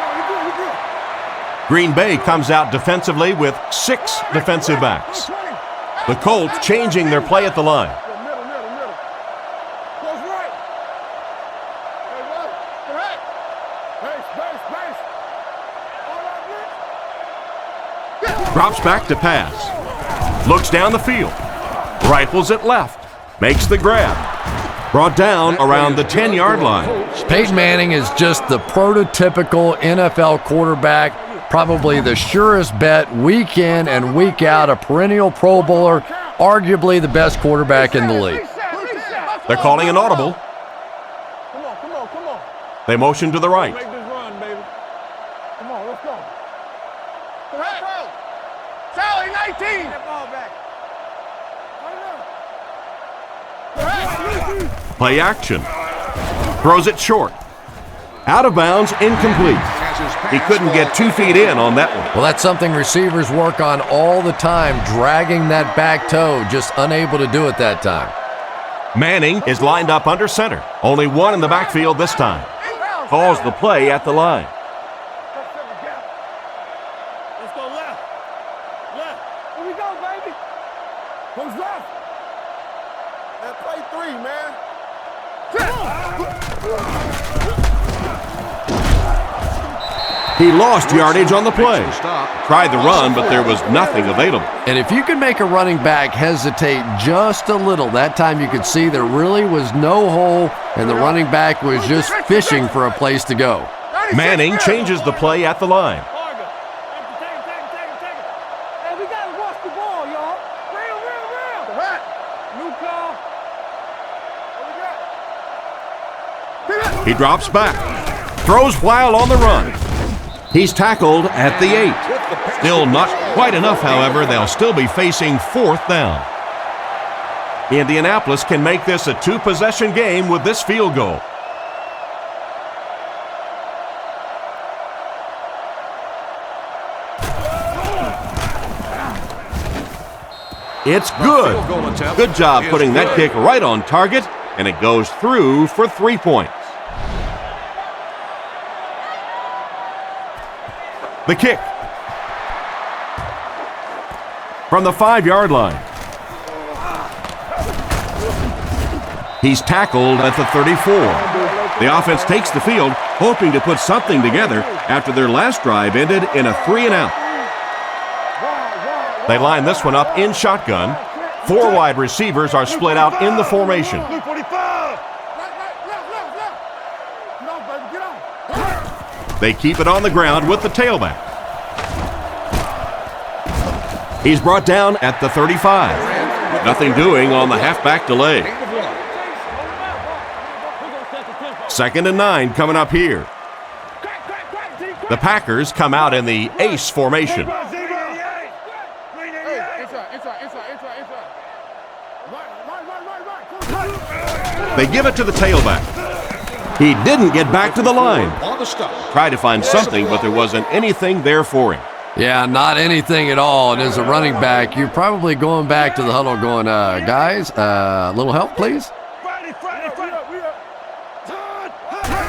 Green Bay comes out defensively with 6 defensive backs. The Colts changing their play at the line. Middle. Close right. Hey, base. All right, Drops back to pass. Looks down the field. Rifles it left. Makes the grab. Brought down around the 10-yard line. Peyton Manning is just the prototypical NFL quarterback, probably the surest bet week in and week out, a perennial Pro Bowler, arguably the best quarterback in the league. They're calling an audible. Come on. They motion to the right. Make this run, baby. Come on, let's go. Charlie, 19. That ball back. Play action. Throws it short. Out of bounds, incomplete. He couldn't get 2 feet in on that one. Well, that's something receivers work on all the time, dragging that back toe, just unable to do it that time. Manning is lined up under center. Only one in the backfield this time. Calls the play at the line. Let's go left. Left. Here we go, baby. Who's left? Let's play 3, man. He lost yardage on the play. Tried the run, but there was nothing available. And if you can make a running back hesitate just a little, that time you could see there really was no hole, and the running back was just fishing for a place to go. Manning changes the play at the line. Hey, we got to watch the ball, y'all. Real. Right. New call. What we got? He drops back. Throws while on the run. He's tackled at the 8. Still not quite enough, however. They'll still be facing 4th down. Indianapolis can make this a 2-possession game with this field goal. It's good. Good job putting that kick right on target, and it goes through for 3 points. The kick. From the 5-yard line. He's tackled at the 34. The offense takes the field, hoping to put something together after their last drive ended in a 3-and-out. They line this one up in shotgun. 4 wide receivers are split out in the formation. They keep it on the ground with the tailback. He's brought down at the 35. Nothing doing on the halfback delay. 2nd and 9 coming up here. The Packers come out in the ace formation. They give it to the tailback. He didn't get back to the line. Tried to find something, but there wasn't anything there for him. Yeah, not anything at all. And as a running back, you're probably going back to the huddle going, guys, a little help, please?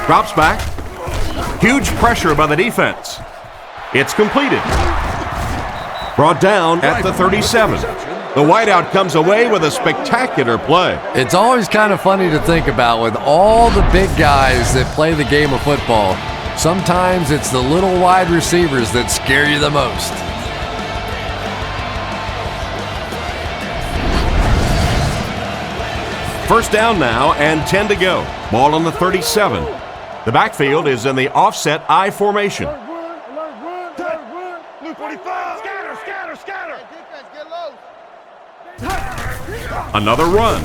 Drops back. Huge pressure by the defense. It's completed. Brought down at the 37. The wideout comes away with a spectacular play. It's always kind of funny to think about with all the big guys that play the game of football. Sometimes it's the little wide receivers that scare you the most. First down now and 10 to go. Ball on the 37. The backfield is in the offset I formation. Another run.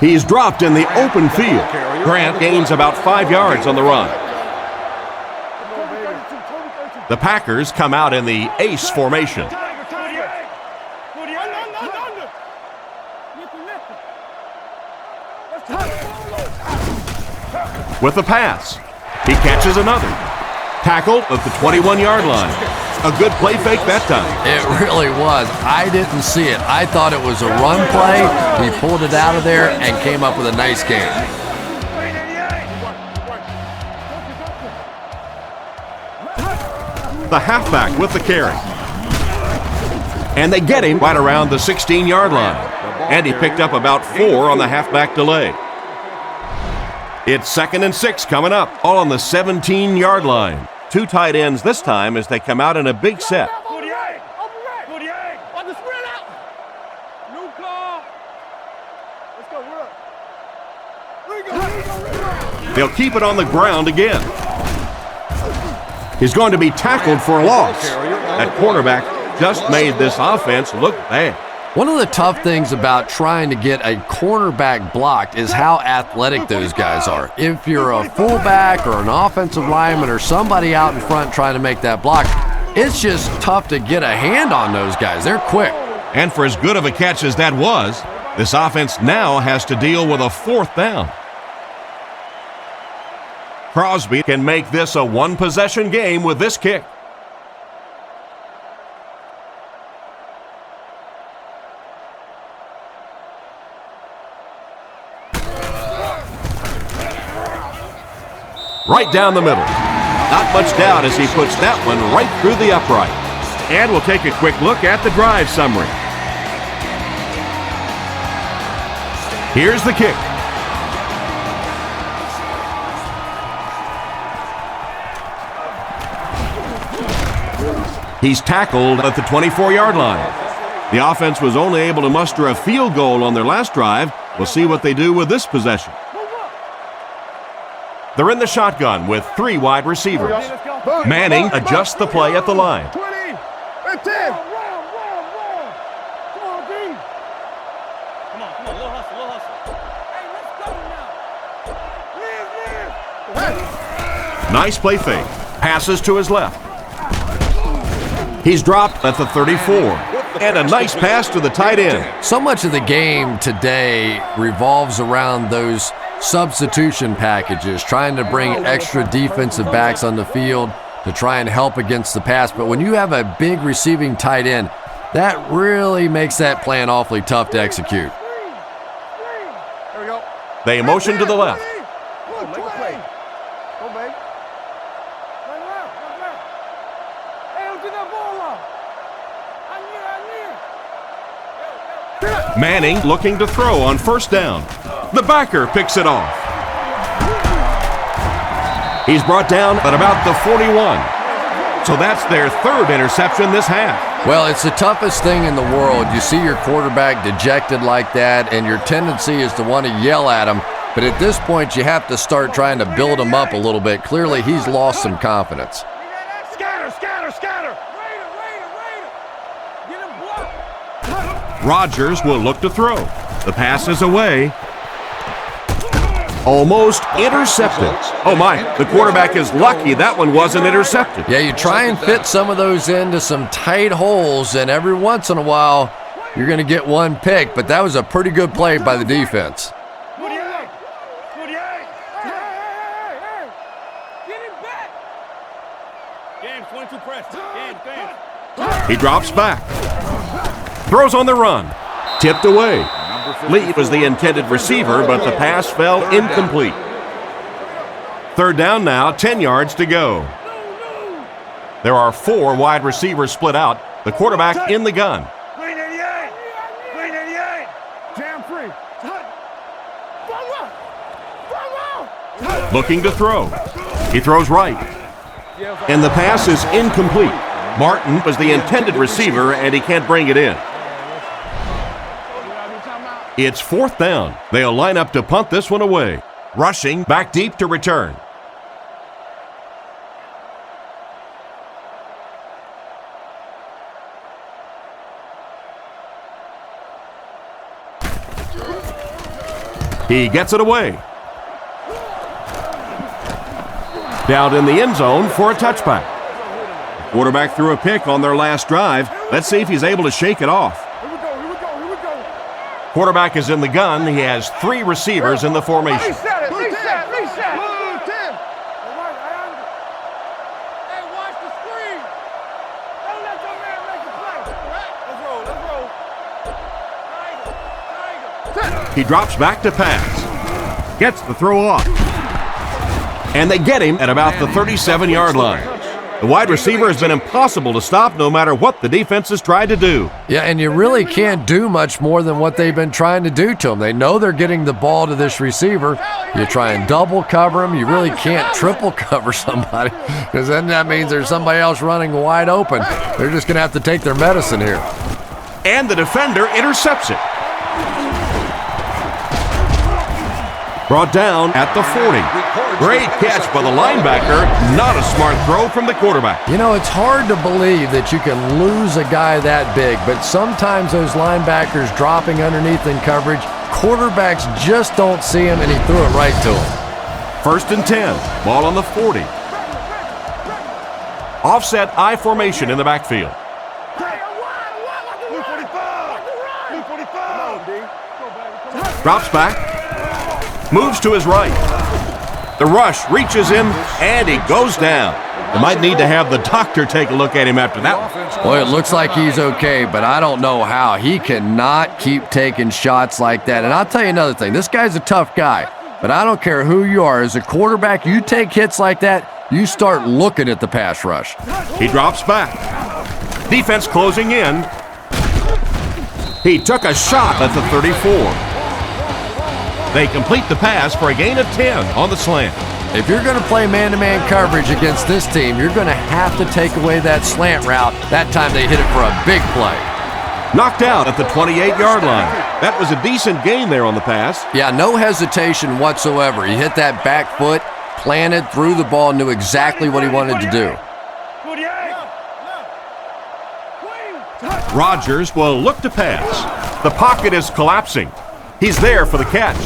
He's dropped in the open field. Grant gains about 5 yards on the run. The Packers come out in the ace formation. With the pass, he catches another. Tackled at the 21-yard line. A good play fake that time. It really was. I didn't see it. I thought it was a run play. He pulled it out of there and came up with a nice game. The halfback with the carry. And they get him right around the 16-yard line. And he picked up about 4 on the halfback delay. It's 2nd and 6 coming up, all on the 17-yard line. 2 tight ends this time as they come out in a big set. They'll keep it on the ground again. He's going to be tackled for a loss. That cornerback just made this offense look bad. One of the tough things about trying to get a cornerback blocked is how athletic those guys are. If you're a fullback or an offensive lineman or somebody out in front trying to make that block, it's just tough to get a hand on those guys. They're quick. And for as good of a catch as that was, This offense now has to deal with a 4th down. Crosby can make this a one-possession game with this kick. Right down the middle. Not much doubt as he puts that one right through the upright. And we'll take a quick look at the drive summary. Here's the kick. He's tackled at the 24-yard line. The offense was only able to muster a field goal on their last drive. We'll see what they do with this possession. They're in the shotgun with 3 wide receivers. Manning adjusts the play at the line. 20 and 10. Come on, D. Come on, little hustle. Hey, let's go now. Live. Nice play fake. Passes to his left. He's dropped at the 34. And a nice pass to the tight end. So much of the game today revolves around those substitution packages, trying to bring extra defensive backs on the field to try and help against the pass. But when you have a big receiving tight end, that really makes that plan awfully tough to execute. There we go. They motion to the left. Go, make a play. Go, baby. Left. Hey, don't get that ball off. I need. Manning looking to throw on 1st down. The backer picks it off. He's brought down at about the 41. So that's their 3rd interception this half. Well, it's the toughest thing in the world. You see your quarterback dejected like that, and your tendency is to want to yell at him. But at this point, you have to start trying to build him up a little bit. Clearly, he's lost some confidence. Scatter. Raider. Get him blocked. Rodgers will look to throw. The pass is away. Almost intercepted. Oh my, the quarterback is lucky that one wasn't intercepted. Yeah, you try and fit some of those into some tight holes, and every once in a while, you're going to get one pick, but that was a pretty good play by the defense. 28. Hey. Get him back. Game 22 press. Game. He drops back. Throws on the run. Tipped away. Lee was the intended receiver, but the pass fell incomplete. 3rd down now, 10 yards to go. There are 4 wide receivers split out. The quarterback in the gun. Green 88. Jam free. Looking to throw. He throws right. And the pass is incomplete. Martin was the intended receiver, and he can't bring it in. It's 4th down. They'll line up to punt this one away. Rushing back deep to return. He gets it away. Down in the end zone for a touchback. Quarterback threw a pick on their last drive. Let's see if he's able to shake it off. Here we go. Quarterback is in the gun. He has 3 receivers in the formation. Reset. Blue 10. Hey, watch the screen. Don't let your man make a play. Let's roll. He drops back to pass. Gets the throw off. And they get him at about the 37-yard line. The wide receiver has been impossible to stop no matter what the defense has tried to do. Yeah, and you really can't do much more than what they've been trying to do to him. They know they're getting the ball to this receiver. You try and double cover him. You really can't triple cover somebody, because then that means there's somebody else running wide open. They're just going to have to take their medicine here. And the defender intercepts it. Brought down at the 40. Great catch by the linebacker. Not a smart throw from the quarterback. You know, it's hard to believe that you can lose a guy that big, but sometimes those linebackers dropping underneath in coverage, quarterbacks just don't see him, and he threw it right to him. 1st and 10. Ball on the 40. Offset I formation in the backfield. Blue 45. Drops back. Moves to his right. The rush reaches him, and he goes down. They might need to have the doctor take a look at him after that one. Boy, it looks like he's okay, but I don't know how. He cannot keep taking shots like that. And I'll tell you another thing. This guy's a tough guy, but I don't care who you are. As a quarterback, you take hits like that, you start looking at the pass rush. He drops back. Defense closing in. He took a shot at the 34. They complete the pass for a gain of 10 on the slant. If you're going to play man-to-man coverage against this team, you're going to have to take away that slant route. That time they hit it for a big play. Knocked out at the 28-yard line. That was a decent gain there on the pass. Yeah, no hesitation whatsoever. He hit that back foot, planted, threw the ball, knew exactly what he wanted to do. Rodgers will look to pass. The pocket is collapsing. He's there for the catch.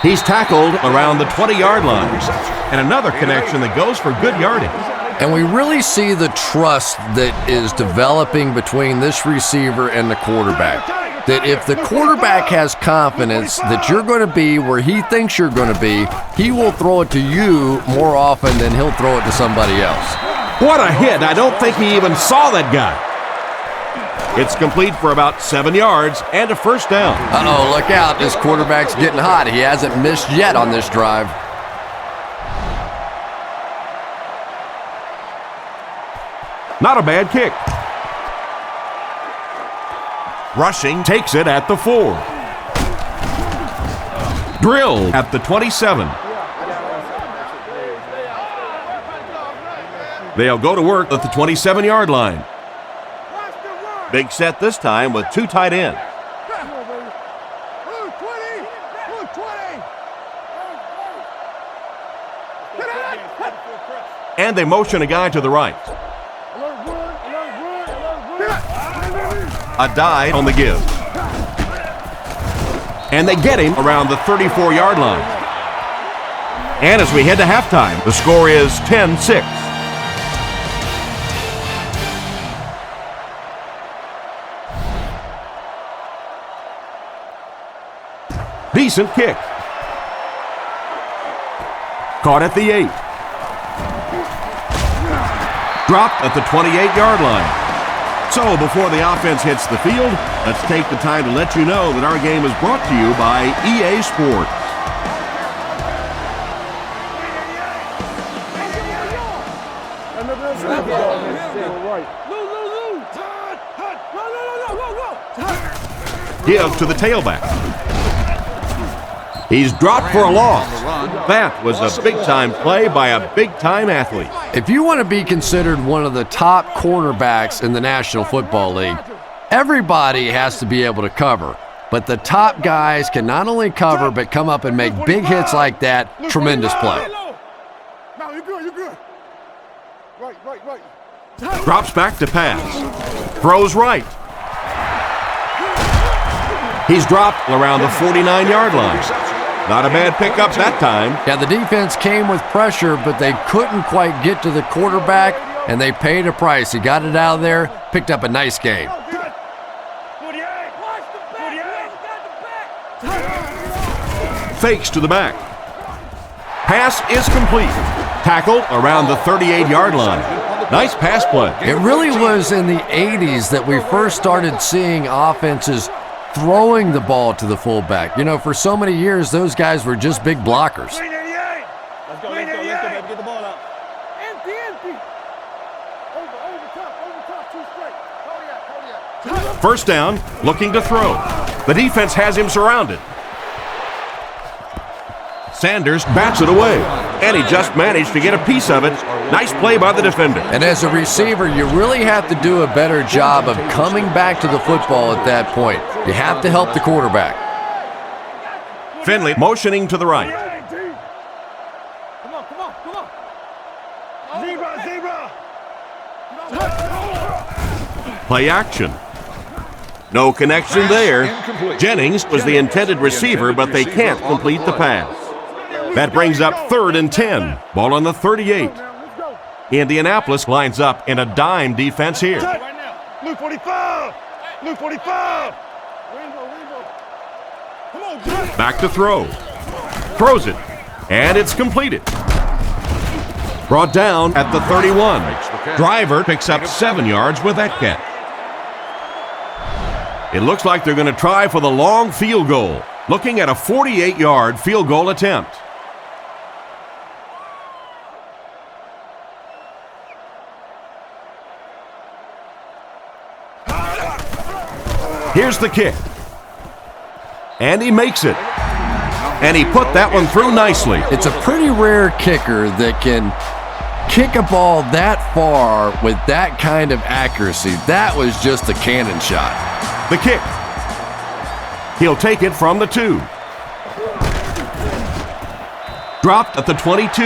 He's tackled around the 20-yard line. And another connection that goes for good yardage. And we really see the trust that is developing between this receiver and the quarterback. That if the quarterback has confidence that you're going to be where he thinks you're going to be, he will throw it to you more often than he'll throw it to somebody else. What a hit. I don't think he even saw that guy. It's complete for about 7 yards and a first down. Uh-oh, look out. This quarterback's getting hot. He hasn't missed yet on this drive. Not a bad kick. Rushing takes it at the 4. Drilled at the 27. They'll go to work at the 27-yard line. Big set this time with 2 tight ends. And they motion a guy to the right. A dive on the give. And they get him around the 34-yard line. And as we head to halftime, the score is 10-6. Decent kick. Caught at the 8. Dropped at the 28-yard line. So before the offense hits the field, let's take the time to let you know that our game is brought to you by EA Sports. Give to the tailback. He's dropped for a loss. That was a big-time play by a big-time athlete. If you want to be considered one of the top cornerbacks in the National Football League, everybody has to be able to cover. But the top guys can not only cover, but come up and make big hits like that. Tremendous play. No, you're good, you're good. Right. Drops back to pass. Throws right. He's dropped around the 49-yard line. Not a bad pickup that time. Yeah, the defense came with pressure, but they couldn't quite get to the quarterback, and they paid a price. He got it out of there, picked up a nice gain. Fakes to the back. Pass is complete. Tackled around the 38-yard line. Nice pass play. It really was in the 80s that we first started seeing offenses throwing the ball to the fullback. You know, for so many years, those guys were just big blockers. Let's go, baby. Get the ball out. Empty. Over top, 2 straight. Hold it. First down, looking to throw. The defense has him surrounded. Sanders bats it away, and he just managed to get a piece of it. Nice play by the defender. And as a receiver, you really have to do a better job of coming back to the football at that point. You have to help the quarterback. Finley motioning to the right. Come on. Zebra. Play action. No connection there. Jennings was the intended receiver, but they can't complete the pass. That brings up 3rd and 10. Ball on the 38. Indianapolis lines up in a dime defense here. Blue 45. Back to throw. Throws it. And it's completed. Brought down at the 31. Driver picks up 7 yards with that catch. It looks like they're going to try for the long field goal. Looking at a 48-yard field goal attempt. Here's the kick. And he makes it. And he put that one through nicely. It's a pretty rare kicker that can kick a ball that far with that kind of accuracy. That was just a cannon shot. The kick. He'll take it from the 2. Dropped at the 22.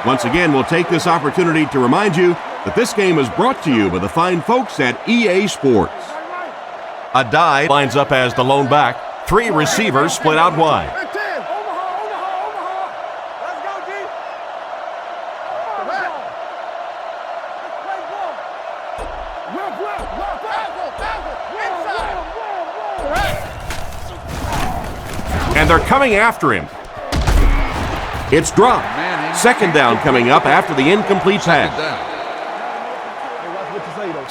Once again, we'll take this opportunity to remind you that this game is brought to you by the fine folks at EA Sports. A die lines up as the lone back. 3 receivers split out wide. And they're coming after him. It's dropped. 2nd down coming up after the incomplete pass.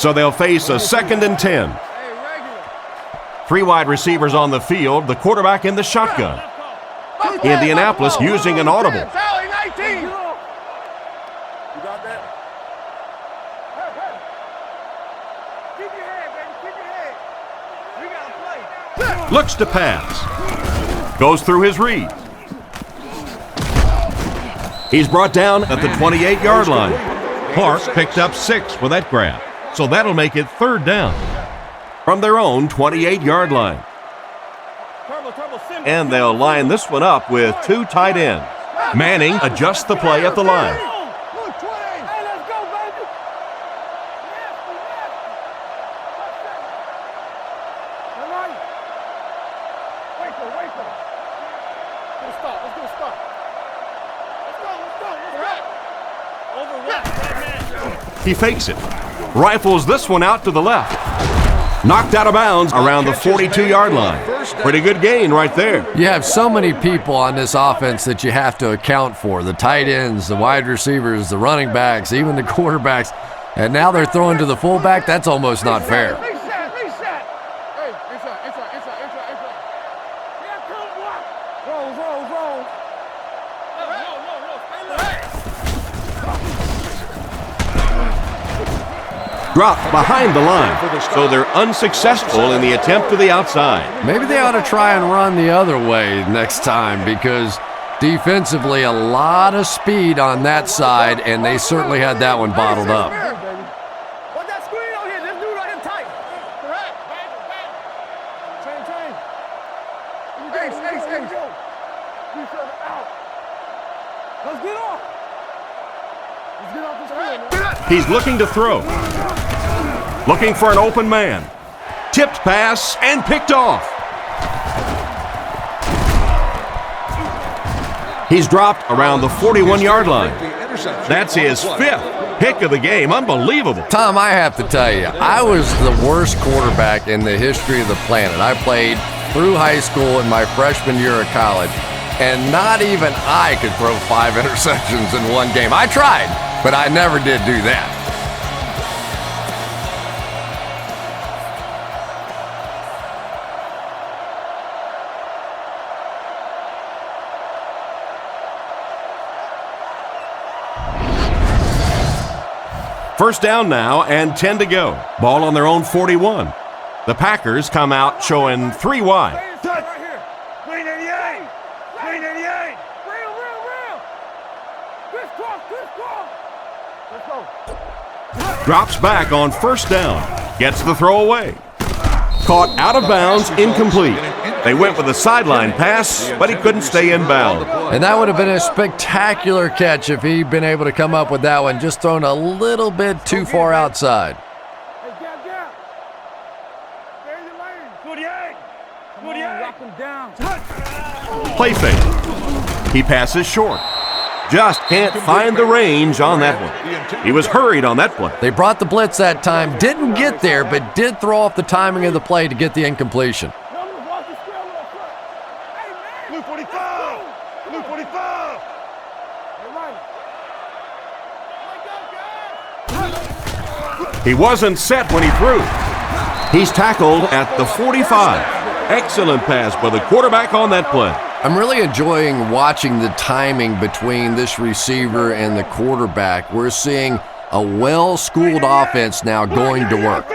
So they'll face a 2nd and 10. 3 wide receivers on the field, the quarterback in the shotgun. Indianapolis using an audible. Looks to pass. Goes through his read. He's brought down at the 28-yard line. Clark picked up 6 with that grab. So that'll make it 3rd down. From their own 28-yard line. And they'll line this one up with 2 tight ends. Manning adjusts the play at the line. He fakes it. Rifles this one out to the left. Knocked out of bounds around the 42-yard line. Pretty good gain right there. You have so many people on this offense that you have to account for. The tight ends, the wide receivers, the running backs, even the quarterbacks. And now they're throwing to the fullback. That's almost not fair. Dropped behind the line, so they're unsuccessful in the attempt to the outside. Maybe they ought to try and run the other way next time, because defensively a lot of speed on that side, and they certainly had that one bottled up. He's looking to throw. Looking for an open man. Tipped pass and picked off. He's dropped around the 41-yard line. That's his 5th pick of the game. Unbelievable. Tom, I have to tell you, I was the worst quarterback in the history of the planet. I played through high school and my freshman year of college, and not even I could throw 5 interceptions in one game. I tried, but I never did do that. First down now and 10 to go. Ball on their own 41. The Packers come out showing 3 wide. Drops back on first down. Gets the throw away. Caught out of bounds, incomplete. They went with a sideline pass, but he couldn't stay in bounds. And that would have been a spectacular catch if he'd been able to come up with that one, just thrown a little bit too far outside. Play fake. He passes short. Just can't find the range on that one. He was hurried on that play. They brought the blitz that time, didn't get there, but did throw off the timing of the play to get the incompletion. 45. He wasn't set when he threw. He's tackled at the 45. Excellent pass by the quarterback on that play. I'm really enjoying watching the timing between this receiver and the quarterback. We're seeing a well-schooled offense now going to work.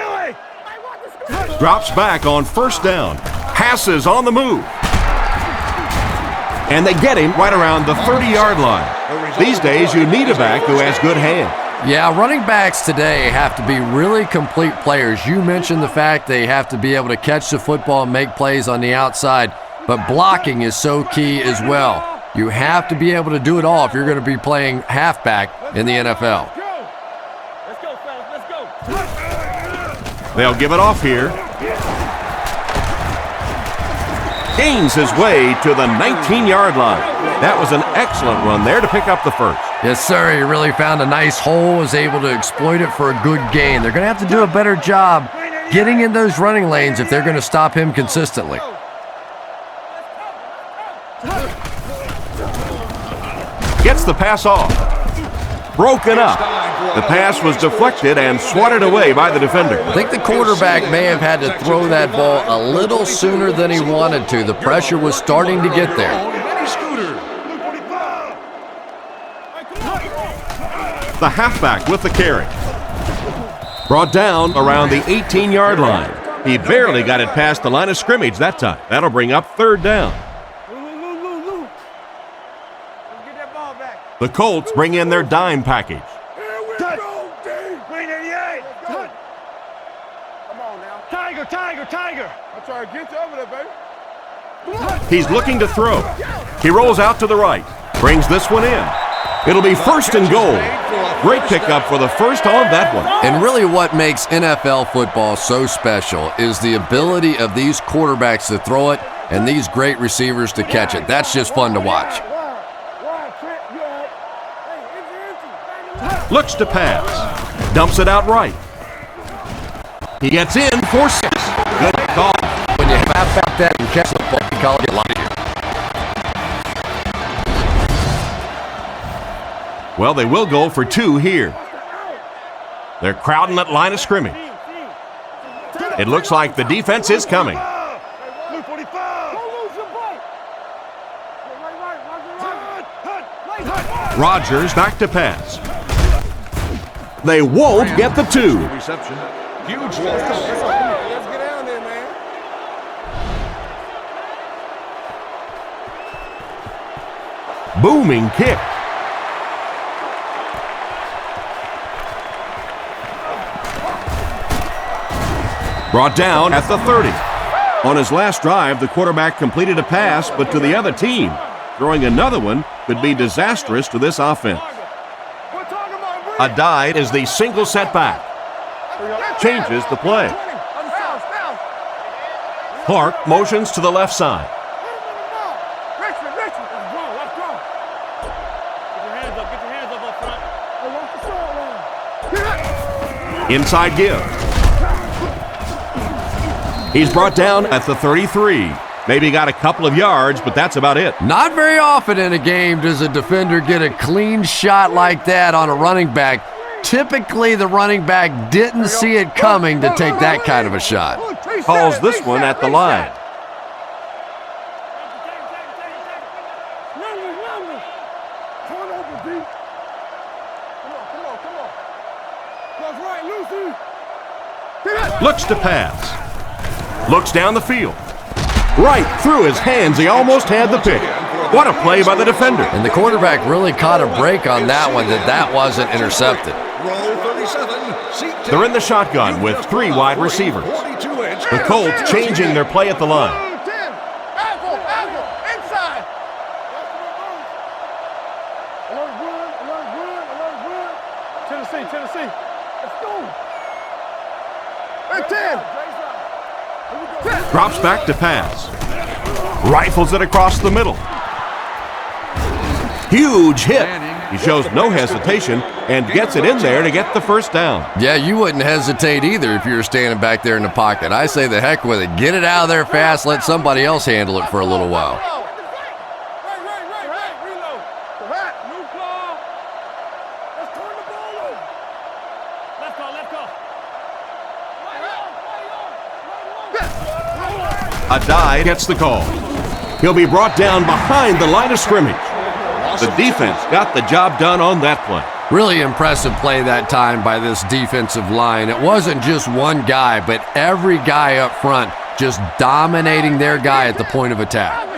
Drops back on first down. Passes on the move. And they get him right around the 30-yard line. These days, you need a back who has good hands. Yeah, running backs today have to be really complete players. You mentioned the fact they have to be able to catch the football and make plays on the outside, but blocking is so key as well. You have to be able to do it all if you're going to be playing halfback in the NFL. Let's go, fellas. Let's go. They'll give it off here. Gains his way to the 19-yard line. That was an excellent run there to pick up the first. Yes, sir. He really found a nice hole, was able to exploit it for a good gain. They're going to have to do a better job getting in those running lanes if they're going to stop him consistently. Gets the pass off. Broken up. The pass was deflected and swatted away by the defender. I think the quarterback may have had to throw that ball a little sooner than he wanted to. The pressure was starting to get there. The halfback with the carry. Brought down around the 18-yard line. He barely got it past the line of scrimmage that time. That'll bring up third down. The Colts bring in their dime package. Tiger. I'm trying to get you over there, baby. He's looking to throw. He rolls out to the right. Brings this one in. It'll be first and goal. Great pickup for the first on that one. And really what makes NFL football so special is the ability of these quarterbacks to throw it and these great receivers to catch it. That's just fun to watch. Looks to pass. Dumps it out right. He gets in for 6. Good call. When you halfback that and catch the ball, you call it like it. Well, they will go for 2 here. They're crowding that line of scrimmage. It looks like the defense is coming. Rodgers back to pass. They won't get the 2. Reception. Huge Let's get down there, man. Booming kick. Brought down at the 30. On his last drive, the quarterback completed a pass, but to the other team. Throwing another one could be disastrous to this offense. A dive is the single setback. Changes the play. Clark motions to the left side. Inside give. He's brought down at the 33. Maybe got a couple of yards, but that's about it. Not very often in a game does a defender get a clean shot like that on a running back. Typically, the running back didn't see it coming to take that kind of a shot. Calls this one at the line. Looks to pass. Looks down the field. Right through his hands. He almost had the pick. What a play by the defender. And the quarterback really caught a break on that one, that wasn't intercepted. They're in the shotgun with 3 wide receivers. The Colts changing their play at the line. Tennessee. Let's go. Hey, 10. Drops back to pass. Rifles it across the middle. Huge hit. He shows no hesitation and gets it in there to get the first down. Yeah, you wouldn't hesitate either if you were standing back there in the pocket. I say the heck with it. Get it out of there fast. Let somebody else handle it for a little while. A dive gets the call. He'll be brought down behind the line of scrimmage. The defense got the job done on that play. Really impressive play that time by this defensive line. It wasn't just one guy, but every guy up front just dominating their guy at the point of attack.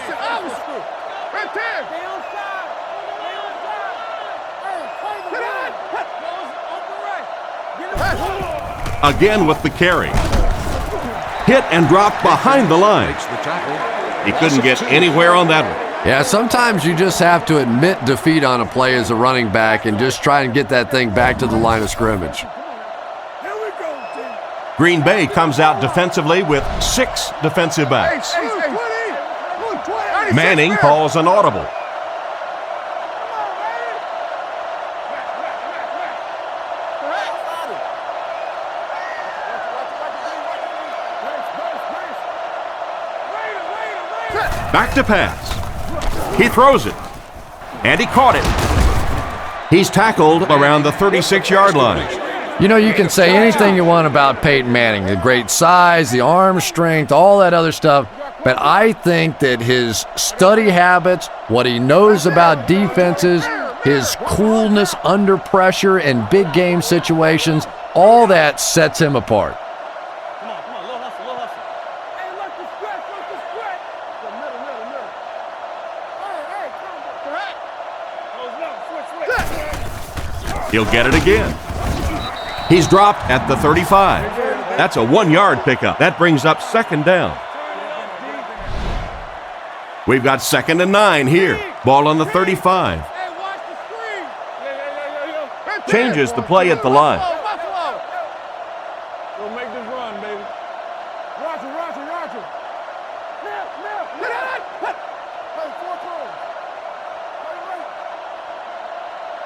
Again with the carry. Hit and dropped behind the line. He couldn't get anywhere on that one. Yeah, sometimes you just have to admit defeat on a play as a running back and just try and get that thing back to the line of scrimmage. Green Bay comes out defensively with 6 defensive backs. Manning calls an audible. Back to pass. He throws it. And he caught it. He's tackled around the 36-yard line. You know, you can say anything you want about Peyton Manning, the great size, the arm strength, all that other stuff, but I think that his study habits, what he knows about defenses, his coolness under pressure in big game situations, all that sets him apart. Come on, little hustle, little hustle. Hey, look the stretch, look the stretch. Middle. Hey, close up, switch. He'll get it again. He's dropped at the 35. That's a 1-yard pickup. That brings up 2nd down. We've got 2nd and 9 here. Ball on the 35. Hey, watch the screen. Yeah. Changes the play at the line. Go make this run, baby. Roger. Hey, 4 close.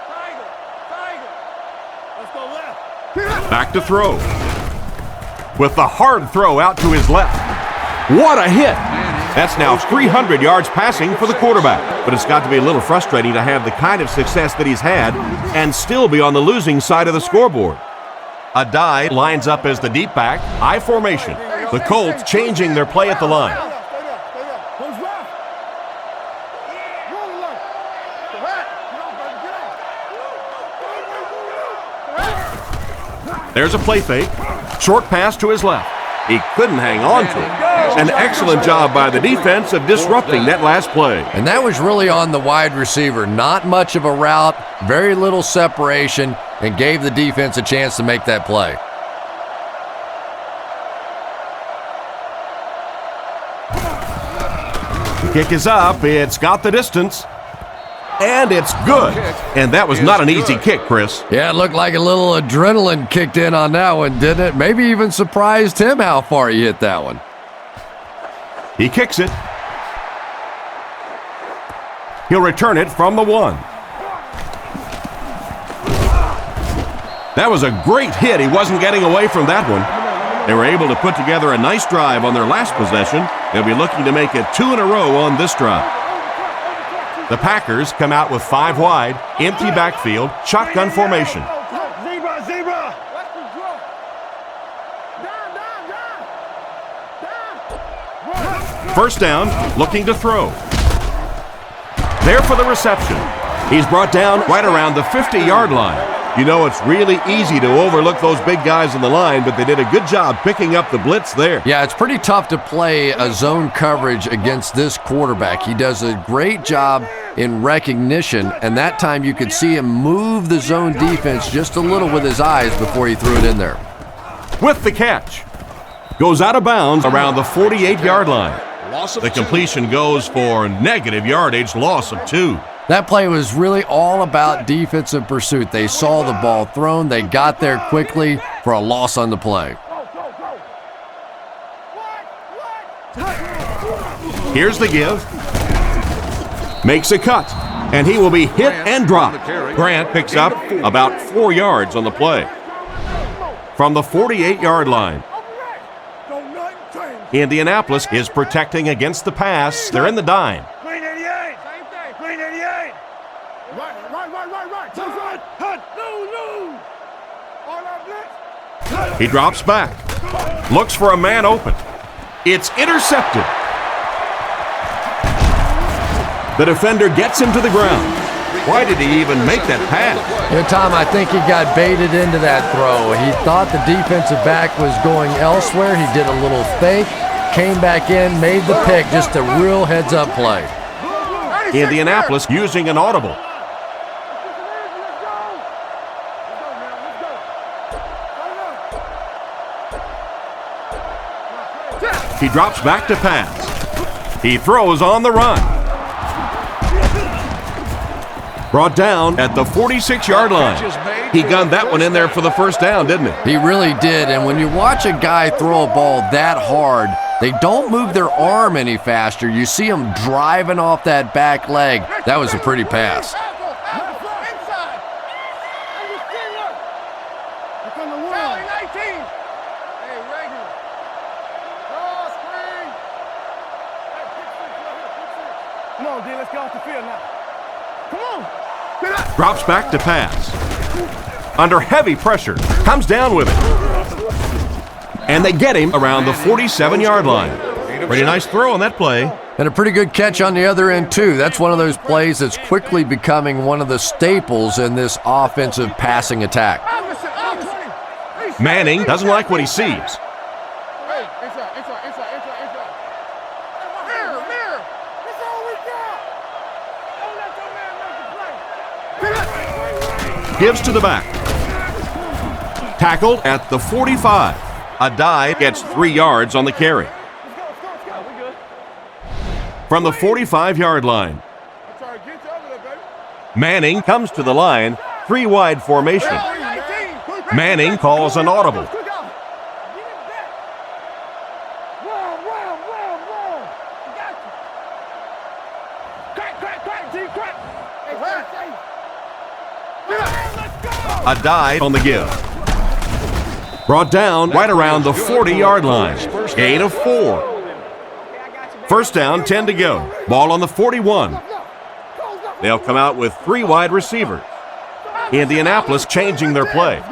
Tiger. Let's go left. Back to throw. With the hard throw out to his left. What a hit! That's now 300 yards passing for the quarterback. But it's got to be a little frustrating to have the kind of success that he's had and still be on the losing side of the scoreboard. A dive lines up as the deep back, I formation. The Colts changing their play at the line. Stay there. Who's left? Roll left. Get out. There's a play fake. Short pass to his left. He couldn't hang on to it. An excellent job by the defense of disrupting that last play. And that was really on the wide receiver. Not much of a route, very little separation, and gave the defense a chance to make that play. The kick is up. It's got the distance. And it's good. And that was not an easy kick, Chris. Yeah, it looked like a little adrenaline kicked in on that one, didn't it? Maybe even surprised him how far he hit that one. He kicks it. He'll return it from the 1. That was a great hit. He wasn't getting away from that one. They were able to put together a nice drive on their last possession. They'll be looking to make it 2 in a row on this drive. The Packers come out with 5 wide, empty backfield, shotgun formation. Zebra. Watch the draw. Down. First down, looking to throw. There for the reception. He's brought down right around the 50-yard line. You know, it's really easy to overlook those big guys in the line, but they did a good job picking up the blitz there. Yeah, it's pretty tough to play a zone coverage against this quarterback. He does a great job in recognition, and that time you could see him move the zone defense just a little with his eyes before he threw it in there. With the catch. Goes out of bounds around the 48-yard line. The completion goes for negative yardage, loss of 2. That play was really all about defensive pursuit. They saw the ball thrown. They got there quickly for a loss on the play. Here's the give. Makes a cut. And he will be hit and dropped. Grant picks up about 4 yards on the play. From the 48-yard line. Indianapolis is protecting against the pass. They're in the dime. Green 88. Green 88. Right. Hunt. No. All that blitz. He drops back. Looks for a man open. It's intercepted. The defender gets him to the ground. Why did he even make that pass? Tom, I think he got baited into that throw. He thought the defensive back was going elsewhere. He did a little fake, came back in, made the pick, just a real heads-up play. Indianapolis using an audible. He drops back to pass. He throws on the run. Brought down at the 46-yard line. He gunned that one in there for the first down, didn't he? He really did, and when you watch a guy throw a ball that hard, they don't move their arm any faster. You see them driving off that back leg. That was a pretty pass. Come on, D, let's get off the field now. Come on. Drops back to pass. Under heavy pressure, comes down with it. And they get him around the 47-yard line. Pretty nice throw on that play. And a pretty good catch on the other end, too. That's one of those plays that's quickly becoming one of the staples in this offensive passing attack. Manning doesn't like what he sees. Gives to the back. Tackled at the 45. A dive gets 3 yards on the carry. From the 45-yard line. Manning comes to the line, 3-wide formation. Manning calls an audible. A dive on the give. Brought down right around the 40-yard line. Gain of 4. First down, 10 to go. Ball on the 41. They'll come out with 3 wide receivers. Indianapolis changing their play.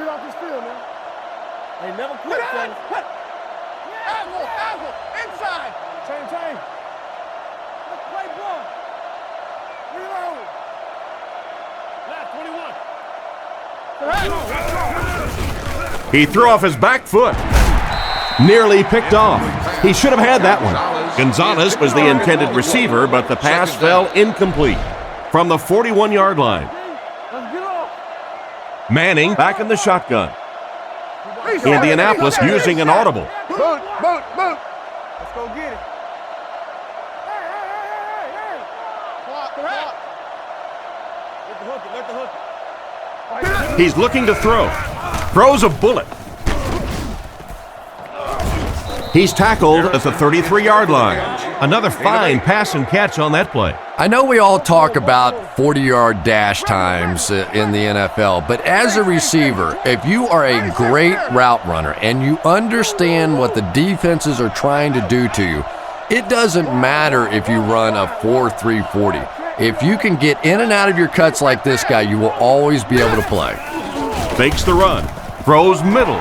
He threw off his back foot. Nearly picked off. He should have had that one. Gonzalez was the intended receiver, but the pass fell incomplete. From the 41-yard line. Manning back in the shotgun. Indianapolis using an audible. Boot. Let's go get it. Let the hook. He's looking to throw. Throws a bullet. He's tackled at the 33-yard line. Another fine pass and catch on that play. I know we all talk about 40-yard dash times in the NFL, but as a receiver, if you are a great route runner and you understand what the defenses are trying to do to you, it doesn't matter if you run a 4.3 40. If you can get in and out of your cuts like this guy, you will always be able to play. Fakes the run. Throws middle.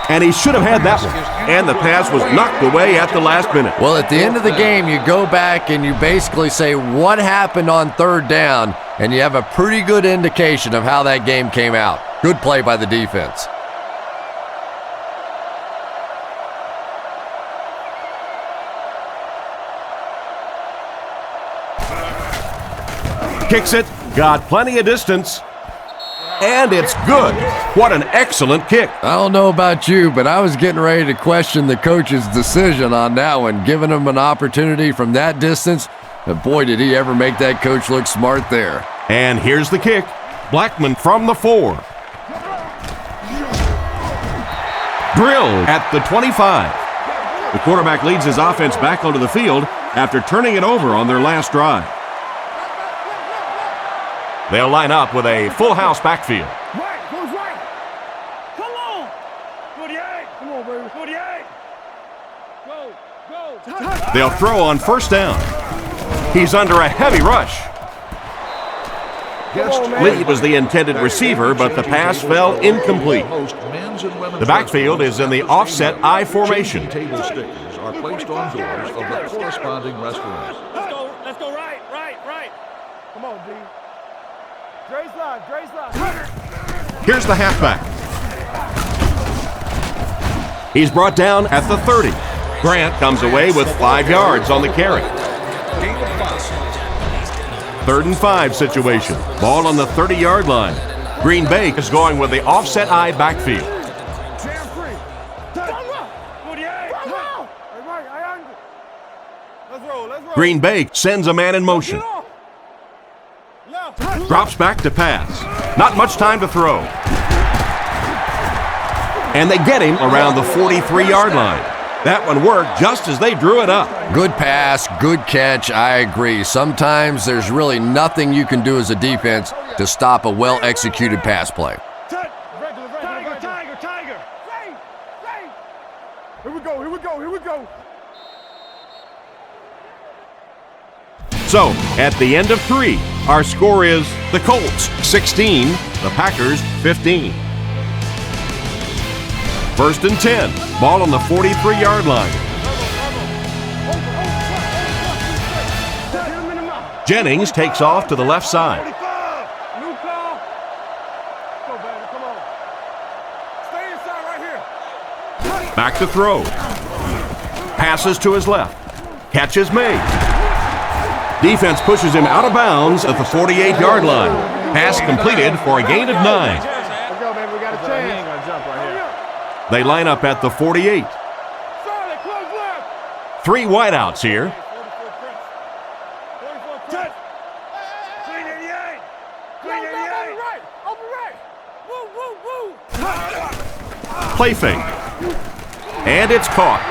And he should have had that one. And the pass was knocked away at the last minute. Well, at the end of the game, you go back and you basically say what happened on third down, and you have a pretty good indication of how that game came out. Good play by the defense. Kicks it. Got plenty of distance. And it's good. What an excellent kick. I don't know about you, but I was getting ready to question the coach's decision on that one, giving him an opportunity from that distance. But boy, did he ever make that coach look smart there. And here's the kick. Blackman from the 4. Drilled at the 25. The quarterback leads his offense back onto the field after turning it over on their last drive. They'll line up with a full house backfield. Right, goes right. Come on. 48. Come on, baby. 48. Go. They'll throw on first down. He's under a heavy rush. Lee was the intended receiver, but the pass fell incomplete. The backfield is in the offset I formation. Table stickers are placed on doors of the corresponding restaurants. let's go right. Come on, D. Dre slide. Here's the halfback. He's brought down at the 30. Grant comes away with 5 yards on the carry. 3rd and 5 situation. Ball on the 30-yard line. Green Bay is going with the offset eye backfield. Jam free. Let's roll. Green Bay sends a man in motion. Drops back to pass. Not much time to throw. And they get him around the 43-yard line. That one worked just as they drew it up. Good pass, good catch, I agree. Sometimes there's really nothing you can do as a defense to stop a well-executed pass play. Tiger. Here we go. So, at the end of 3, our score is the Colts 16, the Packers 15. 1st and 10, ball on the 43-yard line. Jennings takes off to the left side. New call. Go, baby, come on. Stay inside right here. Back to throw. Passes to his left. Catch is made. Defense pushes him out of bounds at the 48-yard line. Pass completed for a gain of 9. Let's go, baby. We got a chance. He ain't gonna jump right here. They line up at the 48. Solid, close left. 3 wideouts here. 44 touch. Clean 88. Right. Open right. Woo. Play fake. And it's caught.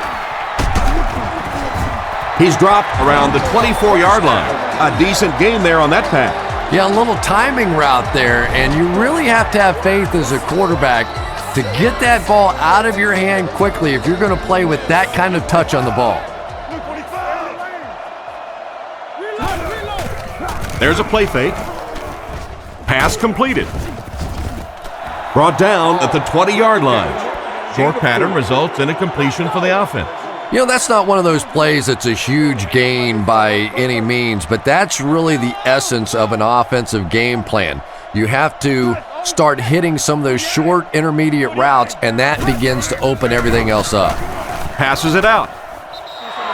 He's dropped around the 24-yard line. A decent game there on that pass. Yeah, a little timing route there, and you really have to have faith as a quarterback to get that ball out of your hand quickly if you're going to play with that kind of touch on the ball. There's a play fake. Pass completed. Brought down at the 20-yard line. Short pattern results in a completion for the offense. You know, that's not one of those plays that's a huge gain by any means, but that's really the essence of an offensive game plan. You have to start hitting some of those short intermediate routes, and that begins to open everything else up. Passes it out.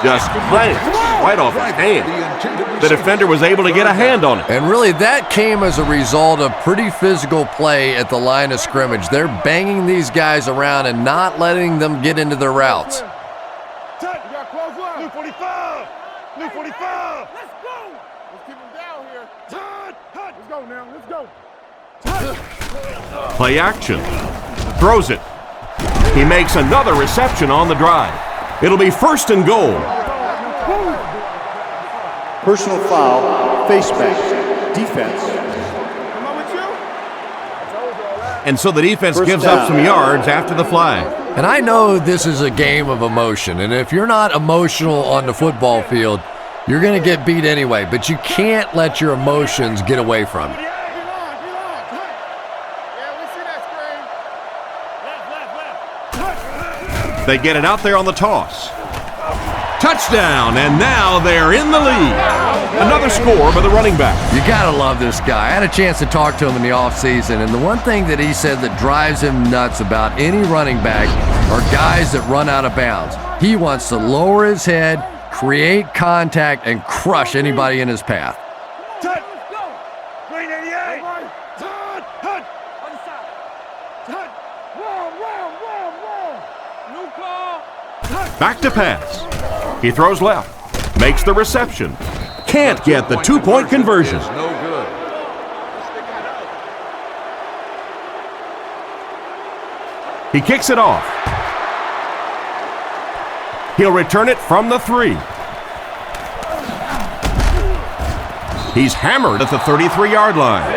Just glanced right off his hand. The defender was able to get a hand on it. And really, that came as a result of pretty physical play at the line of scrimmage. They're banging these guys around and not letting them get into their routes. Blue 45. Blue 45. Let's go. Let's keep him down here. Let's go now. Let's go. Play action. Throws it. He makes another reception on the drive. It'll be 1st and goal. Personal foul, face mask, defense. Come on with you. And so the defense First gives down. up some yards after the flag. And I know this is a game of emotion, and if you're not emotional on the football field, you're going to get beat anyway, but you can't let your emotions get away from you. Yeah, we see that screen. They get it out there on the toss. Touchdown, and now they're in the lead. Another score by the running back. You gotta love this guy. I had a chance to talk to him in the offseason, and the one thing that he said that drives him nuts about any running back are guys that run out of bounds. He wants to lower his head, create contact, and crush anybody in his path. Touch. Green 88. Touch. Touch. Touch. New call. Back to pass. He throws left. Makes the reception. Can't get the 2-point conversion. No good. He kicks it off. He'll return it from the 3. He's hammered at the 33-yard line.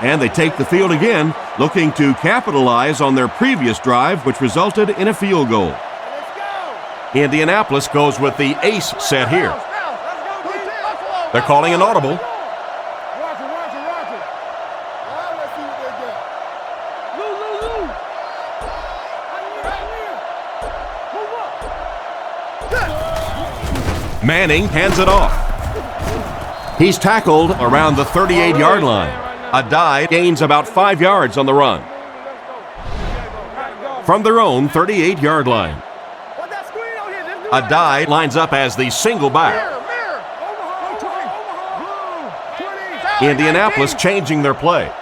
And they take the field again, looking to capitalize on their previous drive, which resulted in a field goal. Indianapolis goes with the ace set here. They're calling an audible. Roger. Well, let's see what they got. Lou. Move up. Manning hands it off. He's tackled around the 38-yard line. A dive gains about 5 yards on the run. From their own 38-yard line. A dive lines up as the single back. Indianapolis changing their play.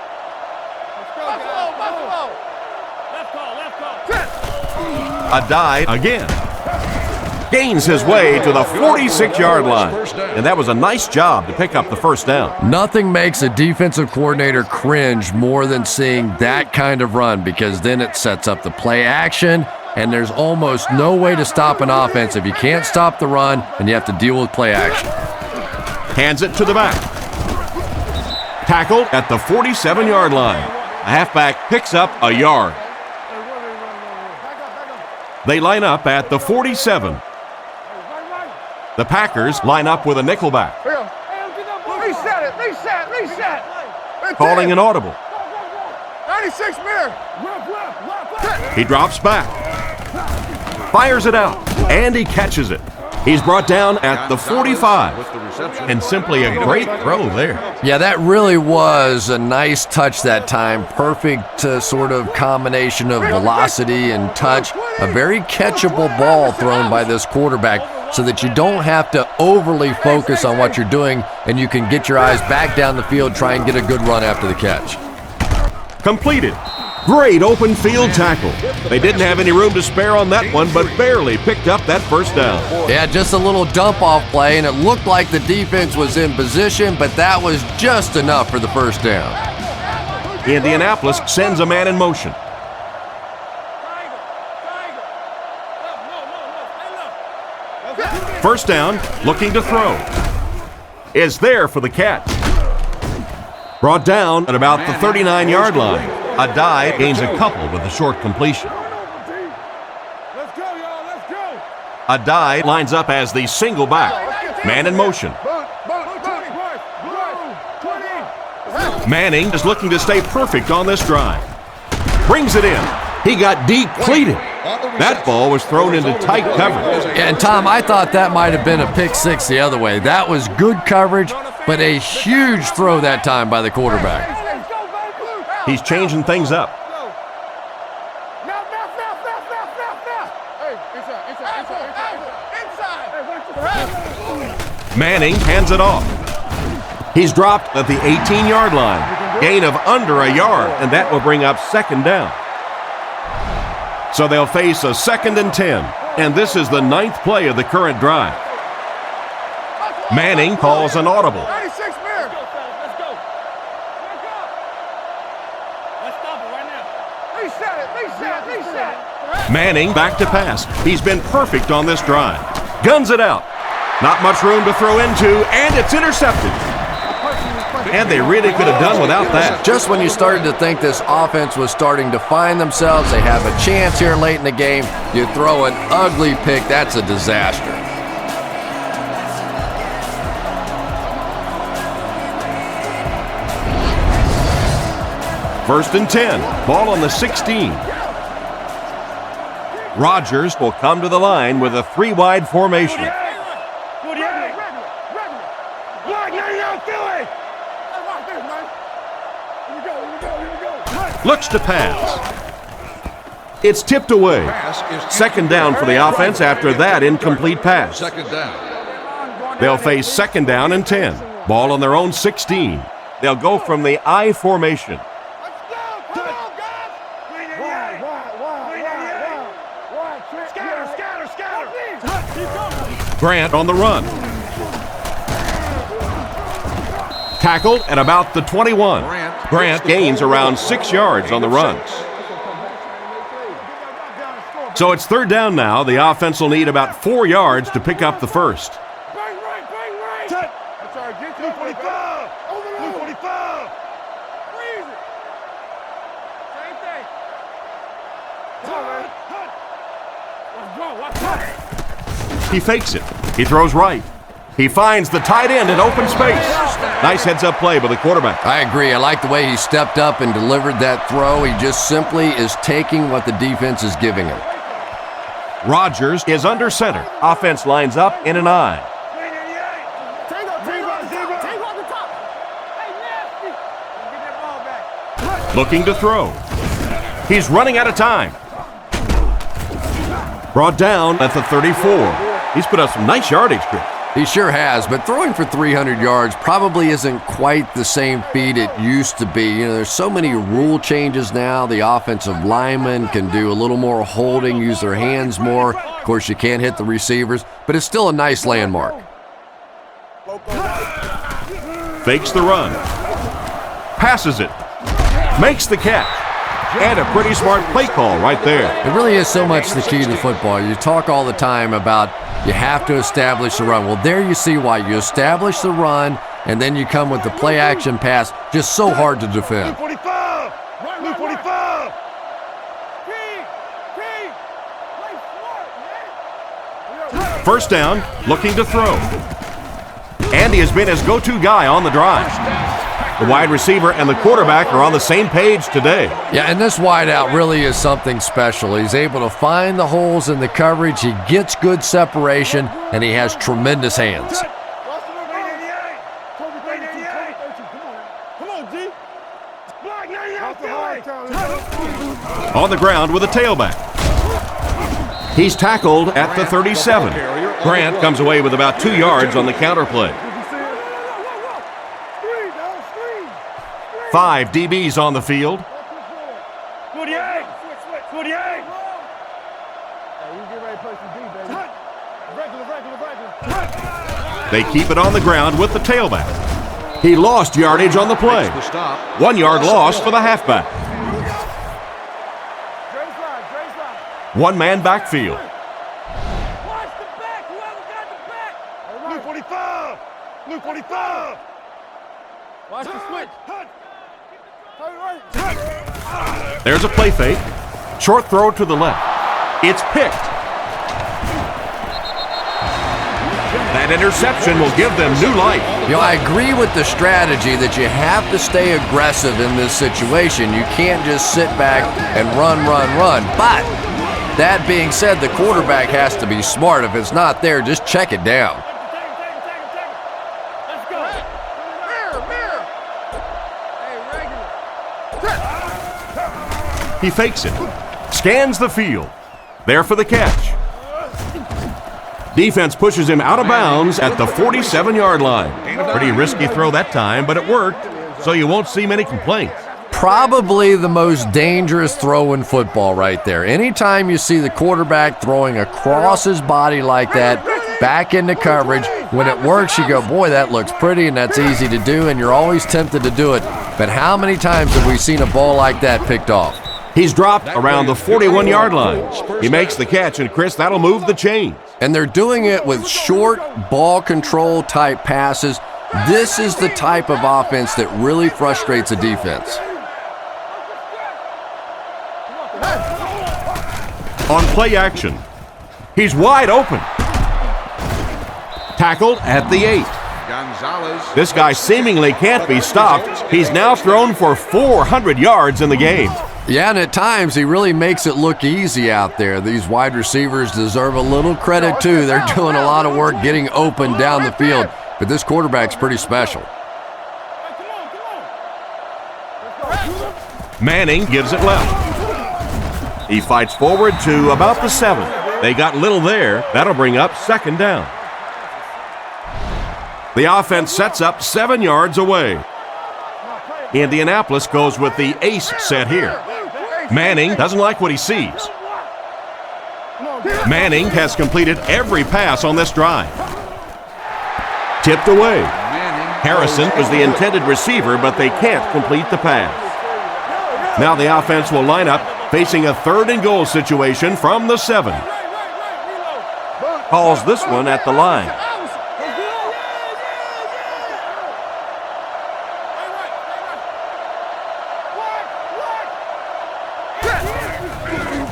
A dive again. Gains his way to the 46-yard line. And that was a nice job to pick up the first down. Nothing makes a defensive coordinator cringe more than seeing that kind of run, because then it sets up the play action, and there's almost no way to stop an offense if you can't stop the run and you have to deal with play action. Hands it to the back. Tackled at the 47-yard line. A halfback picks up a yard. They line up at the 47. The Packers line up with a nickelback. Reset. Calling an audible. 96 Mir. He drops back. Fires it out. And he catches it. He's brought down at the 45. And simply a great throw there. Yeah, that really was a nice touch that time. Perfect sort of combination of velocity and touch. A very catchable ball thrown by this quarterback so that you don't have to overly focus on what you're doing and you can get your eyes back down the field, try and get a good run after the catch. Completed. Great open field tackle. They didn't have any room to spare on that one, but barely picked up that first down. Yeah, just a little dump-off play, and it looked like the defense was in position, but that was just enough for the first down. Indianapolis sends a man in motion. First down, looking to throw. Is there for the catch. Brought down at about the 39-yard line. A dive gains a couple with a short completion. Let's go, y'all. Let's go. A dive lines up as the single back. Man in motion. Manning is looking to stay perfect on this drive. Brings it in. He got depleted. That ball was thrown into tight coverage. And Tom, I thought that might have been a pick six the other way. That was good coverage, but a huge throw that time by the quarterback. He's changing things up. Manning hands it off. He's dropped at the 18-yard line. Gain of under a yard, and that will bring up second down. So they'll face a 2nd and 10, and this is the 9th play of the current drive. Manning calls an audible. Manning back to pass. He's been perfect on this drive. Guns it out. Not much room to throw into, and it's intercepted. And they really could have done without that. Just when you started to think this offense was starting to find themselves, they have a chance here late in the game, you throw an ugly pick, that's a disaster. First and 10. Ball on the 16. Rodgers will come to the line with a 3-wide formation. Looks to pass. It's tipped away. Second down for the offense after that incomplete pass. They'll face 2nd down and 10. Ball on their own 16. They'll go from the I formation. Grant on the run. Tackled at about the 21. Grant gains around 6 yards on the run. So it's 3rd down now. The offense will need about 4 yards to pick up the first. He fakes it. He throws right. He finds the tight end in open space. Nice heads-up play by the quarterback. I agree. I like the way he stepped up and delivered that throw. He just simply is taking what the defense is giving him. Rodgers is under center. Offense lines up in an I. Take off the top. Hey, nasty. Get that ball back. Looking to throw. He's running out of time. Brought down at the 34. He's put up some nice yardage, Chris. He sure has, but throwing for 300 yards probably isn't quite the same feat it used to be. You know, there's so many rule changes now. The offensive linemen can do a little more holding, use their hands more. Of course, you can't hit the receivers, but it's still a nice landmark. Fakes the run. Passes it. Makes the catch. And a pretty smart play call right there. It really is so much the key to football. You talk all the time about you have to establish the run. Well, there you see why. You establish the run, and then you come with the play-action pass. Just so hard to defend. 45. 45. First down, looking to throw. Andy has been his go-to guy on the drive. The wide receiver and the quarterback are on the same page today. Yeah, and this wideout really is something special. He's able to find the holes in the coverage. He gets good separation, and he has tremendous hands. On the ground with a tailback. He's tackled at the 37. Grant comes away with about 2 yards on the counter play. 5 DBs on the field. 48. 48. They keep it on the ground with the tailback. He lost yardage on the play. 1 yard loss for the halfback. One-man backfield. Watch the back. Whoever got the back. Blue 45. Blue 45. Watch the switch. There's a play fake. Short throw to the left. It's picked. That interception will give them new life. You know, I agree with the strategy that you have to stay aggressive in this situation. You can't just sit back and run. But that being said, the quarterback has to be smart. If it's not there, just check it down. Let's go. Mirror. Hey, regular. He fakes it. Scans the field. There for the catch. Defense pushes him out of bounds at the 47-yard line. Pretty risky throw that time, but it worked, so you won't see many complaints. Probably the most dangerous throw in football right there. Anytime you see the quarterback throwing across his body like that, back into coverage, when it works, you go, boy, that looks pretty and that's easy to do, and you're always tempted to do it. But how many times have we seen a ball like that picked off? He's dropped around the 41-yard line. He makes the catch, and Chris, that'll move the chains. And they're doing it with short ball control type passes. This is the type of offense that really frustrates a defense. On play action, he's wide open. Tackled at the 8. This guy seemingly can't be stopped. He's now thrown for 400 yards in the game. Yeah, and at times he really makes it look easy out there. These wide receivers deserve a little credit too. They're doing a lot of work getting open down the field, but this quarterback's pretty special. Manning gives it left. He fights forward to about the 7. They got little there. That'll bring up second down. The offense sets up 7 yards away. Indianapolis goes with the ace set here. Manning doesn't like what he sees. Manning has completed every pass on this drive. Tipped away. Harrison was the intended receiver, but they can't complete the pass. Now the offense will line up facing a 3rd and goal situation from the 7. Calls this one at the line.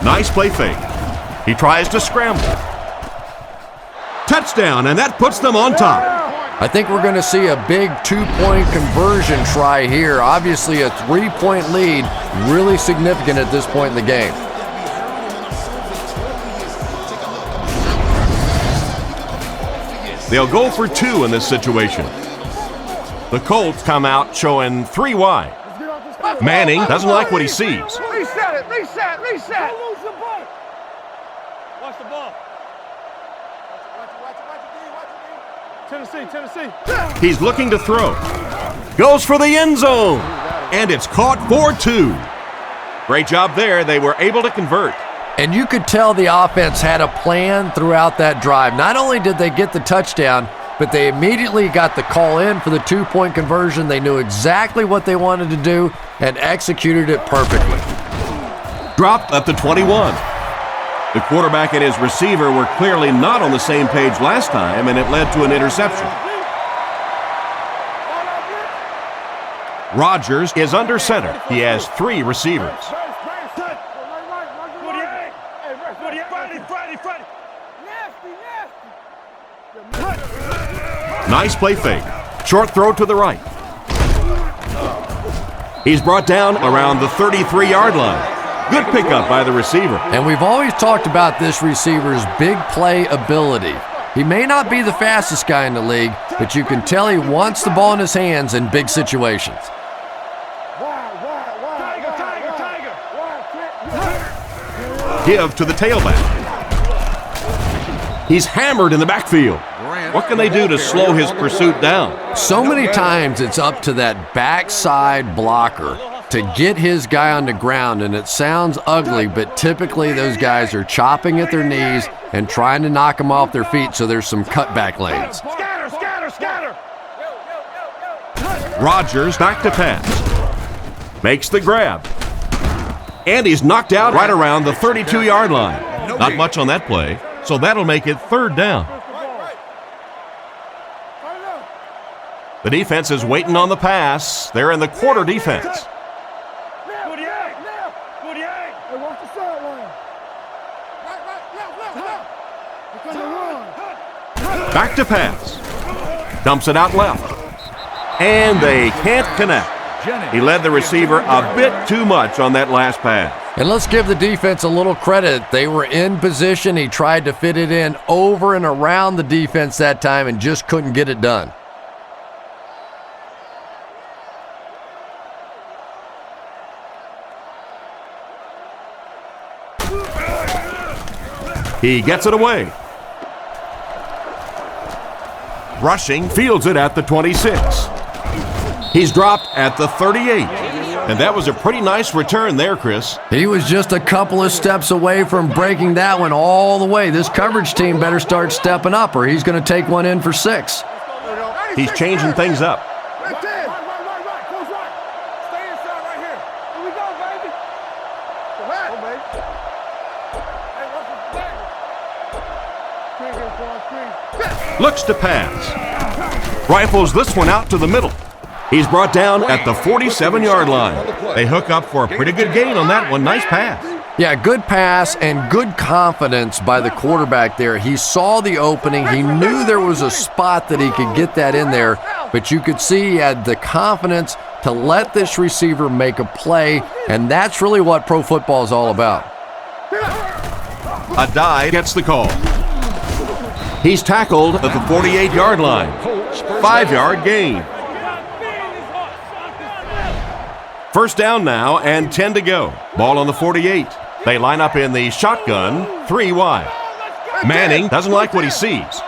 Nice play fake. He tries to scramble. Touchdown, and that puts them on top. I think we're going to see a big 2-point conversion try here. Obviously a 3-point lead, really significant at this point in the game. They'll go for 2 in this situation. The Colts come out showing 3 wide. Let's get off this field. Manning doesn't like what he sees. Reset it, reset, reset. Don't lose the ball. Watch the ball. Tennessee. He's looking to throw. Goes for the end zone. And it's caught for 2. Great job there. They were able to convert. And you could tell the offense had a plan throughout that drive. Not only did they get the touchdown, but they immediately got the call in for the 2-point conversion. They knew exactly what they wanted to do and executed it perfectly. Dropped at the 21. The quarterback and his receiver were clearly not on the same page last time, and it led to an interception. Rodgers is under center. He has 3 receivers. Nice play fake. Short throw to the right. He's brought down around the 33-yard line. Good pickup by the receiver. And we've always talked about this receiver's big play ability. He may not be the fastest guy in the league, but you can tell he wants the ball in his hands in big situations. Give to the tailback. He's hammered in the backfield. What can they do to slow his pursuit down? So many times it's up to that backside blocker to get his guy on the ground, and it sounds ugly, but typically those guys are chopping at their knees and trying to knock them off their feet, so there's some cutback lanes. Scatter. Rodgers back to pass. Makes the grab. And he's knocked out right around the 32-yard line. Not much on that play, so that'll make it 3rd down. The defense is waiting on the pass. They're in the quarter defense. Back to pass. Dumps it out left. And they can't connect. He led the receiver a bit too much on that last pass. And let's give the defense a little credit. They were in position. He tried to fit it in over and around the defense that time and just couldn't get it done. He gets it away. Rushing, fields it at the 26. He's dropped at the 38. And that was a pretty nice return there, Chris. He was just a couple of steps away from breaking that one all the way. This coverage team better start stepping up or he's going to take one in for 6. He's changing things up. Looks to pass. Rifles this one out to the middle. He's brought down at the 47-yard line. They hook up for a pretty good gain on that one. Nice pass. Yeah, good pass and good confidence by the quarterback there. He saw the opening. He knew there was a spot that he could get that in there, but you could see he had the confidence to let this receiver make a play, and that's really what pro football is all about. A dive gets the call. He's tackled at the 48-yard line. 5-yard gain. First down now and 10 to go. Ball on the 48. They line up in the shotgun, 3 wide. Manning doesn't like what he sees.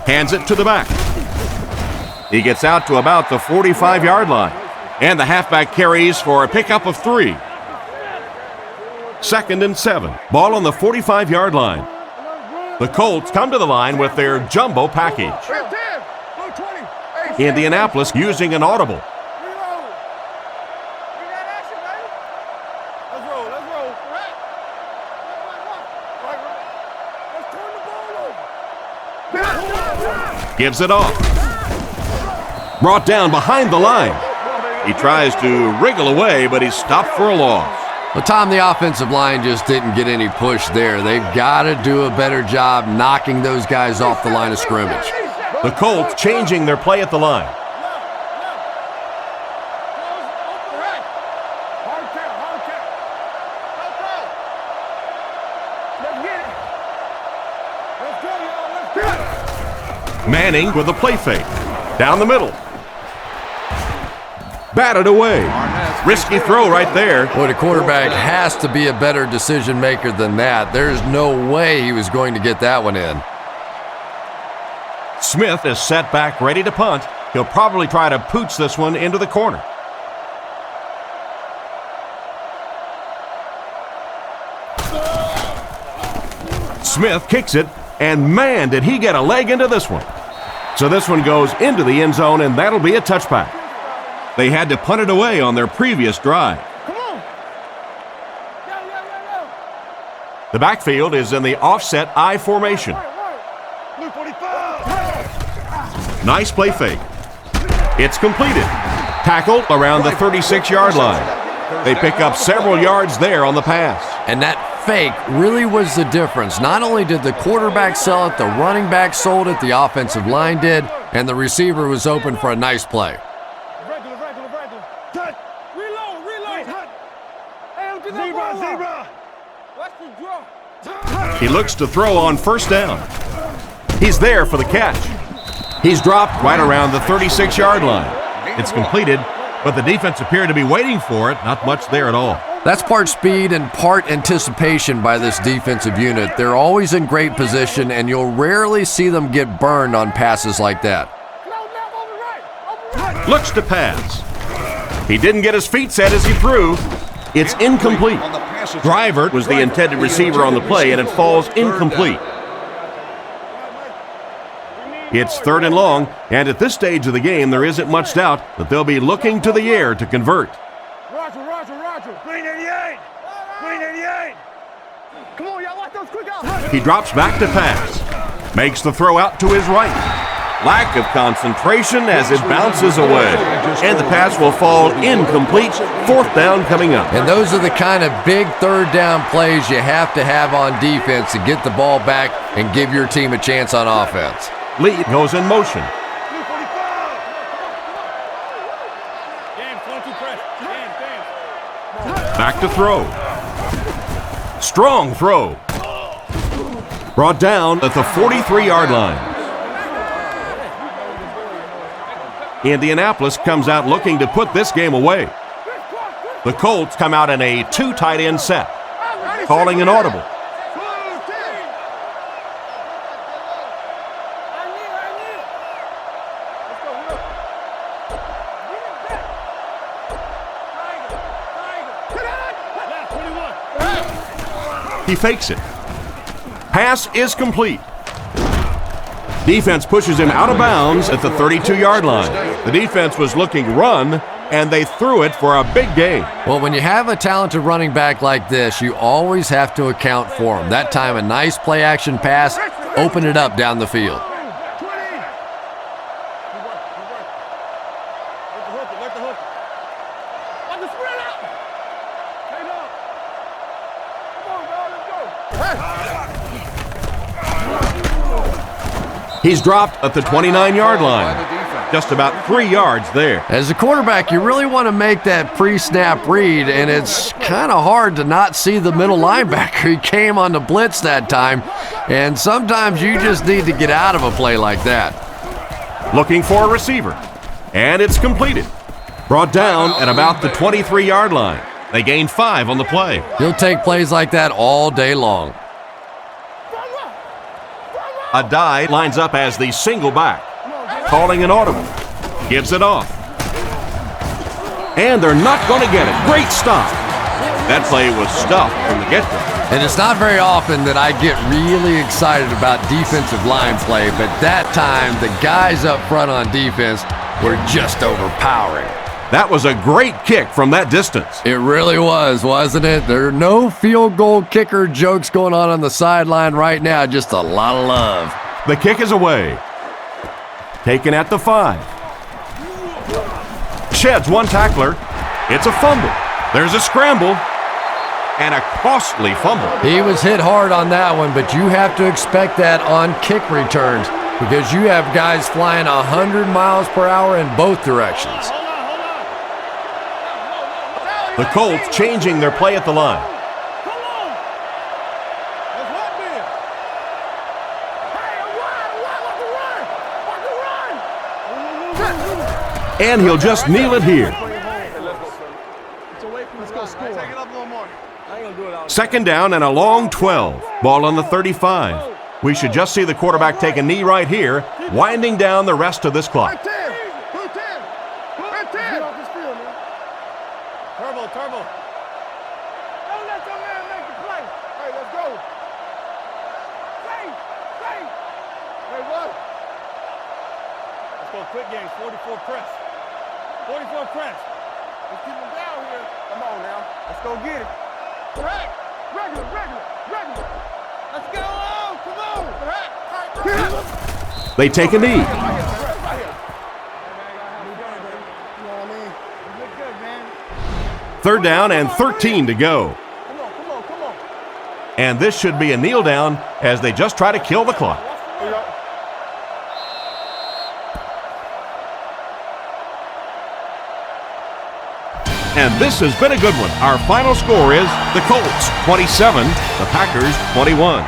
Hands it to the back. He gets out to about the 45-yard line. And the halfback carries for a pickup of 3. 2nd and 7. Ball on the 45-yard line. The Colts come to the line with their jumbo package. Indianapolis using an audible. Gives it off. Brought down behind the line. He tries to wriggle away, but he's stopped for a loss. Well, Tom, the offensive line just didn't get any push there. They've got to do a better job knocking those guys off the line of scrimmage. The Colts changing their play at the line. Manning with a play fake. Down the middle. Batted away. Risky throw right there. Boy, the quarterback has to be a better decision maker than that. There's no way he was going to get that one in. Smith is set back ready to punt. He'll probably try to pooch this one into the corner. Smith kicks it, and man, did he get a leg into this one. So this one goes into the end zone, and that'll be a touchback. They had to punt it away on their previous drive. Come on. The backfield is in the offset I formation. Blue 45. Nice play fake. It's completed. Tackled around the 36-yard line. They pick up several yards there on the pass. And that fake really was the difference. Not only did the quarterback sell it, the running back sold it, the offensive line did, and the receiver was open for a nice play. Regular. Cut. Reload. Hey, don't get that ball out. Zebra. Watch the draw. He looks to throw on first down. He's there for the catch. He's dropped right around the 36-yard line. It's completed, but the defense appeared to be waiting for it. Not much there at all. That's part speed and part anticipation by this defensive unit. They're always in great position, and you'll rarely see them get burned on passes like that. Looks to pass. He didn't get his feet set as he threw. It's incomplete. Driver was the intended receiver on the play, and it falls incomplete. It's 3rd and long, and at this stage of the game, there isn't much doubt that they'll be looking to the air to convert. Roger. Green 88. Come on, y'all, watch those quick outs. He drops back to pass. Makes the throw out to his right. Lack of concentration as it bounces away. And the pass will fall incomplete. 4th down coming up. And those are the kind of big 3rd down plays you have to have on defense to get the ball back and give your team a chance on offense. Lead goes in motion. Blue 45. Back to throw. Strong throw. Brought down at the 43-yard line. Indianapolis comes out looking to put this game away. The Colts come out in a 2 tight end set, calling an audible. He fakes it. Pass is complete. Defense pushes him out of bounds at the 32-yard line. The defense was looking run, and they threw it for a big gain. Well, when you have a talented running back like this, you always have to account for him. That time, a nice play-action pass opened it up down the field. He's dropped at the 29-yard line. Just about 3 yards there. As a quarterback, you really want to make that pre-snap read, and it's kind of hard to not see the middle linebacker. He came on the blitz that time, and sometimes you just need to get out of a play like that. Looking for a receiver, and it's completed. Brought down at about the 23-yard line. They gained 5 on the play. He'll take plays like that all day long. Adai lines up as the single back, calling an audible. Gives it off. And they're not going to get it. Great stop. That play was stuffed from the get-go. And it's not very often that I get really excited about defensive line play, but that time the guys up front on defense were just overpowering. That was a great kick from that distance. It really was, wasn't it? There are no field goal kicker jokes going on the sideline right now, just a lot of love. The kick is away. Taken at the 5. Sheds one tackler. It's a fumble. There's a scramble. And a costly fumble. He was hit hard on that one, but you have to expect that on kick returns because you have guys flying 100 miles per hour in both directions. The Colts changing their play at the line. And he'll just kneel it here. Let's go score. Take it up a little more. I ain't gonna do it out. Second down and a long 12. Ball on the 35. We should just see the quarterback take a knee right here, winding down the rest of this clock. 10. 10. 10. Get off this field, man. Turbo. Don't let your man make the play. Hey, let's go. Safe. Hey, what? Let's go quick game. 44 press. 44 press. Let's keep him down here. Come on now. Let's go get it. Right. Regular. Let's go. Come on. Right. They take a knee. You know what I mean? You look good, man. Third down and 13 to go. Come on. And this should be a kneel down as they just try to kill the clock. And this has been a good one. Our final score is the Colts 27, the Packers 21.